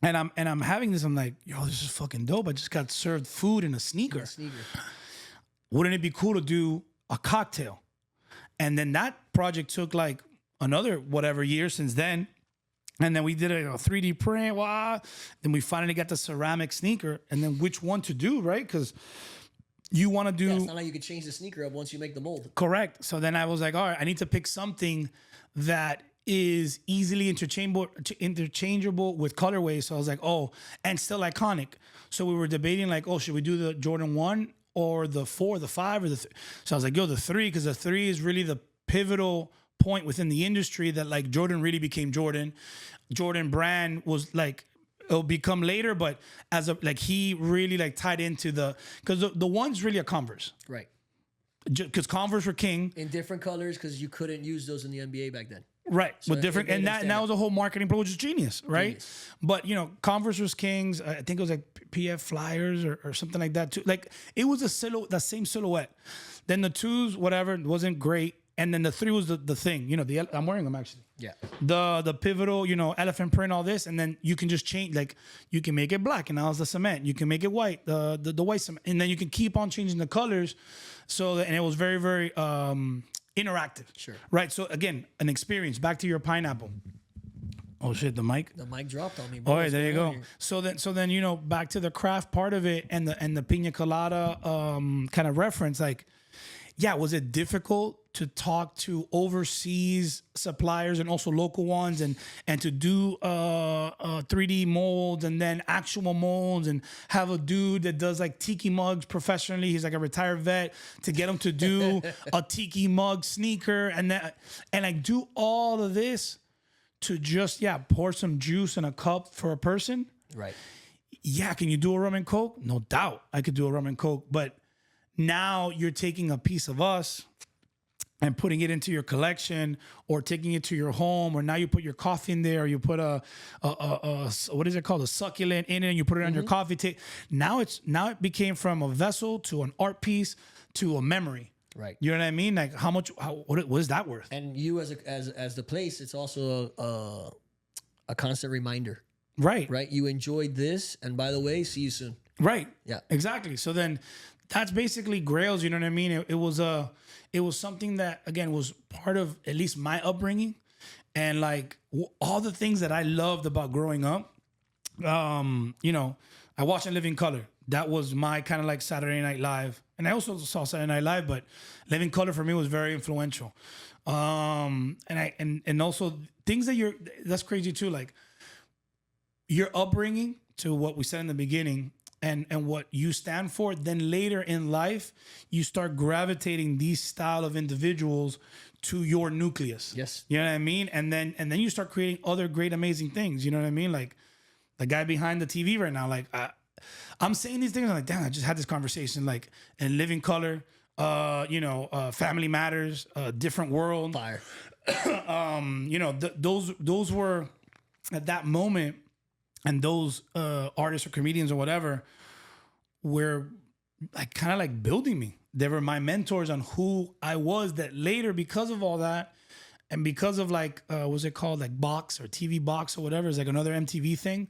And I'm having this. I'm like, yo, this is fucking dope. I just got served food in a sneaker. Wouldn't it be cool to do a cocktail? And then that project took like another whatever year since then. And then we did a 3D print. Wow. Then we finally got the ceramic sneaker. And then which one to do, right? Because you want to do... Yeah, it's not like you could change the sneaker up once you make the mold. Correct. So then I was like, all right, I need to pick something that is easily interchangeable with colorways. So I was like, oh, and still iconic. So we were debating like, oh, should we do the Jordan 1 or the 4, the 5, or the... So I was like, yo, the 3, because the 3 is really the pivotal point within the industry that like Jordan really became Jordan. Jordan brand was like, it'll become later, but as a, like, he really like tied into the, because the 1's really a Converse. Right. Because Converse were king. In different colors, because you couldn't use those in the NBA back then. Right, so with different, and that was a whole marketing approach, which is genius, right? Genius. But Converse was kings. I think it was like PF Flyers or something like that too. Like it was the same silhouette. Then the 2s, whatever, wasn't great, and then the 3 was the thing. I'm wearing them actually. Yeah. The pivotal, elephant print, all this, and then you can just change. Like you can make it black, and now it's the cement. You can make it white, the white cement, and then you can keep on changing the colors. So and it was very, very interactive. Sure. Right. So again, an experience. Back to your pineapple. Oh shit, the mic. The mic dropped on me. Bro. All right, there you go. So then back to the craft part of it and the pina colada kind of reference. Like was it difficult to talk to overseas suppliers and also local ones, and to do 3D molds and then actual molds, and have a dude that does like tiki mugs professionally. He's like a retired vet, to get him to do a tiki mug sneaker, and like do all of this to just pour some juice in a cup for a person. Right. Yeah, can you do a rum and coke? No doubt I could do a rum and coke, but now you're taking a piece of us and putting it into your collection, or taking it to your home, or now you put your coffee in there, or you put a what is it called, a succulent in it, and you put it on your coffee table. Now it became from a vessel to an art piece to a memory. Right. You know what I mean? Like what is that worth? And you as the place, it's also a constant reminder. Right. Right. You enjoyed this, and by the way, see you soon. Right. Yeah. Exactly. So then that's basically Grails. You know what I mean? It was something that, again, was part of at least my upbringing, and like all the things that I loved about growing up. You know, I watched In Living Color. That was my kind of like Saturday Night Live, and I also saw Saturday Night Live, but Living Color for me was very influential. And also things that's crazy too, like your upbringing to what we said in the beginning, and what you stand for, then later in life, you start gravitating these style of individuals to your nucleus. Yes. You know what I mean? And then you start creating other great, amazing things. You know what I mean? Like the guy behind the TV right now, like I'm saying these things, I'm like, damn, I just had this conversation, like In Living Color, Family Matters, Different World. Fire. Those were at that moment. And those artists or comedians or whatever were like kind of like building me. They were my mentors on who I was, that later, because of all that, and because of like, what's it called? Like Box or TV Box or whatever. It's like another MTV thing.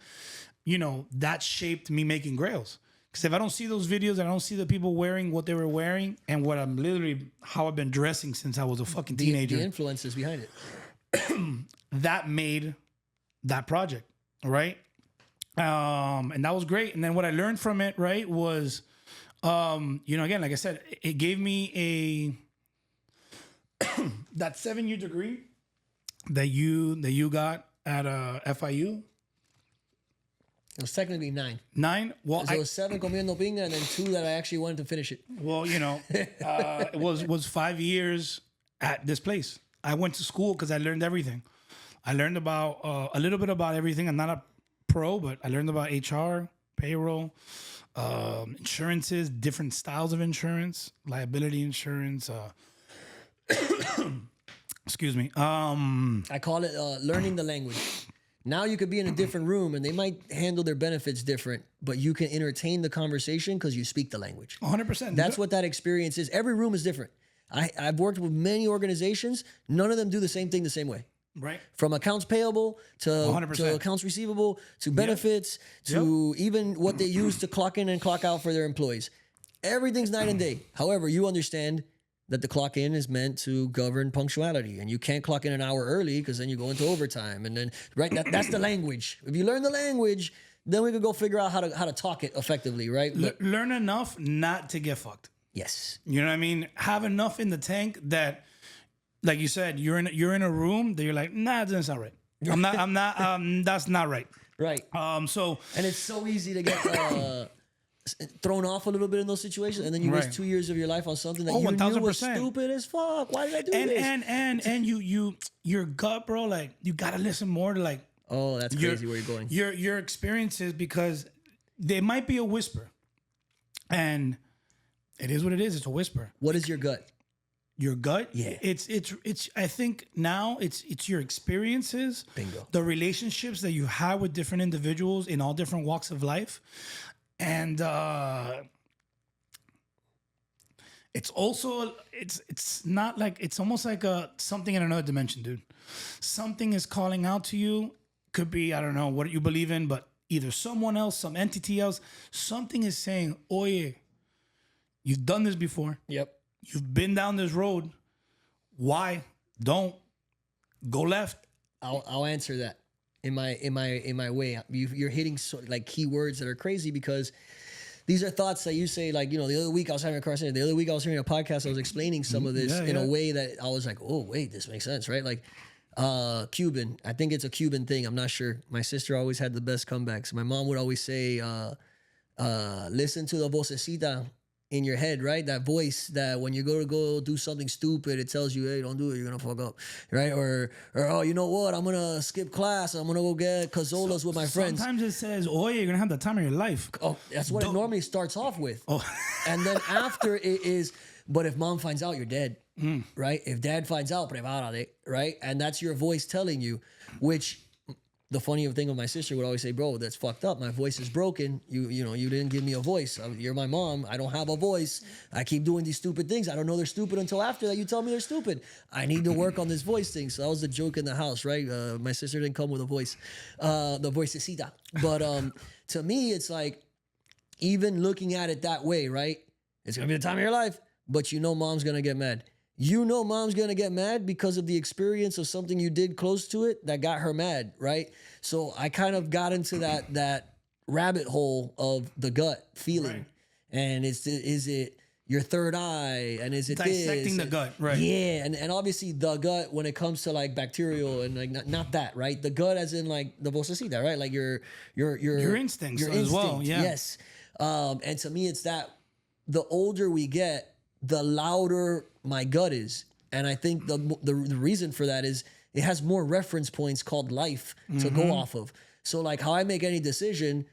You know, that shaped me making Grails. Because if I don't see those videos and I don't see the people wearing what they were wearing and what I'm literally, how I've been dressing since I was a fucking teenager. The influences behind it. That made that project, right? And that was great. And then what I learned from it, right, was, again, like I said, it gave me that 7-year degree that you got at FIU. It was technically 9. 9? Well, So it was 7 comiendo pinga, and then 2 that I actually wanted to finish it. Well, it was 5 years at this place. I went to school because I learned everything. I learned about a little bit about everything. I'm not a pro, but I learned about HR, payroll, insurances, different styles of insurance, liability insurance. Excuse me. I call it learning the language. Now you could be in a different room and they might handle their benefits different, but you can entertain the conversation because you speak the language. 100%. That's what that experience is. Every room is different. I've worked with many organizations. None of them do the same thing the same way. Right. From accounts payable to accounts receivable to benefits to even what they use to clock in and clock out for their employees. Everything's night and day. However, you understand that the clock in is meant to govern punctuality, and you can't clock in an hour early because then you go into overtime. And then that's the language. If you learn the language, then we could go figure out how to talk it effectively, right? Learn enough not to get fucked. Yes. You know what I mean? Have enough in the tank that, like you said, you're in a room that you're like, nah, that's not right. I'm not. That's not right. Right. And it's so easy to get thrown off a little bit in those situations, and then you waste 2 years of your life on something that you knew was stupid as fuck. Why did I do this? And your gut, bro. Like you gotta listen more to like. Oh, that's crazy where you're going. Your experiences, because they might be a whisper, and it is what it is. It's a whisper. What is your gut? Your gut? Yeah. It's I think now it's your experiences. Bingo. The relationships that you have with different individuals in all different walks of life. And it's also it's not like, it's almost like something in another dimension, dude. Something is calling out to you. Could be, I don't know what you believe in, but either someone else, some entity else, something is saying, oye, you've done this before. Yep. You've been down this road. Why? Don't go left. I'll answer that in my way. You're hitting like keywords that are crazy, because these are thoughts that you say, like, the other week I was having a conversation. The other week I was hearing a podcast. I was explaining some of this in a way that I was like, oh, wait, this makes sense, right? Like, Cuban. I think it's a Cuban thing. I'm not sure. My sister always had the best comebacks. My mom would always say, listen to the vocecita in your head, right? That voice that when you go do something stupid, it tells you, hey, don't do it, you're gonna fuck up, right? Or oh, you know what? I'm gonna skip class. I'm gonna go get cazolas with my friends. Sometimes it says, oh, you're gonna have the time of your life. Oh, that's what it normally starts off with. Oh. And then after it is, but if mom finds out, you're dead, right? If dad finds out, prepárate, right? And that's your voice telling you, which the funny thing of my sister would always say, bro, that's fucked up. My voice is broken. You didn't give me a voice. You're my mom. I don't have a voice. I keep doing these stupid things. I don't know they're stupid until after that you tell me they're stupid. I need to work on this voice thing. So that was the joke in the house, right? My sister didn't come with a voice, the voicecita. But to me, it's like, even looking at it that way, right? It's going to be the time of your life, but mom's going to get mad. Mom's going to get mad because of the experience of something you did close to it that got her mad, right? So I kind of got into that rabbit hole of the gut feeling. Right. And is it your third eye? And is it dissecting the gut, right? Yeah, and obviously the gut when it comes to like bacterial and like not that, right? The gut as in like the vocecita, right? Like your instincts as well, yeah. Yes. And to me it's that the older we get, the louder my gut is. And I think the reason for that is it has more reference points called life to go off of. So like how I make any decision,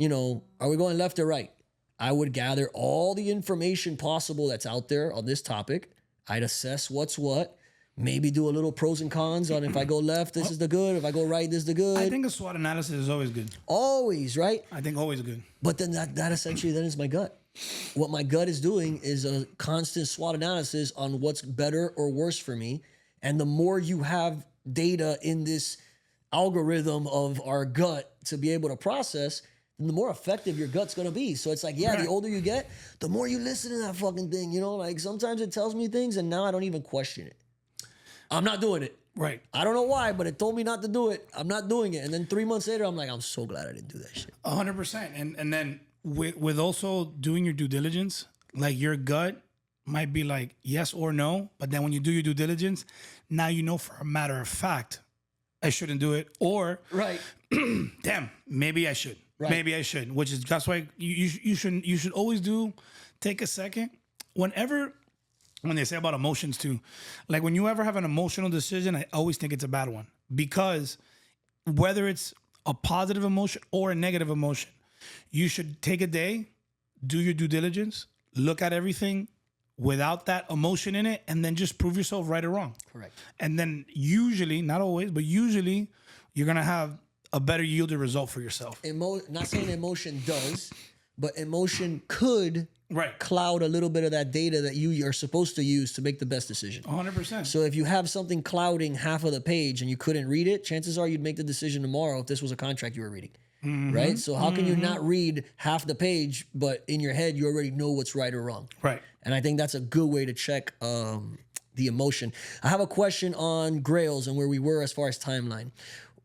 are we going left or right? I would gather all the information possible that's out there on this topic. I'd assess what's what. Maybe do a little pros and cons on if I go left, this is the good. If I go right, this is the good. I think a SWOT analysis is always good. Always, right? I think always good. But then that essentially then is my gut. What my gut is doing is a constant SWOT analysis on what's better or worse for me. And the more you have data in this algorithm of our gut to be able to process, then the more effective your gut's going to be. So it's like, yeah, the older you get, the more you listen to that fucking thing. Like sometimes it tells me things and now I don't even question it. I'm not doing it. Right. I don't know why, but it told me not to do it. I'm not doing it. And then 3 months later, I'm like, I'm so glad I didn't do that shit. 100%. And then with also doing your due diligence, like your gut might be like yes or no, but then when you do your due diligence, now for a matter of fact, I shouldn't do it. Or right, damn, maybe I should. Right. Maybe I should. That's why you should always take a second when they say about emotions too, like when you ever have an emotional decision, I always think it's a bad one, because whether it's a positive emotion or a negative emotion, you should take a day, do your due diligence, look at everything without that emotion in it, and then just prove yourself right or wrong. Correct. And then usually, not always, but usually you're going to have a better yielded result for yourself. Not saying emotion does, but emotion could cloud a little bit of that data that you are supposed to use to make the best decision. 100%. So if you have something clouding half of the page and you couldn't read it, chances are you'd make the decision tomorrow if this was a contract you were reading. Right? So how can you not read half the page, but in your head you already know what's right or wrong? Right. And I think that's a good way to check the emotion. I have a question on Grails and where we were as far as timeline.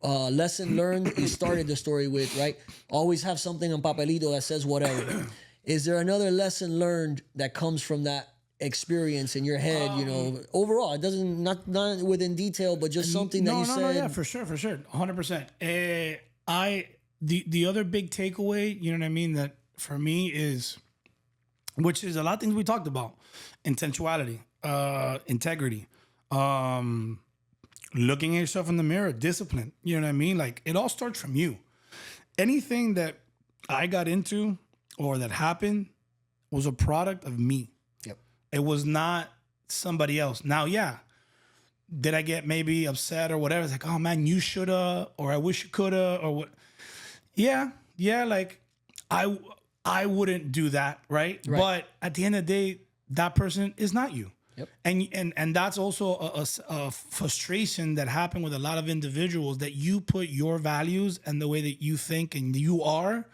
Lesson learned, you started the story with, right? Always have something on papelito that says whatever. Is there another lesson learned that comes from that experience in your head, overall? It doesn't, not within detail, but just something that you said. No, yeah, for sure. 100%. The other big takeaway, you know what I mean, that for me is, which is a lot of things we talked about: intentionality, integrity, looking at yourself in the mirror, discipline. You know what I mean? Like, it all starts from you. Anything that I got into or that happened was a product of me. Yep. It was not somebody else. Now, yeah, did I get maybe upset or whatever? It's like, oh man, you shoulda, or I wish you coulda, or what? Yeah, like I wouldn't do that, right? But at the end of the day, that person is not you. Yep. And that's also a frustration that happened with a lot of individuals, that you put your values and the way that you think and you are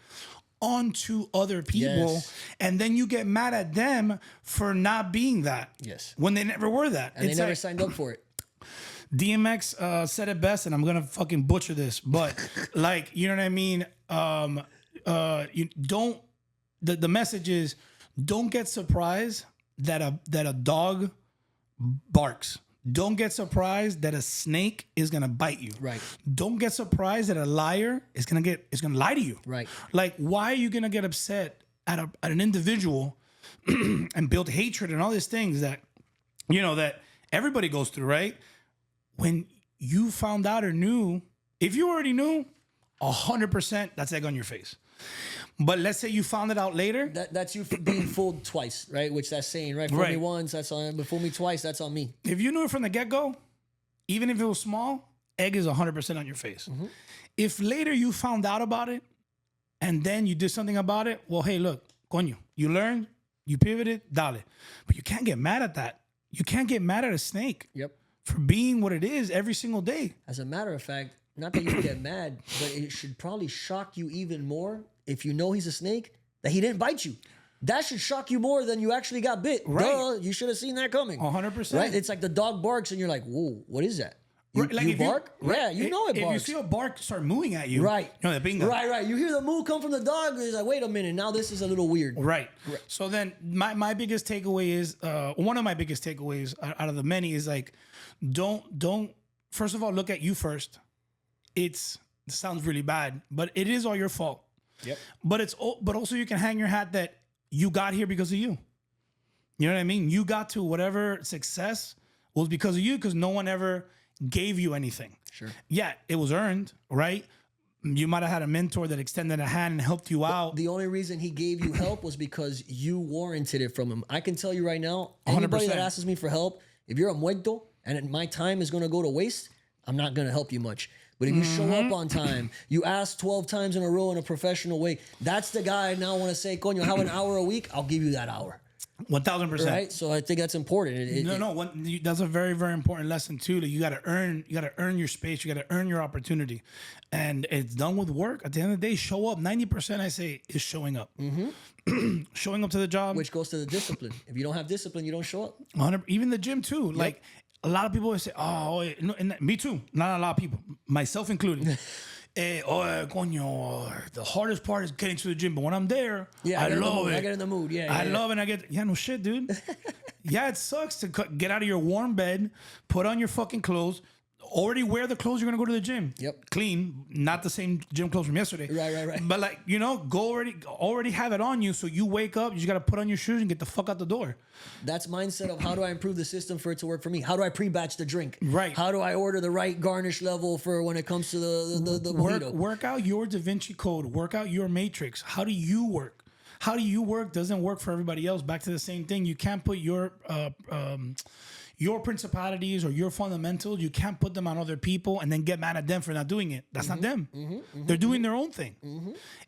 onto other people. Yes. And then you get mad at them for not being that. Yes. When they never were that. And they never signed up for it. DMX said it best, and I'm gonna fucking butcher this, but like, you know what I mean? You don't the message is, don't get surprised that a dog barks. Don't get surprised that a snake is gonna bite you. Right. Don't get surprised that a liar is gonna lie to you. Right. Like, why are you gonna get upset at an individual and build hatred and all these things that that everybody goes through, right? When you found out or knew, if you already knew, 100%, that's egg on your face. But let's say you found it out later. That's you being fooled twice, right? Which that's saying, right? Fool me once, that's on him. But fool me twice, that's on me. If you knew it from the get-go, even if it was small, egg is 100% on your face. Mm-hmm. If later you found out about it and then you did something about it, well, hey, look, coño, you learned, you pivoted, dale. But you can't get mad at that. You can't get mad at a snake. Yep. For being what it is every single day. As a matter of fact, not that you get mad, but it should probably shock you even more if you know he's a snake, that he didn't bite you. That should shock you more than you actually got bit. Right. Duh, you should have seen that coming. 100%. Right? It's like the dog barks and you're like, whoa, what is that? You, Like you bark? Yeah, you know it barks. If you see a bark start mooing at you, right. The bingo. Right. You hear the moo come from the dog, it's like, wait a minute, now this is a little weird. Right. So then my biggest takeaway is, one of my biggest takeaways out of the many is like, don't first of all, look at you first. It sounds really bad, but it is all your fault. Yep. But also you can hang your hat that you got here because of you. You know what I mean? You got to whatever success was because of you, because no one ever gave you anything. Sure. Yeah, it was earned, right? You might have had a mentor that extended a hand and helped you out. The only reason he gave you help was because you warranted it from him. I can tell you right now, anybody 100%. that asks me for help, if you're a muerto and my time is going to go to waste, I'm not going to help you much. But if you show up on time, you ask 12 times in a row in a professional way, that's the guy I now want to say, coño, have an hour a week, I'll give you that hour. 1,000%. Right? So I think that's important. That's a very, very important lesson too. That you got to earn your space. You got to earn your opportunity, and it's done with work. At the end of the day, show up. 90%, I say, is showing up. Mm-hmm. Showing up to the job, which goes to the discipline. If you don't have discipline, you don't show up. 100. Even the gym too. Yep. Like a lot of people always say, "Oh, no," and me too. Not a lot of people, myself included. Coño, the hardest part is getting to the gym, but when I'm there, I love it. I get in the mood. I love it. And no shit, dude. Yeah, it sucks to get out of your warm bed, put on your fucking clothes, already wear the clothes you're gonna go to the gym. Yep. Clean, not the same gym clothes from yesterday. Right. But like, go already have it on you, so you wake up, you just gotta put on your shoes and get the fuck out the door. That's mindset of how do I improve the system for it to work for me? How do I pre-batch the drink? Right. How do I order the right garnish level for when it comes to the mojito? Work out your Da Vinci Code. Work out your matrix. How do you work? How do you work doesn't work for everybody else. Back to the same thing. You can't put your principalities or your fundamentals, you can't put them on other people and then get mad at them for not doing it. That's not them. They're doing their own thing.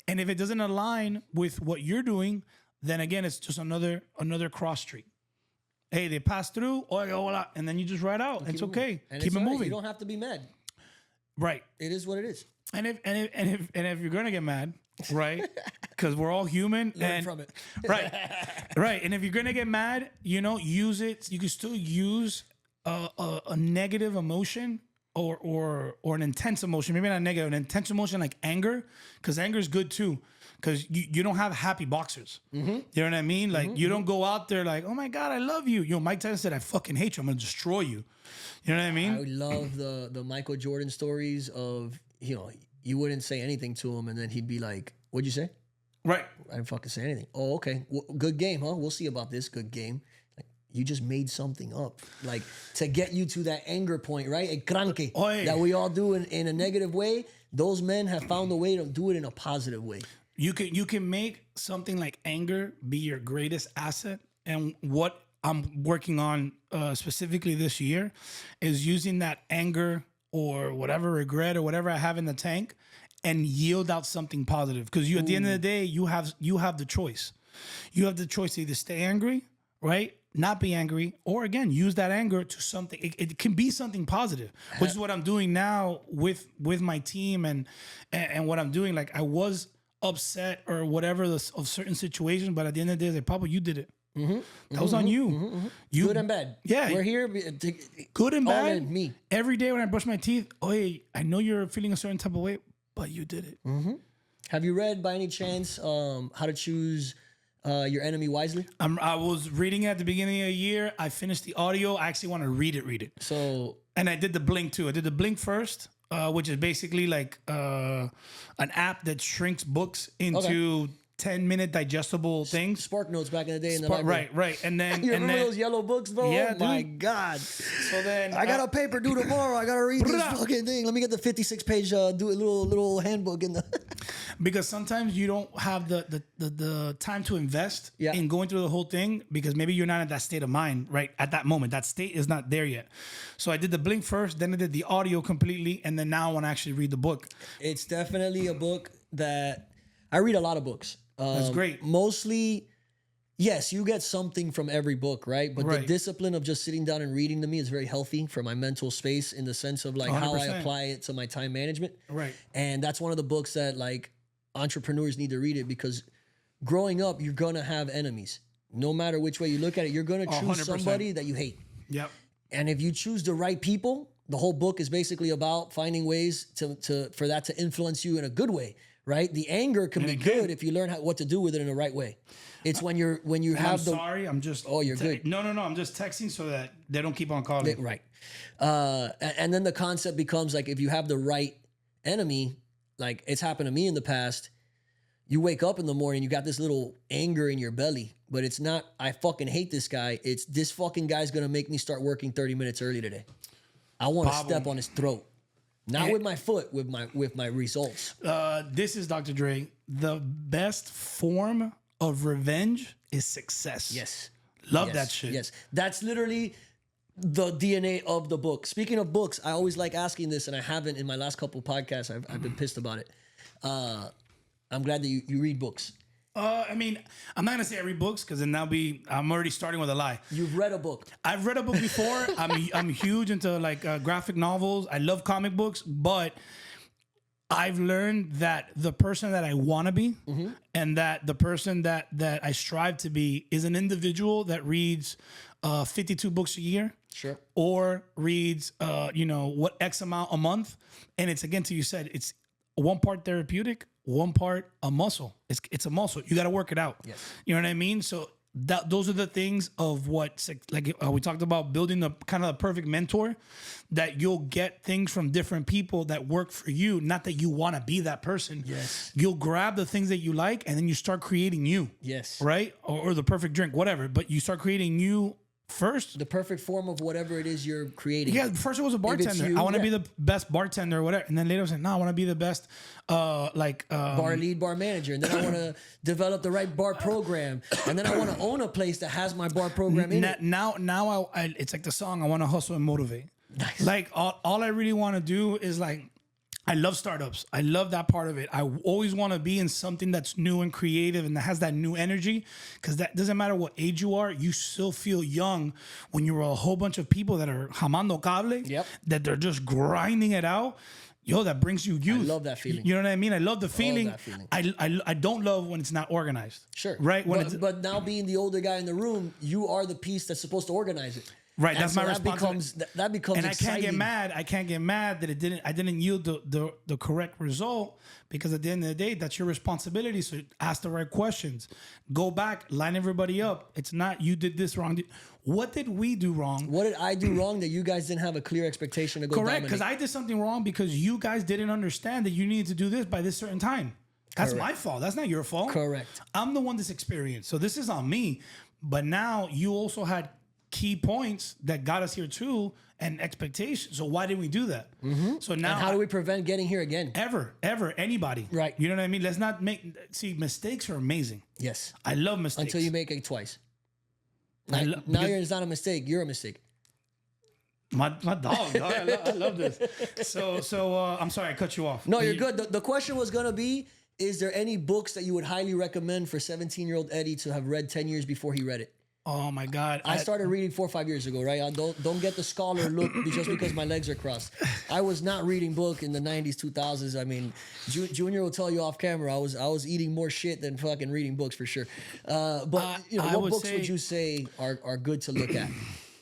And if it doesn't align with what you're doing, then again, it's just another cross street. Hey, they pass through, and then you just ride out. It's okay. Keep it moving. You don't have to be mad. Right. It is what it is. And if you're gonna get mad, right? Because we're all human. Learn from it. Right. And if you're gonna get mad, use it. You can still use a negative emotion or an intense emotion. Maybe not negative, an intense emotion like anger, because anger is good too. Because you don't have happy boxers. You know what I mean? Like you don't go out there like, oh my God, I love you. Mike Tyson said, I fucking hate you. I'm gonna destroy you. You know what I mean? I love the Michael Jordan stories of, you wouldn't say anything to him and then he'd be like, what'd you say? Right. I didn't fucking say anything. Oh, okay. Good game, huh? We'll see about this. Good game. Like, you just made something up. Like, to get you to that anger point, right? A cranque that we all do in a negative way. Those men have found a way to do it in a positive way. You can make something like anger be your greatest asset. And what I'm working on specifically this year is using that anger or whatever regret or whatever I have in the tank and yield out something positive. Because at the end of the day, you have the choice. You have the choice to either stay angry, right? Not be angry, or again, use that anger to something. It can be something positive, which is what I'm doing now with my team and what I'm doing. Like I was upset or whatever of certain situations, but at the end of the day, like, Papa, you did it. That was on you. You. Good and bad. Yeah. We're here. Good and bad. All in me. Every day when I brush my teeth, I know you're feeling a certain type of way, but you did it. Have you read by any chance How to Choose Your Enemy Wisely? I was reading it at the beginning of the year. I finished the audio. I actually want to read it. So, And I did the Blink too. I did the Blink first, which is basically like an app that shrinks books into 10-minute digestible things. Spark Notes back in the day in the library. Right. And then You remember those yellow books, bro? Yeah, oh my dude. God. So then I got a paper due tomorrow. I got to read this fucking thing. Let me get the 56-page do a little handbook in the... because sometimes you don't have the time to invest Yeah. in going through the whole thing because maybe you're not at that state of mind right at that moment. That state is not there yet. So I did the Blink first, then I did the audio completely, and then now I want to actually read the book. It's definitely a book that... I read a lot of books. That's great. Mostly, yes, you get something from every book, right? But the Right. discipline of just sitting down and reading to me is very healthy for my mental space in the sense of like how I 100%. apply it to my time management. Right. And that's one of the books that like entrepreneurs need to read it because growing up, you're going to have enemies. No matter which way you look at it, you're going to choose 100%. somebody that you hate. Yep. And if you choose the right people, the whole book is basically about finding ways for that to influence you in a good way, right? The anger can be good if you learn what to do with it in the right way. It's when you have the sorry, I'm just. Oh, you're good. No, I'm just texting so that they don't keep on calling. right. And then the concept becomes like if you have the right enemy, like it's happened to me in the past. You wake up in the morning, you got this little anger in your belly, but it's not, I fucking hate this guy. It's this fucking guy's gonna make me start working 30 minutes early today. I want to step on his throat. Not with my foot, with my results. This is Dr. Dre. The best form of revenge is success. Yes. Love that shit. Yes. That's literally the DNA of the book. Speaking of books, I always like asking this, and I haven't in my last couple podcasts. I've been pissed about it. I'm glad that you read books. I mean, I'm not gonna say I read books because then I'm already starting with a lie. You've read a book. I've read a book before. I'm huge into like graphic novels. I love comic books, but I've learned that the person that I want to be and that the person that I strive to be is an individual that reads 52 books a year. Sure. Or reads what X amount a month. And it's again to you said, it's one part therapeutic, one part a muscle. It's a muscle. You got to work it out. Yes. You know what I mean? So those are the things of what, like we talked about building the kind of the perfect mentor, that you'll get things from different people that work for you. Not that you want to be that person. Yes. You'll grab the things that you like and then you start creating you. Yes. Right? Or the perfect drink, whatever. But you start creating you first. The perfect form of whatever it is you're creating. Yeah, first it was a bartender. you, I want to yeah. be the best bartender or whatever. And then later I was like, no, I want to be the best bar lead, bar manager. And then I want to develop the right bar program. And then I want to own a place that has my bar program in it. Now I it's like the song, I want to hustle and motivate. Nice. Like all I really want to do is like, I love startups. I love that part of it. I always want to be in something that's new and creative and that has that new energy, because that doesn't matter what age you are, you still feel young when you're a whole bunch of people that are jamando cable, Yep. that they're just grinding it out. Yo, that brings you youth. I love that feeling. You know what I mean? I love the feeling. that feeling. I don't love when it's not organized. Sure. Right? But now being the older guy in the room, you are the piece that's supposed to organize it. Right, And that's so my responsibility. That becomes And exciting. I can't get mad that I didn't yield the correct result, because at the end of the day, that's your responsibility. So ask the right questions. Go back, line everybody up. It's not you did this wrong. What did we do wrong? What did I do wrong that you guys didn't have a clear expectation to go Correct, because dominate? I did something wrong because you guys didn't understand that you needed to do this by this certain time. That's my fault. That's not your fault. Correct. I'm the one that's experienced. So this is on me. But now you also had key points that got us here too, and expectations. So why didn't we do that? So now, And how do we prevent getting here again? ever anybody? Right. You know what I mean? Let's not mistakes are amazing. Yes. I love mistakes. Until you make it twice. I Now it's not a mistake. You're a mistake. my dog. I love this. So I'm sorry I cut you off. No, you're good. The question was going to be, is there any books that you would highly recommend for 17-year-old Eddie to have read 10 years before he read it? Oh my God. I started reading 4 or 5 years ago, right? I don't get the scholar look just because my legs are crossed. I was not reading book in the 90s, 2000s. I mean, Junior will tell you off camera, I was eating more shit than fucking reading books for sure. But what books would you say are good to look at,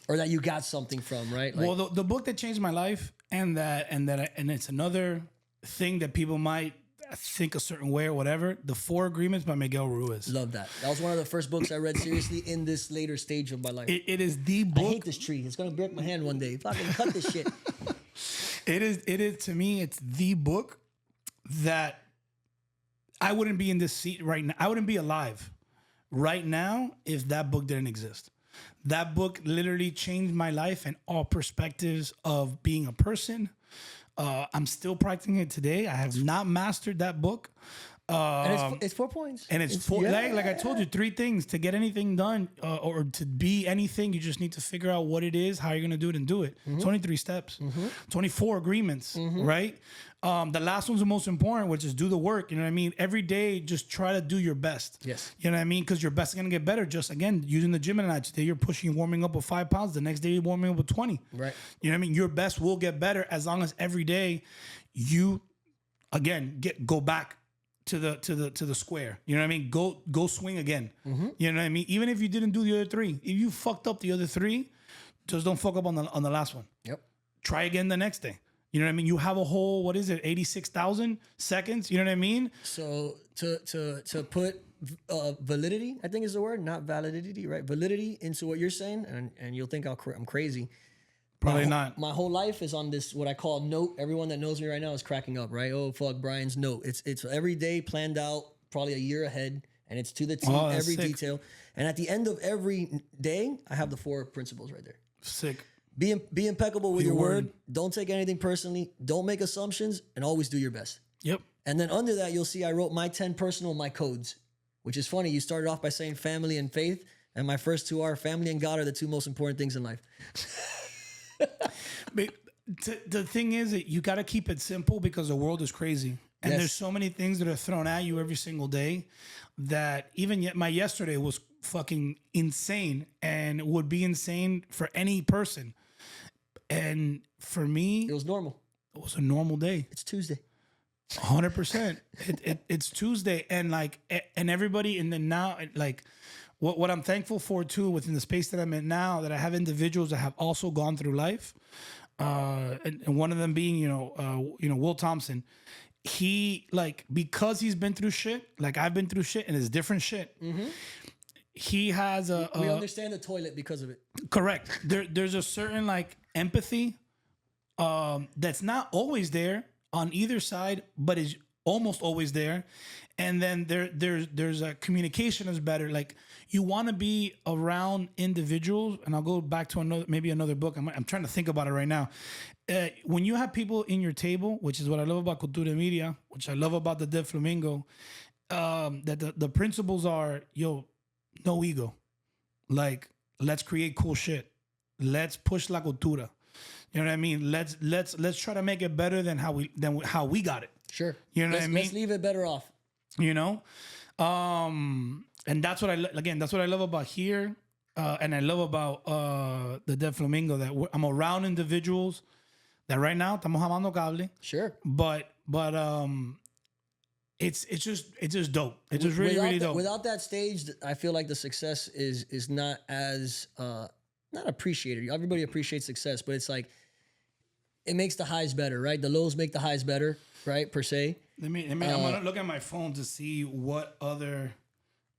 or that you got something from, right? Like, Well, the book that changed my life, and it's another thing that people might think a certain way or whatever. The Four Agreements by Miguel Ruiz. Love that. That was one of the first books I read seriously in this later stage of my life. It is the I book. hate this tree. It's gonna break my hand one day. Fucking cut this shit. It is to me, it's the book that I wouldn't be in this seat right now. I wouldn't be alive right now if that book didn't exist. That book literally changed my life and all perspectives of being a person. I'm still practicing it today. I have not mastered that book. And it's 4 points. And it's four, like I told you, 3 things to get anything done or to be anything. You just need to figure out what it is, how you're going to do it and do it. 23 steps, 24 agreements, right? The last one's the most important, which is do the work. You know what I mean? Every day, just try to do your best. Yes. You know what I mean? Because your best is going to get better. Just again, using the gym analogy. Today you're pushing, warming up with 5 pounds. The next day you're warming up with 20. Right. You know what I mean? Your best will get better as long as every day you, again, go back to the square. You know what I mean? Go swing again. You know what I mean? Even if you didn't do the other 3, if you fucked up the other 3, just don't fuck up on the last one. Yep. Try again the next day. You know what I mean? You have a whole 86,000 seconds. You know what I mean? So to put validity, I think is the word, not validity, right? Validity into what you're saying, and you'll think I'm crazy. Probably not. My whole life is on this, what I call note. Everyone that knows me right now is cracking up, right? Oh, fuck, Bryan's note. It's every day planned out, probably a year ahead, and it's to the T, every sick. detail. And at the end of every day, I have the 4 principles right there. Sick. Be impeccable with your word. Don't take anything personally. Don't make assumptions, and always do your best. Yep. And then under that, you'll see I wrote my 10 personal, my codes, which is funny. You started off by saying family and faith, and my first 2 are family and God are the 2 most important things in life. But the thing is that you got to keep it simple because the world is crazy. And Yes. there's so many things that are thrown at you every single day that even yet my yesterday was fucking insane and would be insane for any person. And for me, It was normal. it was a normal day. It's Tuesday. 100%. It's Tuesday, and and everybody in the now, like what I'm thankful for too within the space that I'm in now, that I have individuals that have also gone through life, and one of them being Will Thompson. He, like, because he's been through shit, like I've been through shit, and it's different shit. He has We understand the toilet because of it. correct. There's a certain like empathy that's not always there on either side, but is almost always there. And then there's a communication is better. Like, you want to be around individuals, and I'll go back to another book. I'm trying to think about it right now. When you have people in your table, which is what I love about Cultura Media, which I love about the Dead Flamingo, that the principles are, no ego. Like, let's create cool shit. Let's push la cultura. You know what I mean? Let's try to make it better than how we got it. Sure. You know what I mean? Let's leave it better off. You know, and that's what that's what I love about here, and I love about the Dead Flamingo, that I'm around individuals that right now estamos jamando cable. Sure. But it's just dope. It's just really dope. Without that stage, I feel like the success is not as not appreciated. Everybody appreciates success, but it's like it makes the highs better, right? The lows make the highs better, right? Per se. I'm gonna look at my phone to see what other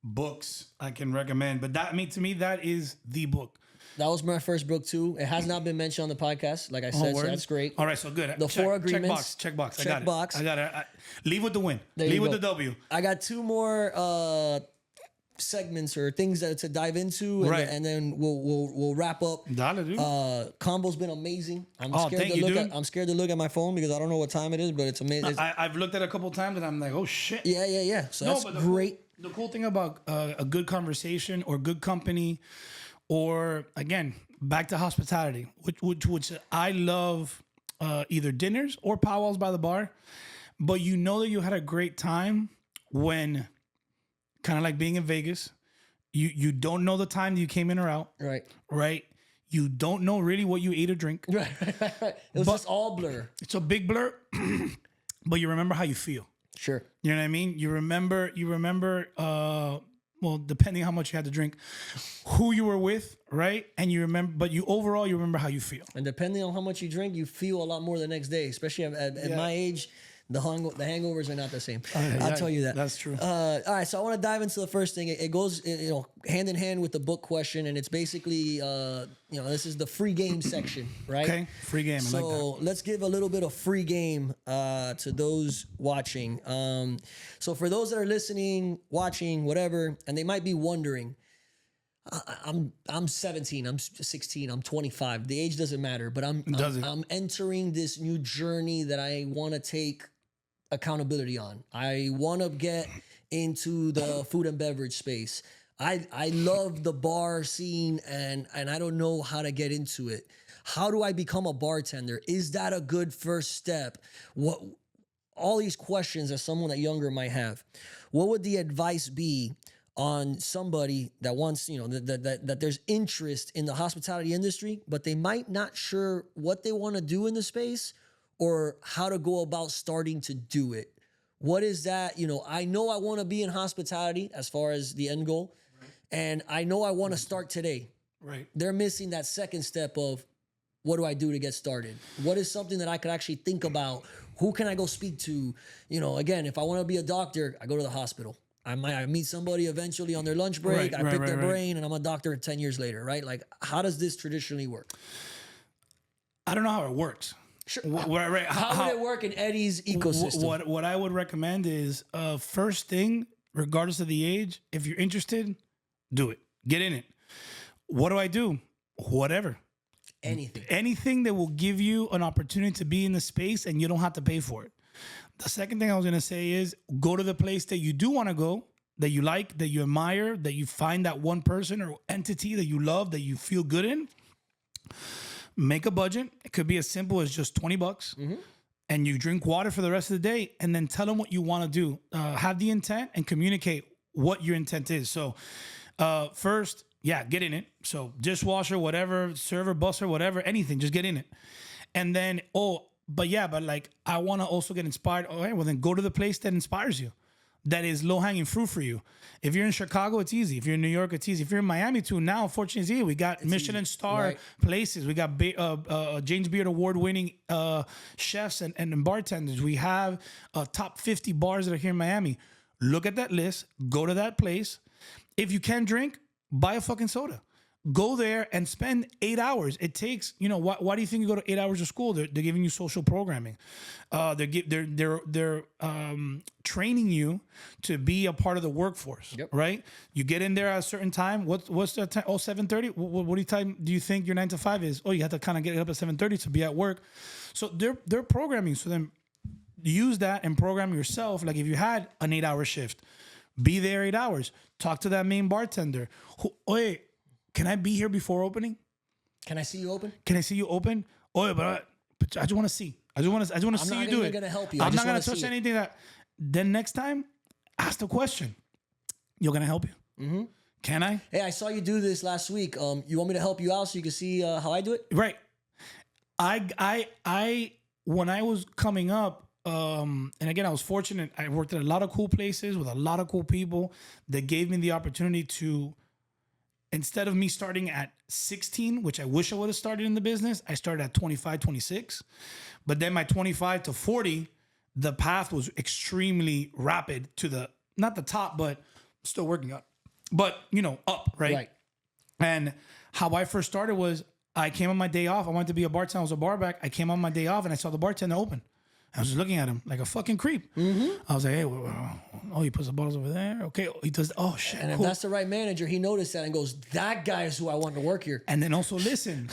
books I can recommend. But to me, that is the book. That was my first book too. It has not been mentioned on the podcast, like I said, so that's great. All right, so good. The 4 agreements. Check box. Check box. I got it. Leave with the win. There Leave you with go. the W. I got 2 more segments or things to dive into, and, Right. and then we'll wrap up. Dale, dude. Combo's been amazing. I'm thank you, dude. I'm scared to look at my phone because I don't know what time it is, but it's amazing. I've looked at it a couple times and I'm like, oh shit. Yeah. So that's but great. The cool thing about a good conversation or good company, or again, back to hospitality, which I love, either dinners or powwows by the bar, but you know that you had a great time when, kind of like being in Vegas, you don't know the time that you came in or out, right? You don't know really what you ate or drink. Right. It was just all blur. It's a big blur, but you remember how you feel. Sure. You know what I mean? You remember, well, depending how much you had to drink, who you were with, right? And you remember, but overall, you remember how you feel. And depending on how much you drink, you feel a lot more the next day, especially at my age. The hangovers are not the same. I'll tell you that. That's true. All right, so I want to dive into the first thing. It goes, hand in hand with the book question, and it's basically, this is the free game section, right? Okay, free game. I like that. So let's give a little bit of free game to those watching. So for those that are listening, watching, whatever, and they might be wondering, I'm 17, I'm 16, I'm 25. The age doesn't matter, but I'm entering this new journey that I want to take accountability on. I want to get into the food and beverage space. I love the bar scene and I don't know how to get into it. How do I become a bartender? Is that a good first step? What all these questions that someone that younger might have. What would the advice be on somebody that wants, that there's interest in the hospitality industry, but they might not sure what they want to do in the space or how to go about starting to do it? What is that? I know I want to be in hospitality as far as the end goal, and I know I want to start today. Right. They're missing that second step of what do I do to get started? What is something that I could actually think about? Who can I go speak to? Again, if I want to be a doctor, I go to the hospital. I meet somebody eventually on their lunch break. I pick their brain, and I'm a doctor 10 years later, right? Like, how does this traditionally work? I don't know how it works. Sure. How would it work in Eddie's ecosystem? What I would recommend is, first thing, regardless of the age, if you're interested, do it. Get in it. What do I do? Whatever. Anything that will give you an opportunity to be in the space and you don't have to pay for it. The second thing I was going to say is go to the place that you do want to go, that you like, that you admire, that you find that one person or entity that you love, that you feel good in. Make a budget. It could be as simple as just $20 and you drink water for the rest of the day and then tell them what you want to do. Have the intent and communicate what your intent is. So first, get in it. So dishwasher, whatever, server, busser, whatever, anything, just get in it. And then, but like, I want to also get inspired. All right, well, then go to the place that inspires you, that is low-hanging fruit for you. If you're in Chicago, it's easy. If you're in New York, it's easy. If you're in Miami, too, now, fortunately, we got Michelin star places. We got James Beard award-winning chefs and bartenders. We have top 50 bars that are here in Miami. Look at that list. Go to that place. If you can't drink, buy a fucking soda. Go there and spend 8 hours. It takes, why do you think you go to 8 hours of school? They're giving you social programming. They're training you to be a part of the workforce, right? You get in there at a certain time. What's the time? 7:30. What time do you think your 9 to 5 is? You have to kind of get up at 7:30 to be at work. So they're programming. So then use that and program yourself. Like if you had an 8-hour shift, be there 8 hours. Talk to that main bartender. Can I be here before opening? Can I see you open? Can I see you open? But I just want to see. I just want to see you do it. I'm not even going to help you. I'm not going to touch anything that. Then next time, ask the question. You're going to help you. Mm-hmm. Can I? Hey, I saw you do this last week. You want me to help you out so you can see how I do it? Right. I when I was coming up, and again, I was fortunate. I worked at a lot of cool places with a lot of cool people that gave me the opportunity to, instead of me starting at 16, which I wish I would have started in the business, I started at 25, 26. But then my 25 to 40, the path was extremely rapid to not the top, but still working up. But, up, right? And how I first started was I came on my day off. I wanted to be a bartender. I was a bar back. I came on my day off and I saw the bartender open. I was just looking at him like a fucking creep. Mm-hmm. I was like, hey, he puts the bottles over there. Okay, he does. Oh, shit. And if that's the right manager, he noticed that and goes, that guy is who I want to work here. And then also listen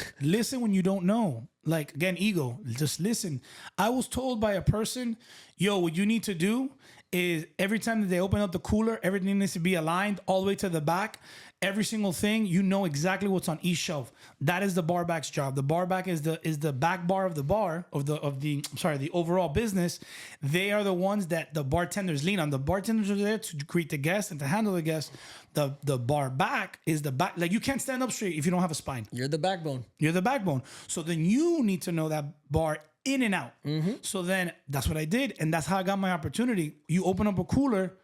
when you don't know. Like, again, ego, just listen. I was told by a person, what you need to do is every time that they open up the cooler, everything needs to be aligned all the way to the back. Every single thing, exactly what's on each shelf. That is the bar back's job. The bar back is the back bar of the bar the overall business. They are the ones that the bartenders lean on. The bartenders are there to greet the guests and to handle the guests. The bar back is the back. Like you can't stand up straight if you don't have a spine. You're the backbone. You're the backbone. So then you need to know that bar in and out. Mm-hmm. So then that's what I did, and that's how I got my opportunity. You open up a cooler.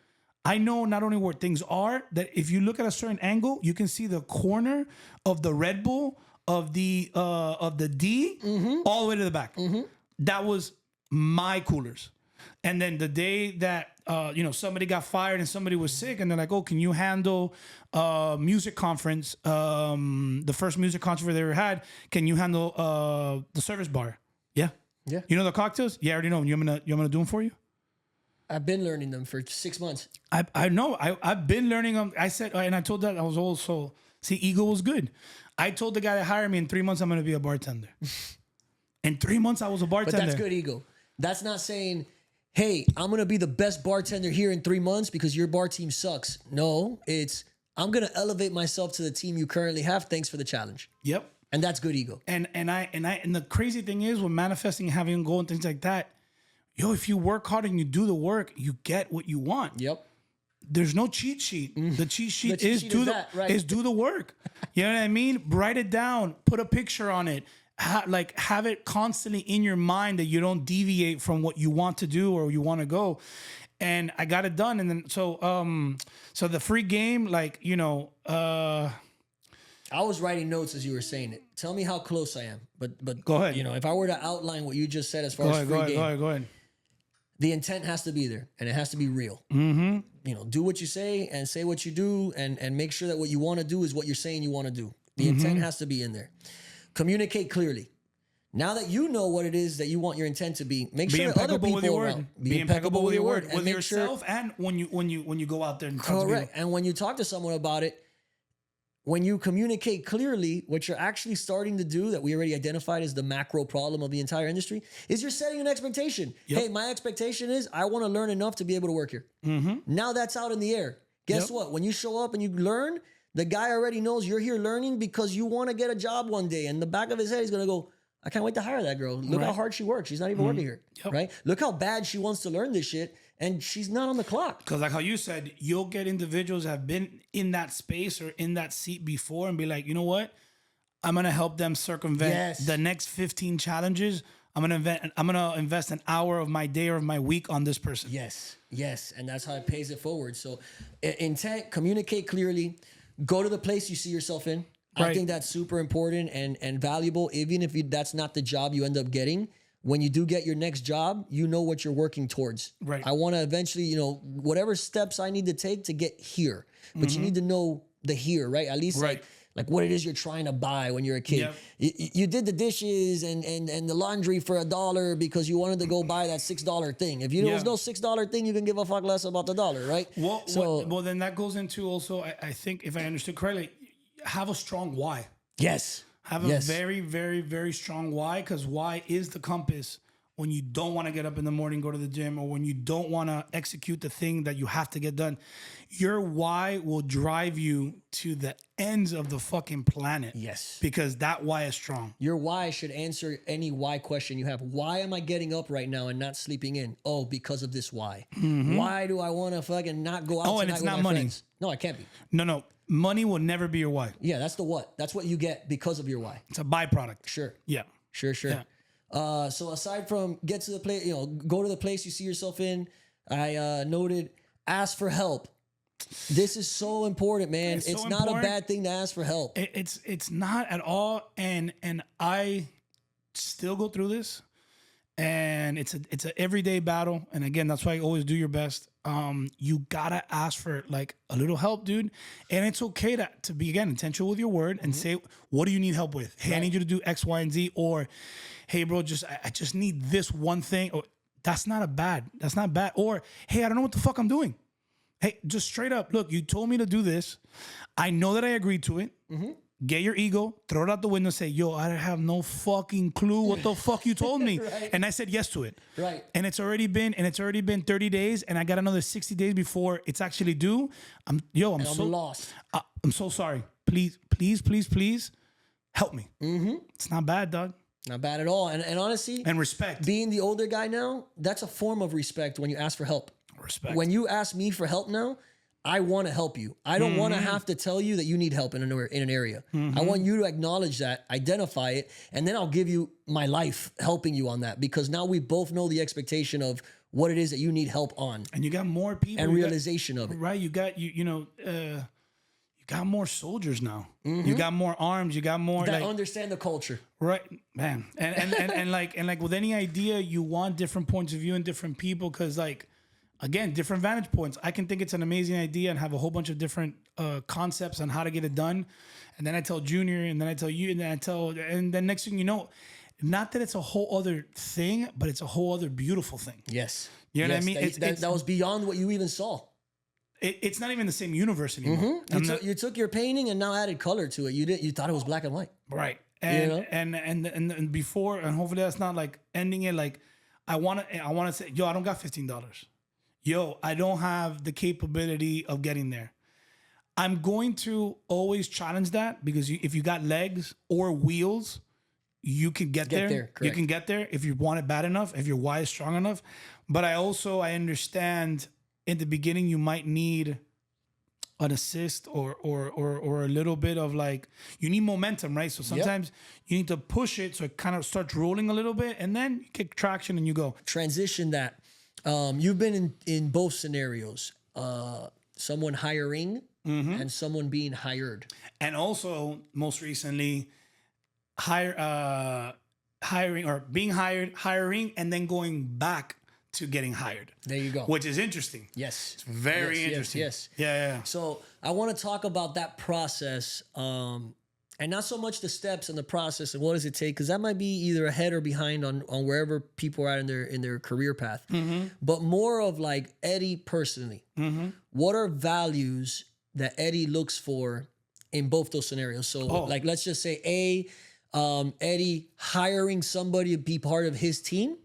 I know not only where things are, that if you look at a certain angle, you can see the corner of the Red Bull of the D all the way to the back. Mm-hmm. That was my coolers. And then the day that somebody got fired and somebody was sick, and they're like, "Oh, can you handle music conference? The first music conference they ever had. Can you handle the service bar? Yeah, Yeah. You know the cocktails? Yeah, I already know. You want me to do them for you? I've been learning them for 6 months. I know. I've been learning them. I said, and I told that I was also ego was good. I told the guy that hired me in 3 months I'm going to be a bartender. In 3 months I was a bartender. But that's good ego. That's not saying, hey, I'm going to be the best bartender here in 3 months because your bar team sucks. No, it's I'm going to elevate myself to the team you currently have. Thanks for the challenge. Yep. And that's good ego. And the crazy thing is, with manifesting, having a goal and things like that, if you work hard and you do the work, you get what you want. Yep. There's no cheat sheet. The cheat sheet cheat is sheet is do the work. You know what I mean? Write it down. Put a picture on it. Have it constantly in your mind that you don't deviate from what you want to do or you want to go. And I got it done. And then so the free game, I was writing notes as you were saying it. Tell me how close I am. But go ahead. If I were to outline what you just said as far as free game, go ahead. The intent has to be there and it has to be real. Mm-hmm. Do what you say and say what you do and make sure that what you want to do is what you're saying you want to do. The intent has to be in there. Communicate clearly. Now that you know what it is that you want your intent to be, make sure that other people around be impeccable with your word, with yourself, and when you go out there and talk to people. And when you talk to someone about it, when you communicate clearly, what you're actually starting to do that we already identified as the macro problem of the entire industry is you're setting an expectation. Yep. Hey, my expectation is I want to learn enough to be able to work here. Mm-hmm. Now that's out in the air. Guess what? When you show up and you learn, the guy already knows you're here learning because you want to get a job one day. And the back of his head, he's going to go, I can't wait to hire that girl. Look how hard she works. She's not even working here, right? Look how bad she wants to learn this shit, and she's not on the clock. Because like how you said, you'll get individuals that have been in that space or in that seat before and be like, you know what? I'm going to help them circumvent the next 15 challenges. I'm going to invest an hour of my day or of my week on this person. Yes. And that's how it pays it forward. So intent, communicate clearly, go to the place you see yourself in. Right. I think that's super important and valuable, even if that's not the job you end up getting. When you do get your next job, you know what you're working towards. Right. I want to eventually, whatever steps I need to take to get here. But you need to know the here, right? At least like what it is you're trying to buy when you're a kid. Yep. You did the dishes and the laundry for $1 because you wanted to go buy that $6 thing. If there was no $6 thing, you can give a fuck less about the dollar, right? Well, then that goes into also, I think, if I understood correctly, have a strong why. Yes. Have a very, very, very strong why, because why is the compass when you don't want to get up in the morning, go to the gym, or when you don't want to execute the thing that you have to get done. Your why will drive you to the ends of the fucking planet. Yes. Because that why is strong. Your why should answer any why question you have. Why am I getting up right now and not sleeping in? Oh, because of this why. Mm-hmm. Why do I want to fucking not go out tonight and it's with not my money. friends? No, I can't be. No. Money will never be your why. Yeah, that's the what. That's what you get because of your why. It's a byproduct. Sure. Yeah. Sure. Yeah. So aside from get to the place, go to the place you see yourself in, I noted ask for help. This is so important, man. It's not a bad thing to ask for help. It's not at all. And I still go through this, and it's an everyday battle. And again, that's why I always do your best. You gotta ask for like a little help, dude. And it's okay to be, again, intentional with your word and say, what do you need help with? Hey, I need you to do X, Y, and Z. Or, hey, bro, I just need this one thing. Or that's not bad. Or, hey, I don't know what the fuck I'm doing. Hey, just straight up, look, you told me to do this. I know that I agreed to it. Mm-hmm. Get your ego, throw it out the window, say, yo, I have no fucking clue what the fuck you told me. Right. And I said yes to it. Right. And it's already been 30 days, and I got another 60 days before it's actually due. I'm so lost. I'm so sorry. Please help me. Mm-hmm. It's not bad, dog. Not bad at all. And honestly, and respect. Being the older guy now, that's a form of respect when you ask for help. Respect. When you ask me for help now, I want to help you. I don't want to have to tell you that you need help in an area. Mm-hmm. I want you to acknowledge that, identify it, and then I'll give you my life helping you on that, because now we both know the expectation of what it is that you need help on. And you got more people. And realization of it. Right. You you got more soldiers now. You got more arms. You got more that understand the culture. Right, man. And like with any idea, you want different points of view and different people, because like, again, different vantage points. I can think it's an amazing idea and have a whole bunch of different concepts on how to get it done, and then I tell Junior, and then I tell you, and then next thing you know, not that it's a whole other thing, but it's a whole other beautiful thing. Yes, you know what I mean. That was beyond what you even saw. It's not even the same universe anymore. You took your painting and now added color to it. You thought it was black and white, right? And before, and hopefully that's not like ending it. Like I want to say, yo, I don't got $15. Yo, I don't have the capability of getting there. I'm going to always challenge that, because if you got legs or wheels, you can get there. You can get there if you want it bad enough, if your why is strong enough. But I understand in the beginning you might need an assist or a little bit of like, you need momentum, right? So sometimes you need to push it so it kind of starts rolling a little bit, and then you get traction and you go. Transition that. You've been in both scenarios. Someone hiring and someone being hired. And also, most recently, hiring or being hiring, and then going back to getting hired. There you go. Which is interesting. Yes. It's very interesting. Yes. Yeah. So I want to talk about that process, and not so much the steps and the process and what does it take, because that might be either ahead or behind on wherever people are at in their career path. But more of like Eddie personally. What are values that Eddie looks for in both those scenarios? So like, let's just say Eddie hiring somebody to be part of his team.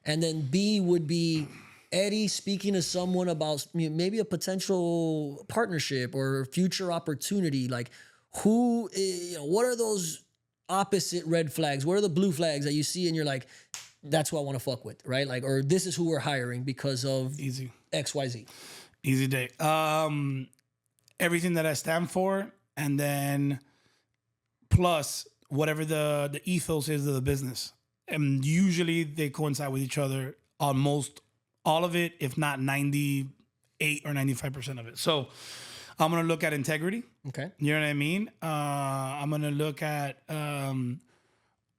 And then B would be Eddie speaking to someone about maybe a potential partnership or future opportunity. Like, what are those opposite red flags? What are the blue flags that you see and you're like, that's who I want to fuck with, right? Like, or this is who we're hiring because of easy XYZ. Easy day. Everything that I stand for, and then plus whatever the ethos is of the business. And usually they coincide with each other on most all of it, if not 98 or 95% of it. So I'm going to look at integrity. Okay. You know what I mean? I'm going to look at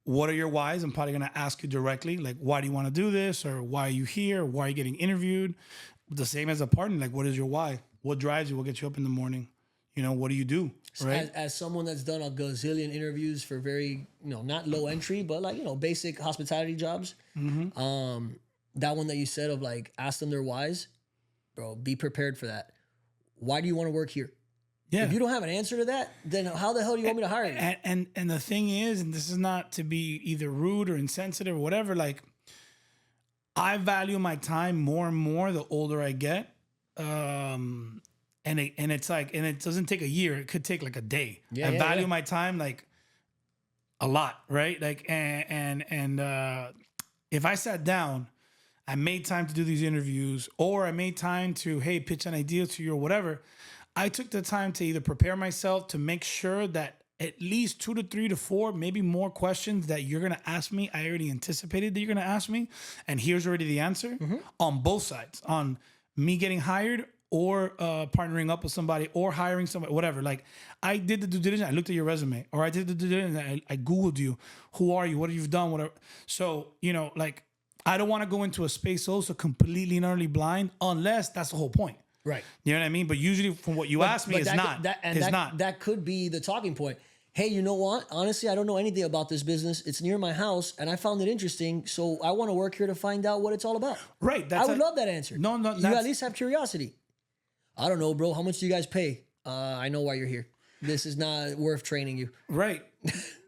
what are your whys? I'm probably going to ask you directly, like, why do you want to do this? Or why are you here? Why are you getting interviewed? The same as a partner. Like, what is your why? What drives you? What gets you up in the morning? You know, what do you do? Right. As someone that's done a gazillion interviews for very, not low entry, but like, basic hospitality jobs. That one that you said of like, ask them their whys, bro, be prepared for that. Why do you want to work here? Yeah. If you don't have an answer to that, then how the hell do you want me to hire you? And the thing is, and this is not to be either rude or insensitive or whatever, like, I value my time more and more the older I get. And it's like, and it doesn't take a year. It could take like a day. I value my time like a lot, right? Like, and if I sat down, I made time to do these interviews, or I made time to, hey, pitch an idea to you or whatever. I took the time to either prepare myself to make sure that at least 2 to 3 to 4, maybe more questions that you're going to ask me, I already anticipated that you're going to ask me. And here's already the answer on both sides, on me getting hired or partnering up with somebody or hiring somebody, whatever. Like, I did the due diligence. I looked at your resume, or I did the due diligence. I Googled you. Who are you? What have you done? Whatever. So, like, I don't want to go into a space also completely and utterly blind, unless that's the whole point. Right. You know what I mean? But usually from what you asked me, it's not. That could be the talking point. Hey, you know what? Honestly, I don't know anything about this business. It's near my house, and I found it interesting. So I want to work here to find out what it's all about. Right. I would love that answer. No. You at least have curiosity. I don't know, bro. How much do you guys pay? I know why you're here. This is not worth training you. Right.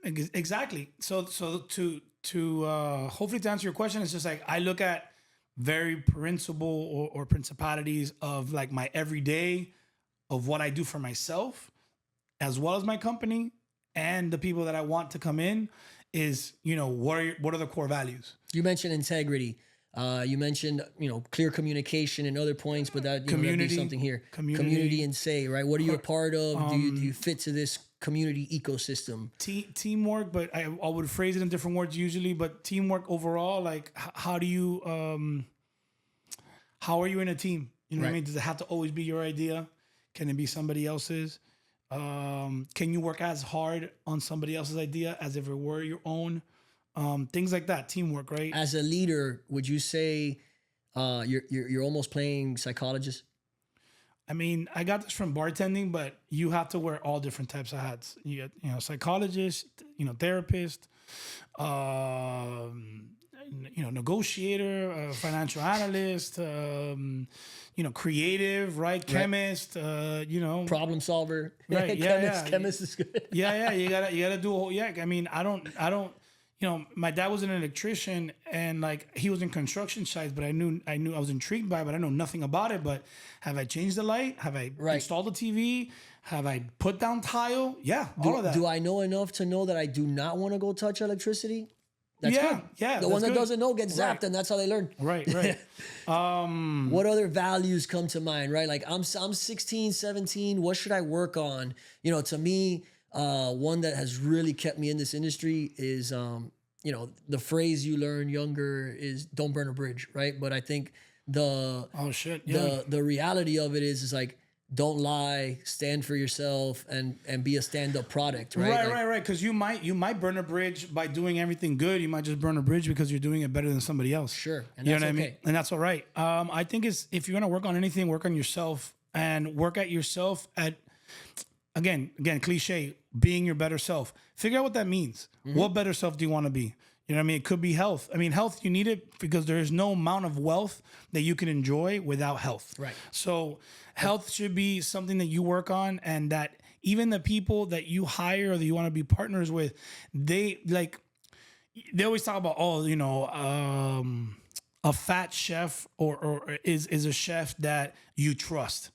Exactly. So to hopefully to answer your question, it's just like, I look at very principle or principalities of like my everyday, of what I do for myself, as well as my company and the people that I want to come in, is, what are the core values? You mentioned integrity. You mentioned, clear communication and other points, but that community, be something here. Community and say, right? What are you a part of? Do you fit to this community ecosystem? Teamwork, but I would phrase it in different words usually. But teamwork overall, like, how do you, how are you in a team? You know what I mean? Does it have to always be your idea? Can it be somebody else's? Can you work as hard on somebody else's idea as if it were your own? Things like that, teamwork, right? As a leader, would you say you're almost playing psychologist? I mean, I got this from bartending, but you have to wear all different types of hats. You get, psychologist, therapist, negotiator, financial analyst, creative, right? Chemist, Problem solver. Right. Chemist is good. yeah. You gotta do a whole, I mean, I don't, my dad was an electrician and like he was in construction sites, but I knew I was intrigued by it, but I know nothing about it. But have I changed the light? Have I installed the TV? Have I put down tile? Yeah, all of that. Do I know enough to know that I do not want to go touch electricity? That's good. Yeah. The one that doesn't know gets zapped, and that's how they learn. Right. What other values come to mind, right? Like I'm 16, 17. What should I work on? To me, one that has really kept me in this industry is, the phrase you learn younger is "don't burn a bridge," right? But I think the reality of it is like, don't lie, stand for yourself, and be a stand-up product, right? Right. Because you might burn a bridge by doing everything good. You might just burn a bridge because you're doing it better than somebody else. Sure, and you that's know what okay. I mean? And that's all right. I think if you're gonna work on anything, work on yourself and work at yourself at again, cliche, being your better self. Figure out what that means. Mm-hmm. What better self do you want to be? You know what I mean? It could be health. I mean, health, you need it because there is no amount of wealth that you can enjoy without health. Right. So health should be something that you work on, and that even the people that you hire or that you want to be partners with, they always talk about, a fat chef or is a chef that you trust.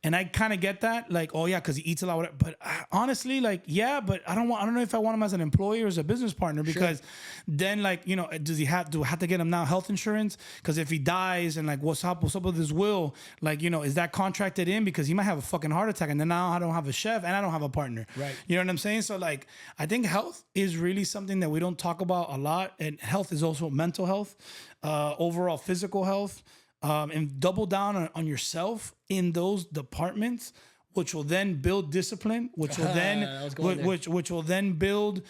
And I kind of get that, like, oh yeah, because he eats a lot. But honestly, like, yeah, but I don't know if I want him as an employee or as a business partner, because then, like, do I have to get him now health insurance? Because if he dies and like, what's up with his will? Like, is that contracted in? Because he might have a fucking heart attack, and then now I don't have a chef and I don't have a partner. Right. You know what I'm saying? So like, I think health is really something that we don't talk about a lot, and health is also mental health, overall physical health. And double down on yourself in those departments, which will then build discipline, which will then build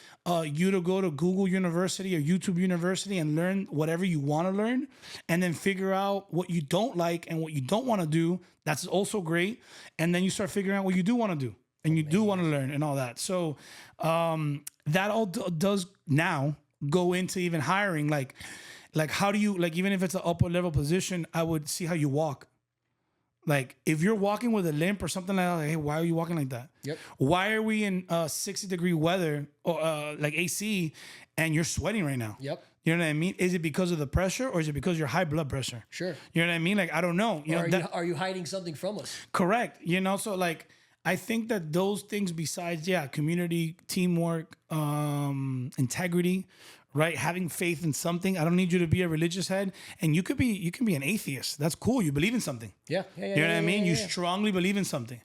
you to go to Google University or YouTube University and learn whatever you want to learn, and then figure out what you don't like and what you don't want to do. That's also great. And then you start figuring out what you do want to do and you do want to learn and all that. So that all does now go into even hiring, like, how do you, like, even if it's an upper level position, I would see how you walk. Like, if you're walking with a limp or something like that, like, hey, why are you walking like that? Yep. Why are we in 60-degree weather or like AC and you're sweating right now? Yep. You know what I mean? Is it because of the pressure or is it because of your high blood pressure? Sure. You know what I mean? Like, I don't know. Are you hiding something from us? Correct. So like, I think that those things besides, community, teamwork, integrity, right? Having faith in something. I don't need you to be a religious head, and you can be an atheist. That's cool. You believe in something. Yeah. You know what I mean? You strongly believe in something.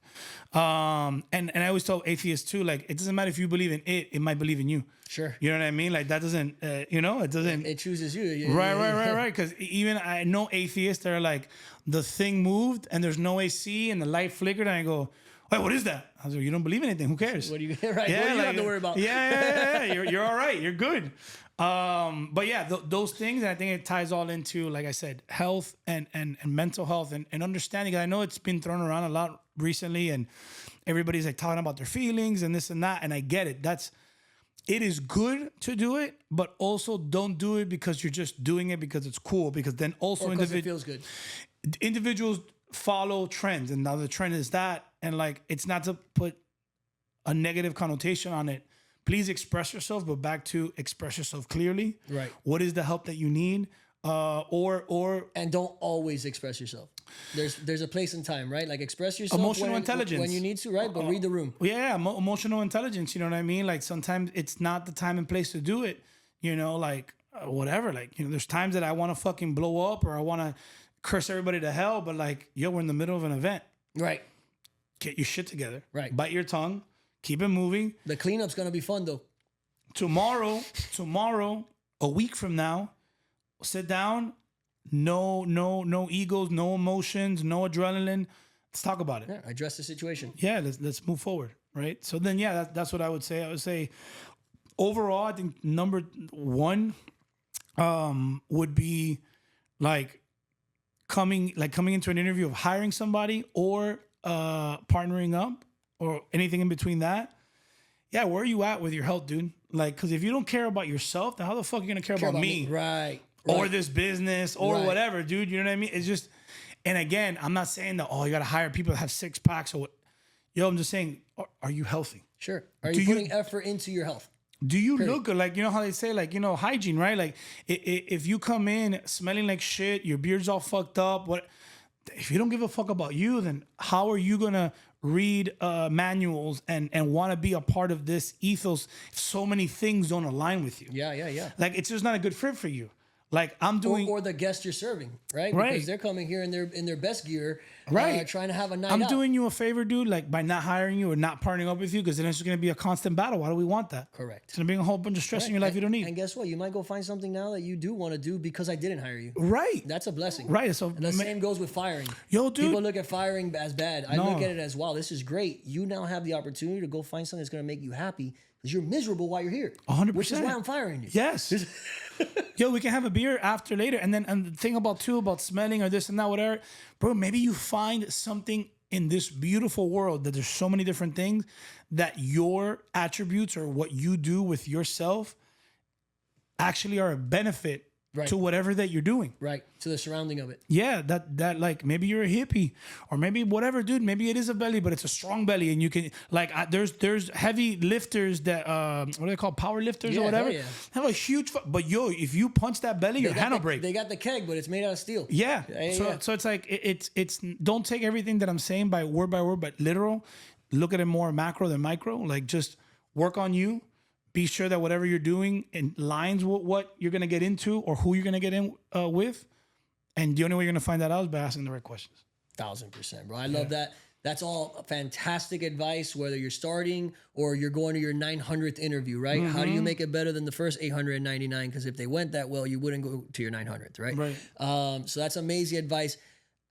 And I always tell atheists too, like, it doesn't matter if you believe in it, it might believe in you. Sure. You know what I mean? Like, that doesn't, it doesn't. It chooses you. Right. Because even I know atheists that are like, the thing moved and there's no AC and the light flickered, and I go, wait, what is that? I was like, you don't believe in anything. Who cares? What do you right? Yeah, what do you have to worry about? Yeah. You're all right. You're good. But yeah, those things, and I think it ties all into, like I said, health and mental health and understanding. I know it's been thrown around a lot recently, and everybody's like talking about their feelings and this and that, and I get it. It is good to do it, but also don't do it because you're just doing it because it's cool. Because then also because it feels good. Individuals follow trends, and now the trend is that, and like, it's not to put a negative connotation on it. Please express yourself, but back to express yourself clearly. Right. What is the help that you need? And don't always express yourself. There's a place and time, right? Like, express yourself emotional intelligence when you need to, right? But read the room. Yeah, emotional intelligence. You know what I mean? Like, sometimes it's not the time and place to do it. Like, whatever. Like, there's times that I want to fucking blow up or I want to curse everybody to hell, but like, we're in the middle of an event. Right. Get your shit together. Right. Bite your tongue. Keep it moving. The cleanup's gonna be fun though. Tomorrow, a week from now, sit down. No egos, no emotions, no adrenaline. Let's talk about it. Yeah, address the situation. Yeah, let's move forward. right? So then, yeah, that's what I would say. I would say overall, I think number one would be like coming into an interview of hiring somebody or partnering up or anything in between that. Yeah, where are you at with your health, dude? Like, because if you don't care about yourself, then how the fuck are you gonna care about me? Right. Or this business or whatever, dude. You know what I mean? It's just, and again, I'm not saying that, you got to hire people that have six packs or what. Yo, I'm just saying, are you healthy? Sure. Are you putting effort into your health? Do you look good? Like, you know how they say, like, you know, hygiene, right? Like, if you come in smelling like shit, your beard's all fucked up, if you don't give a fuck about you, then how are you going to read manuals and want to be a part of this ethos if so many things don't align with you? Yeah. Like, it's just not a good fit for you. Like, I'm doing, or the guest you're serving, right? Because they're coming here in their best gear, trying to have a night I'm out. doing you a favor, dude, like by not hiring you or not partnering up with you, because then it's just going to be a constant battle. Why do we want that? Correct. It's going to bring a whole bunch of stress in your life you don't need. And guess what? You might go find something now that you do want to do because I didn't hire you. Right. That's a blessing. Right. So and the same goes with firing. Yo, dude. People look at firing as bad. I look at it as, wow, this is great. You now have the opportunity to go find something that's going to make you happy because you're miserable while you're here. 100%. Which is why I'm firing you. Yes. Yo, we can have a beer after later. And the thing about smelling or this and that, whatever, bro, maybe you find something in this beautiful world that there's so many different things that your attributes or what you do with yourself actually are a benefit to whatever that you're doing. Right. To the surrounding of it. Yeah. That like maybe you're a hippie or maybe whatever, dude. Maybe it is a belly, but it's a strong belly. And you can like, there's heavy lifters that, what are they called? Power lifters or whatever. Yeah. Have a huge, but yo, if you punch that belly, your hand will break. They got the keg, but it's made out of steel. Yeah. So it's like, it's don't take everything that I'm saying by word, but literal. Look at it more macro than micro. Like just work on you. Be sure that whatever you're doing in lines with what you're going to get into or who you're going to get in with. And the only way you're going to find that out is by asking the right questions. 1000%, bro. I love that. That's all fantastic advice, whether you're starting or you're going to your 900th interview, right? How do you make it better than the first 899? Because if they went that well, you wouldn't go to your 900th, right? Right. So that's amazing advice.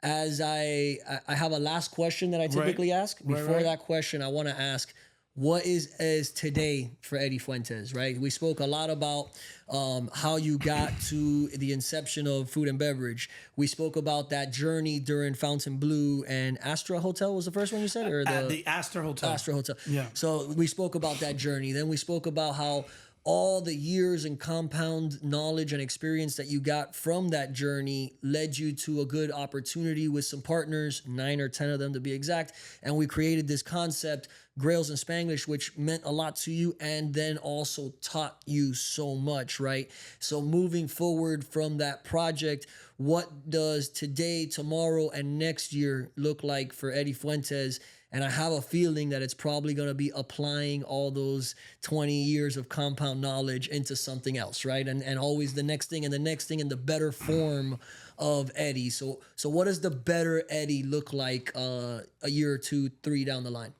As I have a last question that I typically ask. Before that question, I want to ask, what is today for Eddie Fuentes, right? We spoke a lot about how you got to the inception of food and beverage. We spoke about that journey during Fountain Blue and Astra Hotel was the first one you said? Or the Astor Hotel. Astra Hotel. Yeah. So we spoke about that journey. Then we spoke about how all the years and compound knowledge and experience that you got from that journey led you to a good opportunity with some partners, 9 or 10 of them to be exact. And we created this concept, Grails and Spanglish, which meant a lot to you and then also taught you so much, right? So moving forward from that project, what does today, tomorrow, and next year look like for Eddie Fuentes? And I have a feeling that it's probably going to be applying all those 20 years of compound knowledge into something else, right? And always the next thing and the next thing and the better form of Eddie. So what does the better Eddie look like a year or 2, 3 down the line?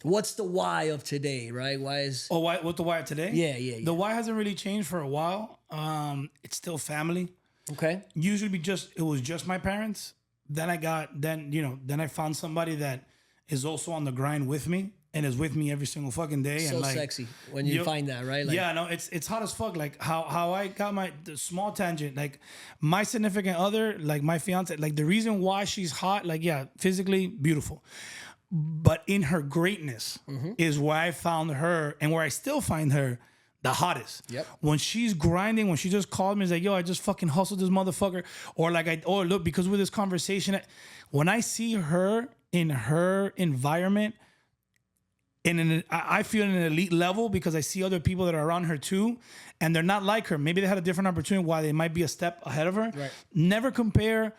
What's the why of today, right? What's the why of today? Yeah. The why hasn't really changed for a while. It's still family. Okay. Usually it was just my parents. Then I found somebody that is also on the grind with me and is with me every single fucking day. So and like, sexy when you find that, right? Like, yeah, no, it's hot as fuck. Like how I got the small tangent, like my significant other, like my fiance, like the reason why she's hot, like, yeah, physically beautiful. But in her greatness is where I found her and where I still find her the hottest. Yep. When she's grinding, when she just called me, is like, yo, I just fucking hustled this motherfucker. Or like, look, because with this conversation, when I see her in her environment, I feel in an elite level because I see other people that are around her too, and they're not like her. Maybe they had a different opportunity why they might be a step ahead of her. Right. Never compare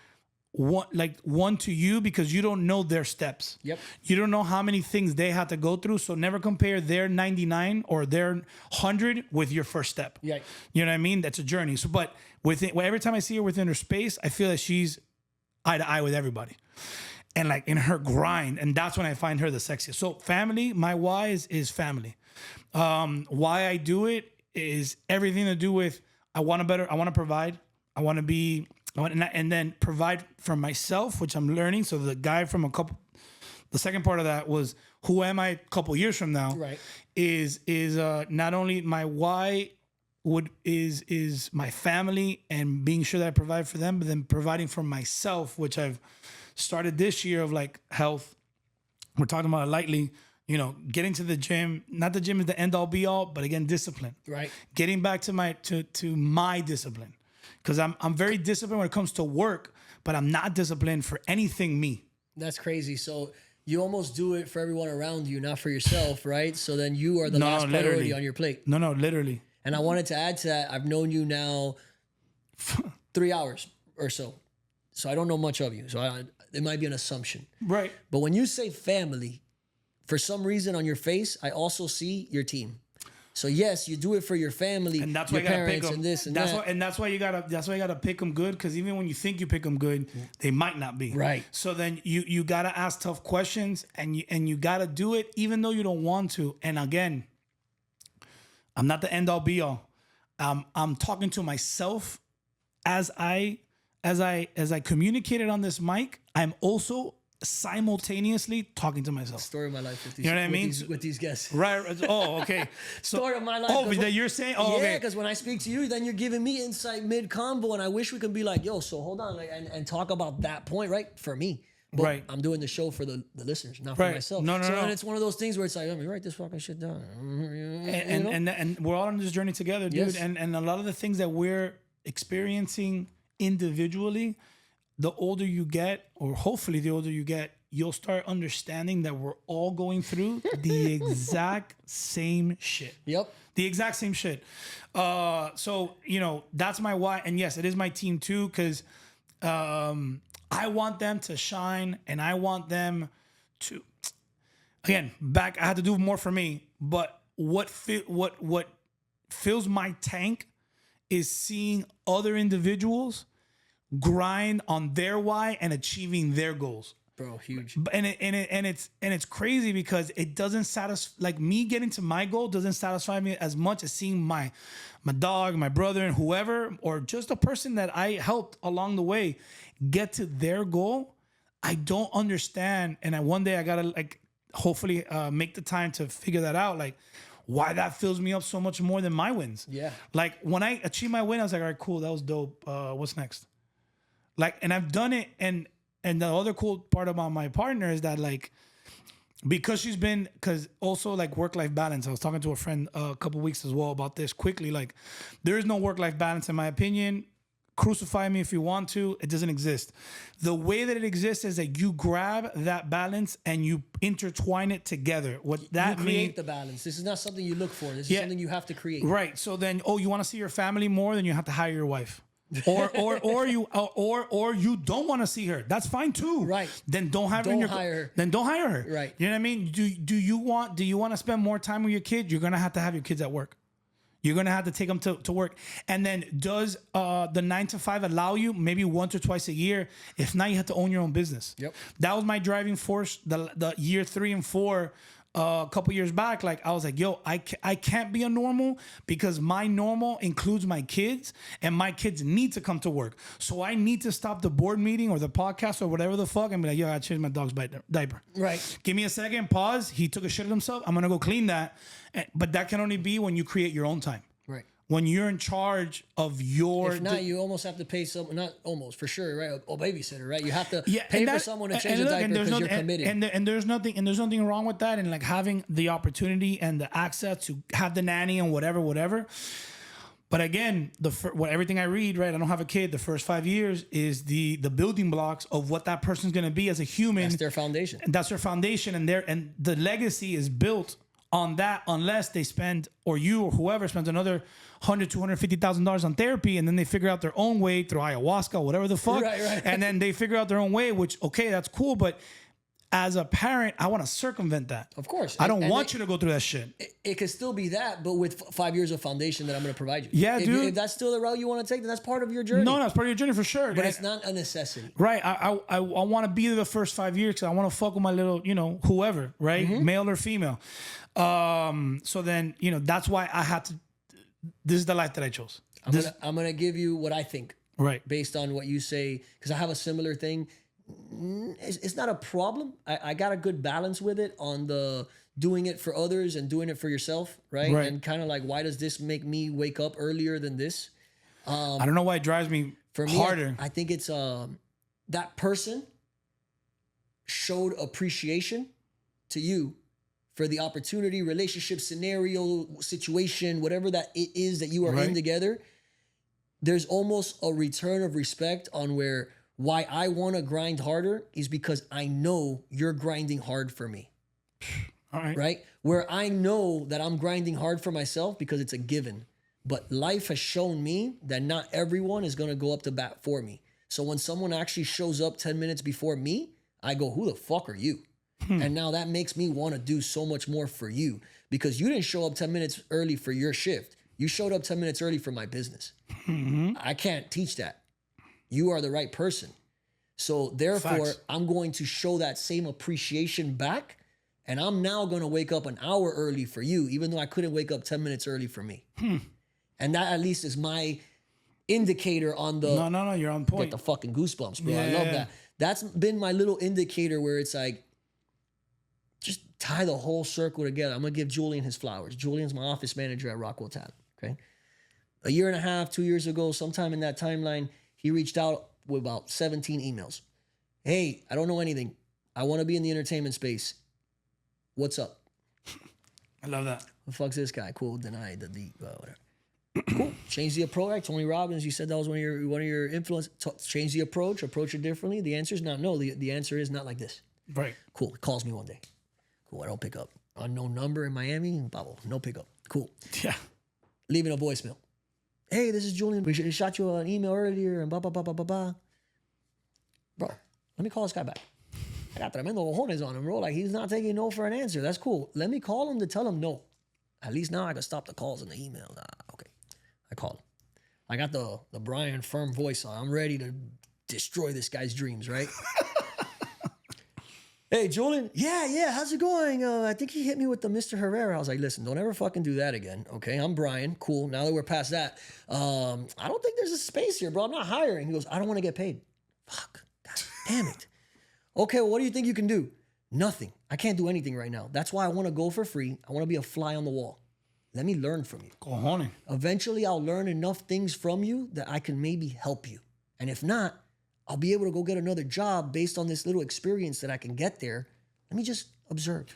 one to you because you don't know their steps. Yep. You don't know how many things they had to go through. So never compare their 99 or their 100 with your first step. Yeah. You know what I mean? That's a journey. So, but every time I see her within her space, I feel that she's eye to eye with everybody. And like in her grind, and that's when I find her the sexiest. So family, my why is family. Why I do it is everything to do with I want to provide. I want to be, and then provide for myself, which I'm learning. So the guy from a couple The second part of that was who am I a couple years from now? Right. Is not only my why is my family and being sure that I provide for them, but then providing for myself, which I've started this year of like health. We're talking about it lightly, you know, getting to the gym. Not the gym is the end all be all, but again, discipline. Right. Getting back to my discipline, because I'm very disciplined when it comes to work, but I'm not disciplined for anything me. That's crazy. So you almost do it for everyone around you, not for yourself, right? So then you are the last priority on your plate. No, literally. And I wanted to add to that, I've known you now 3 hours or so. So I don't know much of you. So it might be an assumption. Right. But when you say family, for some reason on your face, I also see your team. So yes, you do it for your family, and that's your why you gotta parents, pick them. and this and that's that. Why, and that's why you gotta pick them good, because even when you think you pick them good, they might not be. Right. So then you gotta ask tough questions, and you gotta do it even though you don't want to. And again, I'm not the end all be all. I'm talking to myself as I communicated on this mic. I'm also simultaneously talking to myself. Story of my life with these, you know what I mean? With these guests. Right. Oh, okay. So, Story of my life. Oh, that you're saying? Oh, yeah, okay. because when I speak to you, then you're giving me insight mid-convo, and I wish we could be like, yo, so hold on, like, and talk about that point, right? For me. But right. I'm doing the show for the listeners, not for myself. No. And it's one of those things where it's like, let me write this fucking shit down. And we're all on this journey together, dude. Yes. And a lot of the things that we're experiencing individually, the older you get, or hopefully the older you get, you'll start understanding that we're all going through the exact same shit. Yep. The exact same shit. So, you know, that's my why. And yes, it is my team too, because I want them to shine, and I want them to, again, I had to do more for me, but what fills my tank is seeing other individuals grind on their why and achieving their goals. Bro, huge. And it's crazy because it doesn't satisfy, like me getting to my goal doesn't satisfy me as much as seeing my dog, my brother, and whoever, or just a person that I helped along the way get to their goal. I don't understand, and one day I gotta like hopefully make the time to figure that out, like why that fills me up so much more than my wins. Yeah. Like when I achieved my win, I was like, all right, cool, that was dope. What's next? Like, and I've done it, and the other cool part about my partner is that, like, because also like work-life balance. I was talking to a friend a couple weeks as well about this quickly. Like, there is no work-life balance in my opinion. Crucify me if you want to. It doesn't exist. The way that it exists is that you grab that balance and you intertwine it together. What that You create means, the balance. This is not something you look for. This is something you have to create. right? So then, you want to see your family more, then you have to hire your wife. or you don't want to see her. That's fine too. Right. Then don't have her. Don't hire her. Then don't hire her. Right. You know what I mean? Do you want to spend more time with your kid? You're gonna have to have your kids at work. You're gonna have to take them to work. And then does the 9 to 5 allow you maybe once or twice a year? If not, you have to own your own business. Yep. That was my driving force. The year 3 and 4. A couple years back, like I was like, yo, I can't be a normal because my normal includes my kids, and my kids need to come to work. So I need to stop the board meeting or the podcast or whatever the fuck and be like, yo, I changed my dog's diaper. Right. Give me a second, pause. He took a shit at himself. I'm going to go clean that. But that can only be when you create your own time. Right. When you're in charge of your... If not, you almost have to pay someone, not almost, for sure, right? A babysitter, right? You have to pay for someone to change a diaper because you're committed. And there's nothing wrong with that, and like having the opportunity and the access to have the nanny and whatever. But again, everything I read, right? I don't have a kid. The first 5 years is the building blocks of what that person's going to be as a human. That's their foundation. And that's their foundation, and the legacy is built on that, unless they spend, or you or whoever spends another $100,000-$250,000 on therapy, and then they figure out their own way through ayahuasca, whatever the fuck. Right. And then they figure out their own way, which, okay, that's cool. But as a parent, I want to circumvent that. Of course. I don't want you to go through that shit. It could still be that, but with 5 years of foundation that I'm going to provide you. Yeah, dude. If that's still the route you want to take, then that's part of your journey. No, it's part of your journey for sure. But it's not a necessity. Right. I want to be there the first 5 years because I want to fuck with my little, whoever, right? Mm-hmm. Male or female. So then, that's why I had to, this is the life that I chose. I'm gonna give you what I think. Right. Based on what you say, because I have a similar thing. it's not a problem. I got a good balance with it on the doing it for others and doing it for yourself, right? And kind of like, why does this make me wake up earlier than this? I don't know why it drives me For me, harder. I think it's that person showed appreciation to you for the opportunity, relationship, scenario, situation, whatever that it is that you are in together. There's almost a return of respect on why I want to grind harder is because I know you're grinding hard for me. All right. Right? Where I know that I'm grinding hard for myself because it's a given. But life has shown me that not everyone is going to go up to bat for me. So when someone actually shows up 10 minutes before me, I go, who the fuck are you? And now that makes me want to do so much more for you because you didn't show up 10 minutes early for your shift. You showed up 10 minutes early for my business. I can't teach that. You are the right person. So therefore, Facts. I'm going to show that same appreciation back. And I'm now going to wake up an hour early for you, even though I couldn't wake up 10 minutes early for me. And that at least is my indicator on the... No, you're on point. Get the fucking goosebumps, bro. Yeah, I love yeah. that. That's been my little indicator where it's like, just tie the whole circle together. I'm going to give Julian his flowers. Julian's my office manager at Rockwell Talent, okay? A year and a half, 2 years ago, sometime in that timeline, he reached out with about 17 emails. Hey, I don't know anything. I want to be in the entertainment space. What's up? I love that. The fuck's this guy? Cool, deny the whatever. Cool. Change the approach. Right? Tony Robbins, you said that was one of your influence. Change the approach it differently. The answer is not no. The answer is not like this. Right. Cool. He calls me one day. Cool. I don't pick up. Unknown number in Miami. Bubble. No pickup. Cool. Yeah. Leaving a voicemail. Hey, this is Julian. We shot you an email earlier and blah, blah, blah, blah, blah, blah. Bro, let me call this guy back. I got tremendo cojones on him, bro. Like, he's not taking no for an answer. That's cool. Let me call him to tell him no. At least now I can stop the calls and the emails. Okay. I call him. I got the Bryan firm voice on. I'm ready to destroy this guy's dreams, right? Hey, Julian. Yeah. How's it going? I think he hit me with the Mr. Herrera. I was like, listen, don't ever fucking do that again. Okay, I'm Bryan. Cool. Now that we're past that, I don't think there's a space here, bro. I'm not hiring. He goes, I don't want to get paid. Fuck. God damn it. Okay, well, what do you think you can do? Nothing. I can't do anything right now. That's why I want to go for free. I want to be a fly on the wall. Let me learn from you. Cojones. Eventually, I'll learn enough things from you that I can maybe help you. And if not, I'll be able to go get another job based on this little experience that I can get there. Let me just observe.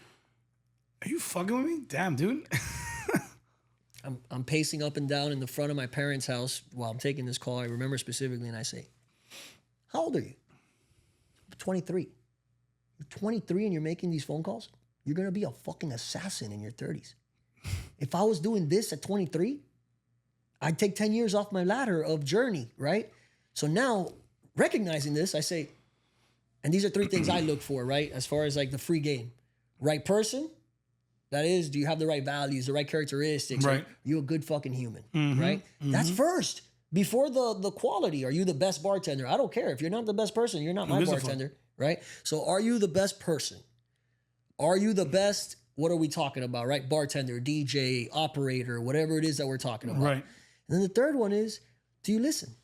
Are you fucking with me? Damn, dude. I'm pacing up and down in the front of my parents' house while I'm taking this call. I remember specifically, and I say, how old are you? I'm 23. You're 23 and you're making these phone calls? You're going to be a fucking assassin in your 30s. If I was doing this at 23, I'd take 10 years off my ladder of journey, right? So now, recognizing this, I say, and these are three things I look for, right? As far as like the free game. Right person, that is, do you have the right values, the right characteristics? Right. Are you a good fucking human, right? That's first. Before the quality, are you the best bartender? I don't care. If you're not the best person, you're not my bartender, right? So are you the best person? Are you the best, what are we talking about, right? Bartender, DJ, operator, whatever it is that we're talking about. Right. And then the third one is, do you listen?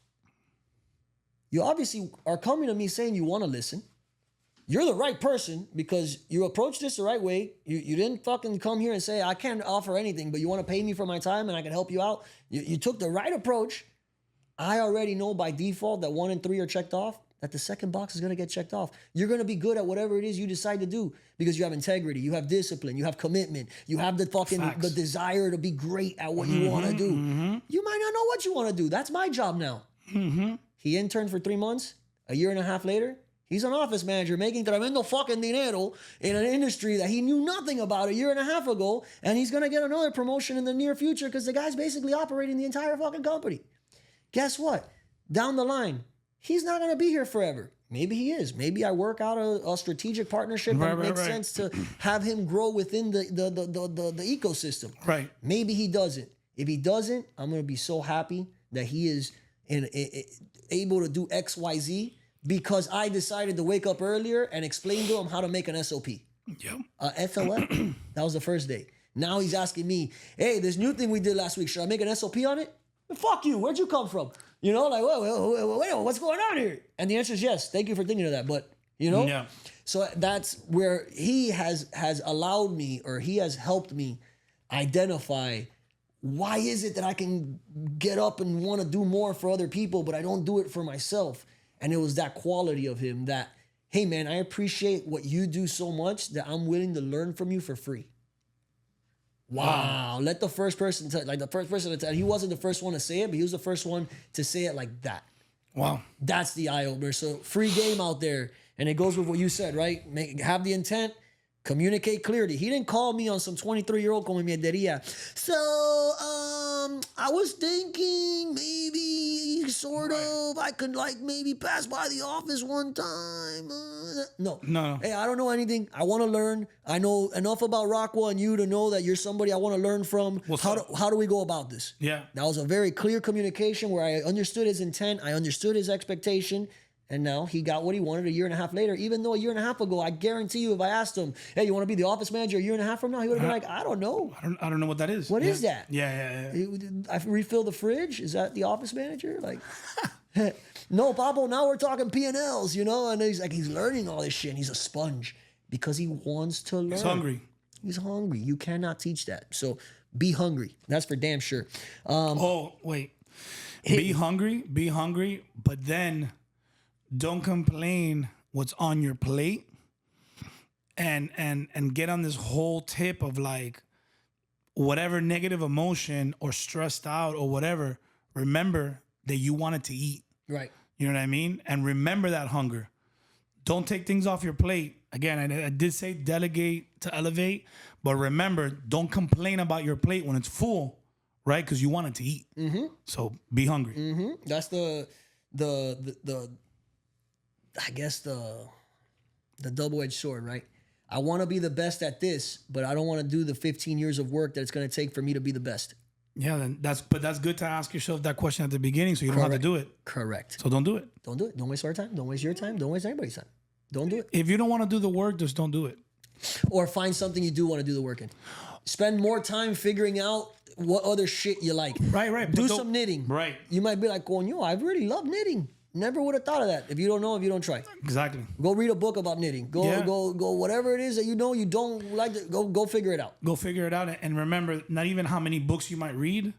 You obviously are coming to me saying you want to listen. You're the right person because you approached this the right way. You didn't fucking come here and say, I can't offer anything, but you want to pay me for my time and I can help you out. You took the right approach. I already know by default that 1 and 3 are checked off, that the second box is going to get checked off. You're going to be good at whatever it is you decide to do because you have integrity, you have discipline, you have commitment, you have the fucking the desire to be great at what you want to do. You might not know what you want to do. That's my job now. He interned for 3 months. A year and a half later, he's an office manager making tremendo fucking dinero in an industry that he knew nothing about a year and a half ago, and he's going to get another promotion in the near future because the guy's basically operating the entire fucking company. Guess what? Down the line, he's not going to be here forever. Maybe he is. Maybe I work out a strategic partnership that makes sense to have him grow within the ecosystem. Right. Maybe he doesn't. If he doesn't, I'm going to be so happy that he is able to do X, Y, Z because I decided to wake up earlier and explain to him how to make an SOP. Yep. SOP, that was the first day. Now he's asking me, hey, this new thing we did last week, should I make an SOP on it? Fuck you, where'd you come from? You know, like, whoa, what's going on here? And the answer is yes, thank you for thinking of that. But you know? Yeah. So that's where he has allowed me, or he has helped me identify why is it that I can get up and want to do more for other people, but I don't do it for myself. And it was that quality of him that, hey man, I appreciate what you do so much that I'm willing to learn from you for free. Wow. Let the first person he wasn't the first one to say it, but he was the first one to say it like that. Wow. That's the eye opener. So free game out there. And it goes with what you said, right? Have the intent, communicate clearly. He didn't call me on some 23-year-old como mierdería. So, I was thinking maybe sort of I could like maybe pass by the office one time. No. Hey, I don't know anything. I want to learn. I know enough about Rockwell and you to know that you're somebody I want to learn from. How do we go about this? Yeah. That was a very clear communication where I understood his intent. I understood his expectation. And now he got what he wanted a year and a half later. Even though a year and a half ago, I guarantee you, if I asked him, hey, you want to be the office manager a year and a half from now? He would have been like, I don't know. I don't know what that is. What is that? Yeah. I refill the fridge? Is that the office manager? Like, no, Pablo, now we're talking P&Ls, you know? And he's learning all this shit. And he's a sponge because he wants to learn. He's hungry. He's hungry. You cannot teach that. So be hungry. That's for damn sure. Be hungry, but then don't complain what's on your plate and get on this whole tip of like whatever negative emotion or stressed out or whatever, remember that you wanted to eat. Right. You know what I mean? And remember that hunger. Don't take things off your plate. Again, I did say delegate to elevate, but remember, don't complain about your plate when it's full, right? Because you wanted to eat. Mm-hmm. So be hungry. Mm-hmm. That's the I guess the double-edged sword, right? I want to be the best at this, but I don't want to do the 15 years of work that it's going to take for me to be the best. Yeah, then that's good to ask yourself that question at the beginning so you don't have to do it. Correct. So don't do it. Don't do it. Don't waste our time. Don't waste your time. Don't waste anybody's time. Don't do it. If you don't want to do the work, just don't do it. Or find something you do want to do the work in. Spend more time figuring out what other shit you like. Right. Do some knitting. Right. You might be like, coño, I really love knitting. Never would have thought of that. If you don't know, if you don't try. Exactly. Go read a book about knitting. Go whatever it is that you know you don't like to go figure it out. Go figure it out. And remember, not even how many books you might read,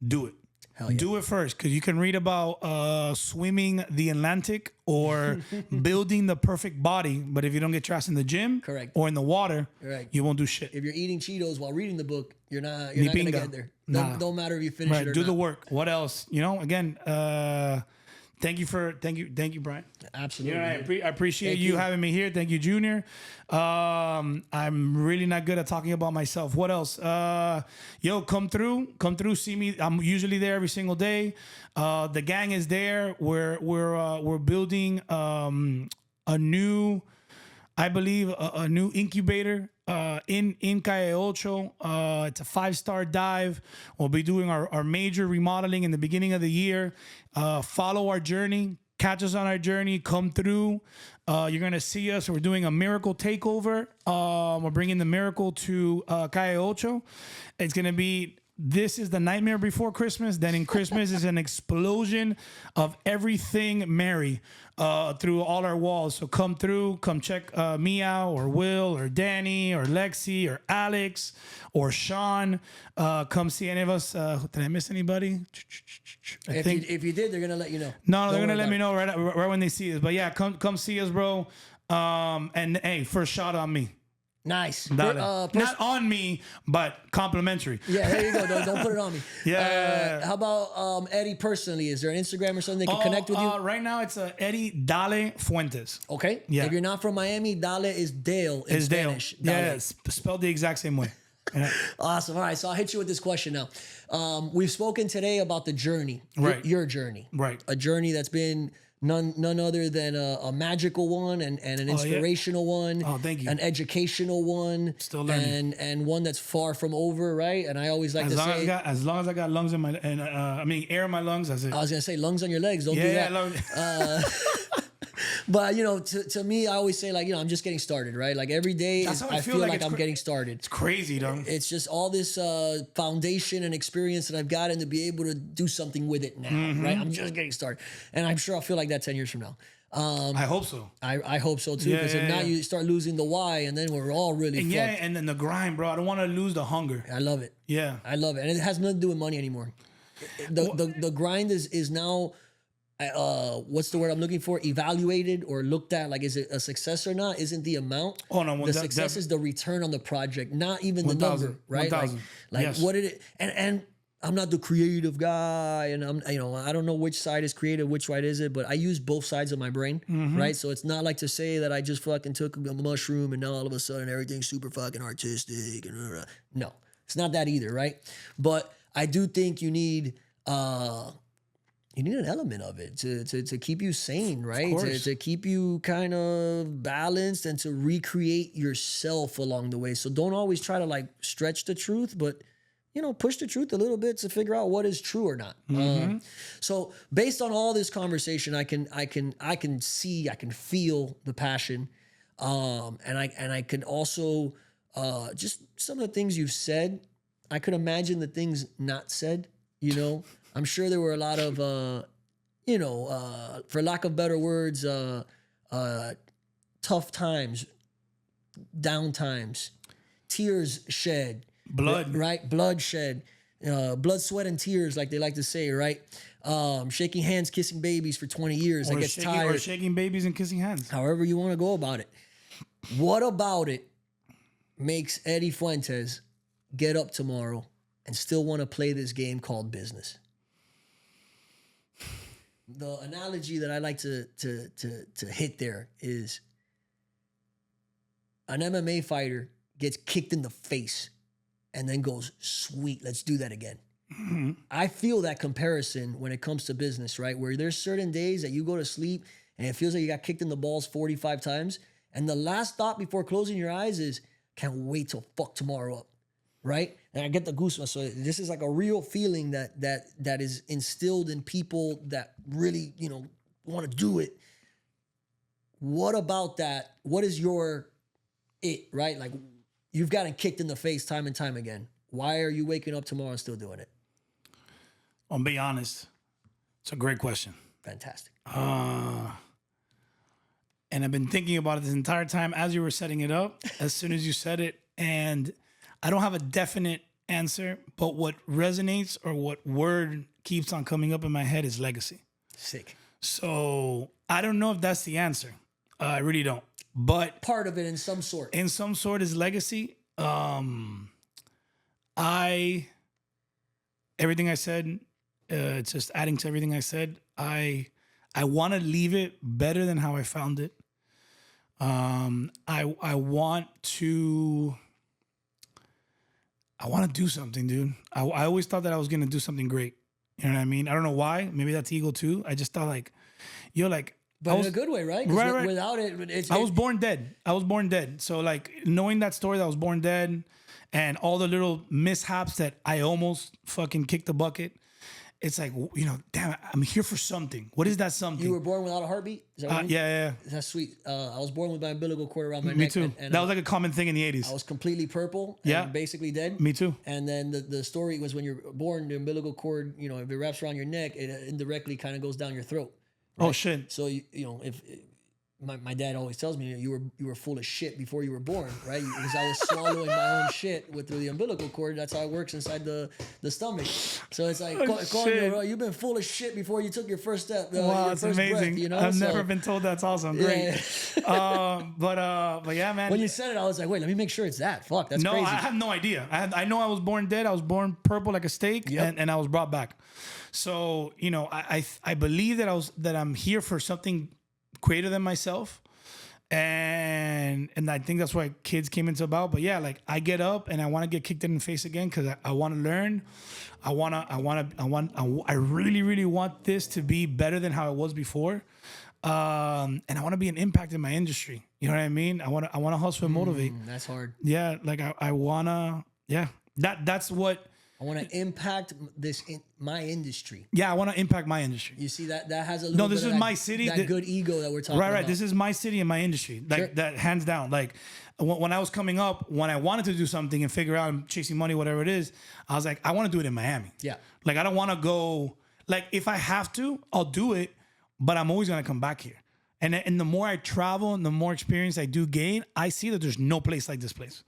do it. Hell yeah. Do it first, because you can read about swimming the Atlantic or building the perfect body, but if you don't get your ass in the gym or in the water, you won't do shit. If you're eating Cheetos while reading the book, you're not gonna get there. Don't matter if you finish it or do not. the work. What else? You know, again, thank you, Brian. Absolutely. You know, I appreciate you having me here. Thank you, Junior. I'm really not good at talking about myself. What else? Come through, see me. I'm usually there every single day. The gang is there. We're building a new, I believe, a new incubator in Calle Ocho. It's a 5-star dive. We'll be doing our major remodeling in the beginning of the year. Follow our journey. Catch us on our journey. Come through. You're going to see us. We're doing a miracle takeover. We're bringing the miracle to Calle Ocho. It's going to be... This is the nightmare before Christmas. Then in Christmas is an explosion of everything merry through all our walls. So come through, come check me out, or Will, or Danny, or Lexi, or Alex, or Sean. Come see any of us. Did I miss anybody? If you did, they're gonna let you know. No, they're gonna let me know right when they see us. But yeah, come see us, bro. And hey, first shot on me. Nice. Not on me, but complimentary. Yeah, there you go. Don't put it on me. Yeah. How about Eddie personally? Is there an Instagram or something they can connect with you? Right now, it's Eddie Dale Fuentes. Okay. Yeah. If you're not from Miami, Dale is Dale in Spanish. Dale. Yeah, it's spelled the exact same way. Yeah. Awesome. All right, so I'll hit you with this question now. We've spoken today about the journey, your journey, right? A journey that's been none other than a magical one and an inspirational one. Oh, thank you. An educational one. Still learning. And one that's far from over, right? And I always like to say, as long as I got lungs in my air in my lungs, that's it. I was gonna say lungs on your legs. Don't do that. But to me, I always say I'm just getting started, right? Like every day, I feel like I'm getting started. It's crazy, though. It's just all this foundation and experience that I've gotten to be able to do something with it now, right? I'm just getting started, and I'm sure I'll feel like that 10 years from now. I hope so. I hope so too, because if not, you start losing the why, and then we're all really fucked. Yeah, and then the grind, bro. I don't want to lose the hunger. I love it. Yeah, I love it, and it has nothing to do with money anymore. The grind is now, what's the word I'm looking for? Evaluated or looked at, like, is it a success or not? Isn't the amount? Oh no, the success is the return on the project, not even the number, right? 1,000. Like Yes. what did it? And I'm not the creative guy, and I don't know which side is creative, which side is it, but I use both sides of my brain, right? So it's not like to say that I just fucking took a mushroom and now all of a sudden everything's super fucking artistic and no, it's not that either, right? But I do think you need an element of it to keep you sane, right? To keep you kind of balanced and to recreate yourself along the way. So don't always try to like stretch the truth, but push the truth a little bit to figure out what is true or not. So based on all this conversation, I can see, I can feel the passion, and I can also just some of the things you've said. I could imagine the things not said. I'm sure there were a lot of, for lack of better words, tough times, down times, tears shed. Blood. Right? Blood shed. Blood, sweat, and tears, like they like to say, right? Shaking hands, kissing babies for 20 years. I get tired. Or shaking babies and kissing hands. However you want to go about it. What about it makes Eddie Fuentes get up tomorrow and still want to play this game called business? The analogy that I like to hit there is an MMA fighter gets kicked in the face and then goes, sweet, let's do that again. Mm-hmm. I feel that comparison when it comes to business, right? Where there's certain days that you go to sleep and it feels like you got kicked in the balls 45 times. And the last thought before closing your eyes is, can't wait till fuck tomorrow up, right? And I get the goosebumps. So this is like a real feeling that is instilled in people that really, want to do it. What about that? What is it, right? Like, you've gotten kicked in the face time and time again. Why are you waking up tomorrow and still doing it? I'll be honest. It's a great question. Fantastic. And I've been thinking about it this entire time as you were setting it up, as soon as you said it. And I don't have a definite answer, but what resonates or what word keeps on coming up in my head is legacy. Sick. So I don't know if that's the answer. I really don't. But part of it in some sort. In some sort is legacy. Everything I said, it's just adding to everything I said. I want to leave it better than how I found it. I want to do something, dude. I always thought that I was gonna do something great. You know what I mean? I don't know why. Maybe that's ego too. I just thought but in a good way, right? Right. Without it, I was born dead. So like knowing that story that I was born dead and all the little mishaps that I almost fucking kicked the bucket. It's like, damn, I'm here for something. What is that something? You were born without a heartbeat? Is that what you mean? Yeah. That's sweet. I was born with my umbilical cord around my neck. Me too. And that was like a common thing in the 80s. I was completely purple and basically dead. Me too. And then the story was when you're born, the umbilical cord, if it wraps around your neck, it indirectly kind of goes down your throat. Right? Oh, shit. So, if... My dad always tells me you were full of shit before you were born, right? Because I was swallowing my own shit through the umbilical cord. That's how it works inside the stomach. So it's like, you've been full of shit before you took your first step. Wow, that's amazing. Breath, I've never been told that's awesome. Great. Yeah. But yeah, man. When you said it, I was like, wait, let me make sure it's that. Fuck, that's crazy. No, I have no idea. I know I was born dead. I was born purple like a steak, and I was brought back. So I believe that I'm here for something greater than myself, and I think that's why kids came into about. But yeah, like I get up and I want to get kicked in the face again because I want to learn. I really, really want this to be better than how it was before, and I want to be an impact in my industry. You know what I mean? I want to hustle and motivate. That's hard. Yeah, like I wanna. Yeah, that's what. I want to impact my industry. Yeah, I want to impact my industry. You see that has a little. No, this is my city. That good ego that we're talking about. Right. This is my city and my industry. Like that, hands down. Like when I was coming up, when I wanted to do something and figure out I'm chasing money, whatever it is, I was like, I want to do it in Miami. Yeah. Like I don't want to go. Like if I have to, I'll do it. But I'm always gonna come back here. And the more I travel and the more experience I do gain, I see that there's no place like this place.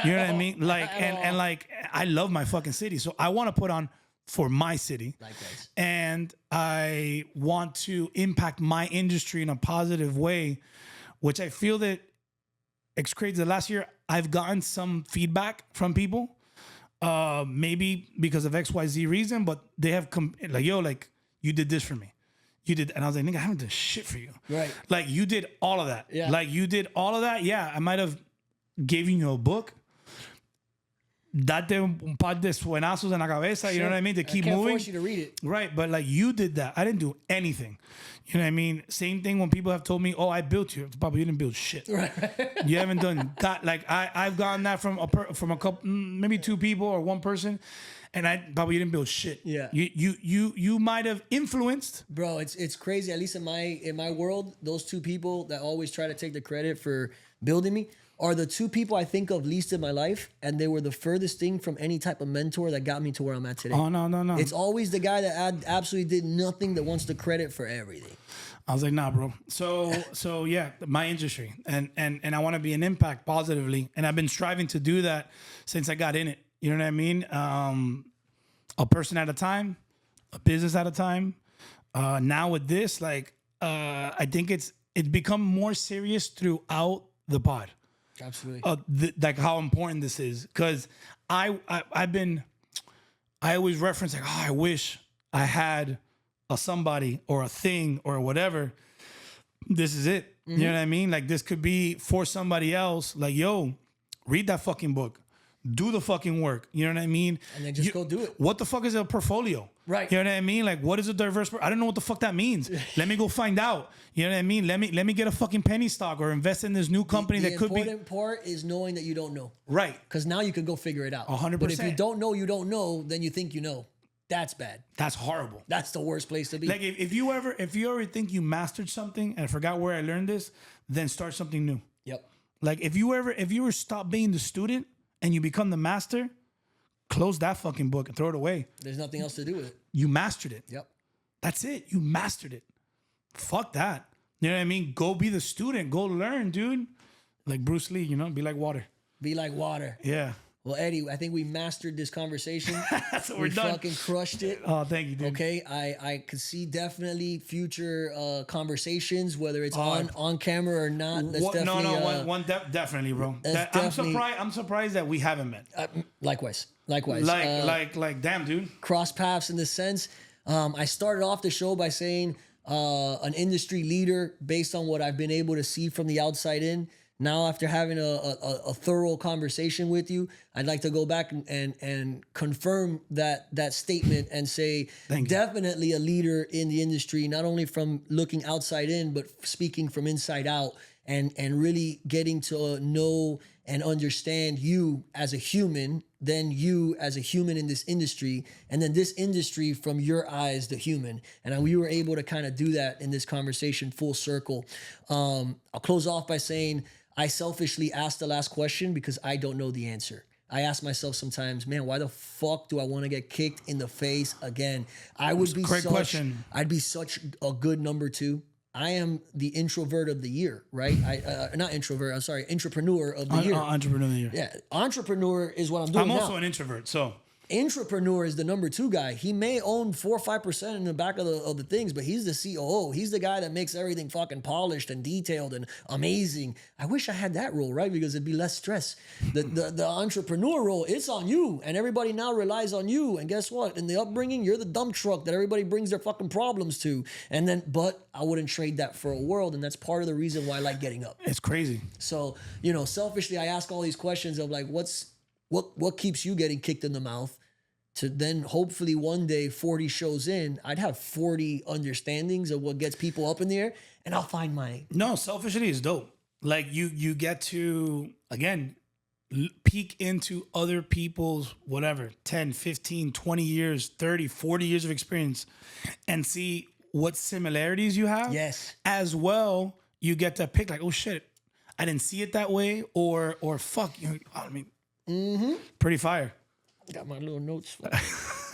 You know what I mean? Like, and like, I love my fucking city. So I want to put on for my city. Likewise. And I want to impact my industry in a positive way, which I feel that it's crazy. The last year, I've gotten some feedback from people, maybe because of XYZ reason, but they have like, yo, like, you did this for me. You did, and I was like, nigga, I haven't done shit for you. Right. Like, you did all of that. Yeah. Like, you did all of that. Yeah, I might have given you a book. Date un par de suenazos en la cabeza, you know what I mean? To keep I can't moving. force you to read it. Right, but like, you did that. I didn't do anything. You know what I mean? Same thing when people have told me, oh, I built you. Papa, you didn't build shit. Right. You haven't done that. Like, I've gotten that from a couple, maybe two people or one person. And Papa, you didn't build shit. Yeah. You might have influenced. Bro, it's crazy. At least in my world, those two people that always try to take the credit for building me are the two people I think of least in my life, and they were the furthest thing from any type of mentor that got me to where I'm at today. Oh, no. It's always the guy that absolutely did nothing that wants the credit for everything. I was like, nah, bro. So yeah, my industry, and I want to be an impact positively, and I've been striving to do that since I got in it. You know what I mean? A person at a time, a business at a time. Now with this, like, I think it's become more serious throughout the pod. Absolutely. Like how important this is, because I always reference like, oh, I wish I had a somebody or a thing or whatever. This is it. You know what I mean? Like, this could be for somebody else. Like, yo, read that fucking book. Do the fucking work. You know what I mean? And then just go do it. What the fuck is a portfolio? Right. You know what I mean? Like, what is a diverse? I don't know what the fuck that means. Let me go find out. You know what I mean? Let me get a fucking penny stock or invest in this new company that could be. The important part is knowing that you don't know. Right. Because now you can go figure it out. 100%. But if you don't know, then you think you know. That's bad. That's horrible. That's the worst place to be. Like, if you ever think you mastered something and I forgot where I learned this, then start something new. Yep. Like, if you ever stop being the student and you become the master, close that fucking book and throw it away. There's nothing else to do with it. You mastered it. Yep. That's it. You mastered it. Fuck that. You know what I mean? Go be the student. Go learn, dude. Like Bruce Lee, you know, be like water. Be like water. Yeah. Well, Eddie, I think we mastered this conversation. That's what we're done. We fucking crushed it. Oh, thank you, dude. Okay, I could see definitely future conversations, whether it's on camera or not. Definitely, bro. I'm surprised that we haven't met. Likewise. Like, damn, dude. Cross paths in this sense. I started off the show by saying an industry leader based on what I've been able to see from the outside in. Now, after having a thorough conversation with you, I'd like to go back and confirm that statement and say definitely a leader in the industry, not only from looking outside in, but speaking from inside out and really getting to know and understand you as a human, then you as a human in this industry, and then this industry from your eyes, the human. And we were able to kind of do that in this conversation full circle. I'll close off by saying, I selfishly asked the last question because I don't know the answer. I ask myself sometimes, man, why the fuck do I want to get kicked in the face again? I'd be such a good number two. I am the introvert of the year, right? Entrepreneur of the year. Entrepreneur of the year. Yeah, entrepreneur is what I'm doing now. I'm also an introvert, so. Entrepreneur is the number two guy. He may own 4 or 5% in the back of the things, but he's the COO. He's the guy that makes everything fucking polished and detailed and amazing. I wish I had that role, right? Because it'd be less stress. The entrepreneur role, it's on you, and everybody now relies on you. And guess what? In the upbringing, you're the dump truck that everybody brings their fucking problems to. But I wouldn't trade that for a world, and that's part of the reason why I like getting up. It's crazy. So, selfishly, I ask all these questions of like, what keeps you getting kicked in the mouth? To then hopefully one day 40 shows in, I'd have 40 understandings of what gets people up in the air, and I'll find mine. No, selfishly is dope. Like you get to, again, peek into other people's whatever, 10, 15, 20 years, 30, 40 years of experience and see what similarities you have. Yes. As well, you get to pick like, oh shit, I didn't see it that way, or fuck, pretty fire. Got my little notes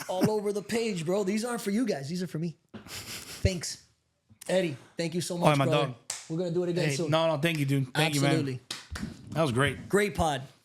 all over the page, bro. These aren't for you guys. These are for me. Thanks. Eddie, thank you so much, my brother. dog. We're gonna do it again Hey, soon. no, thank you, dude. Thank you, man. Absolutely. That was great. Great pod.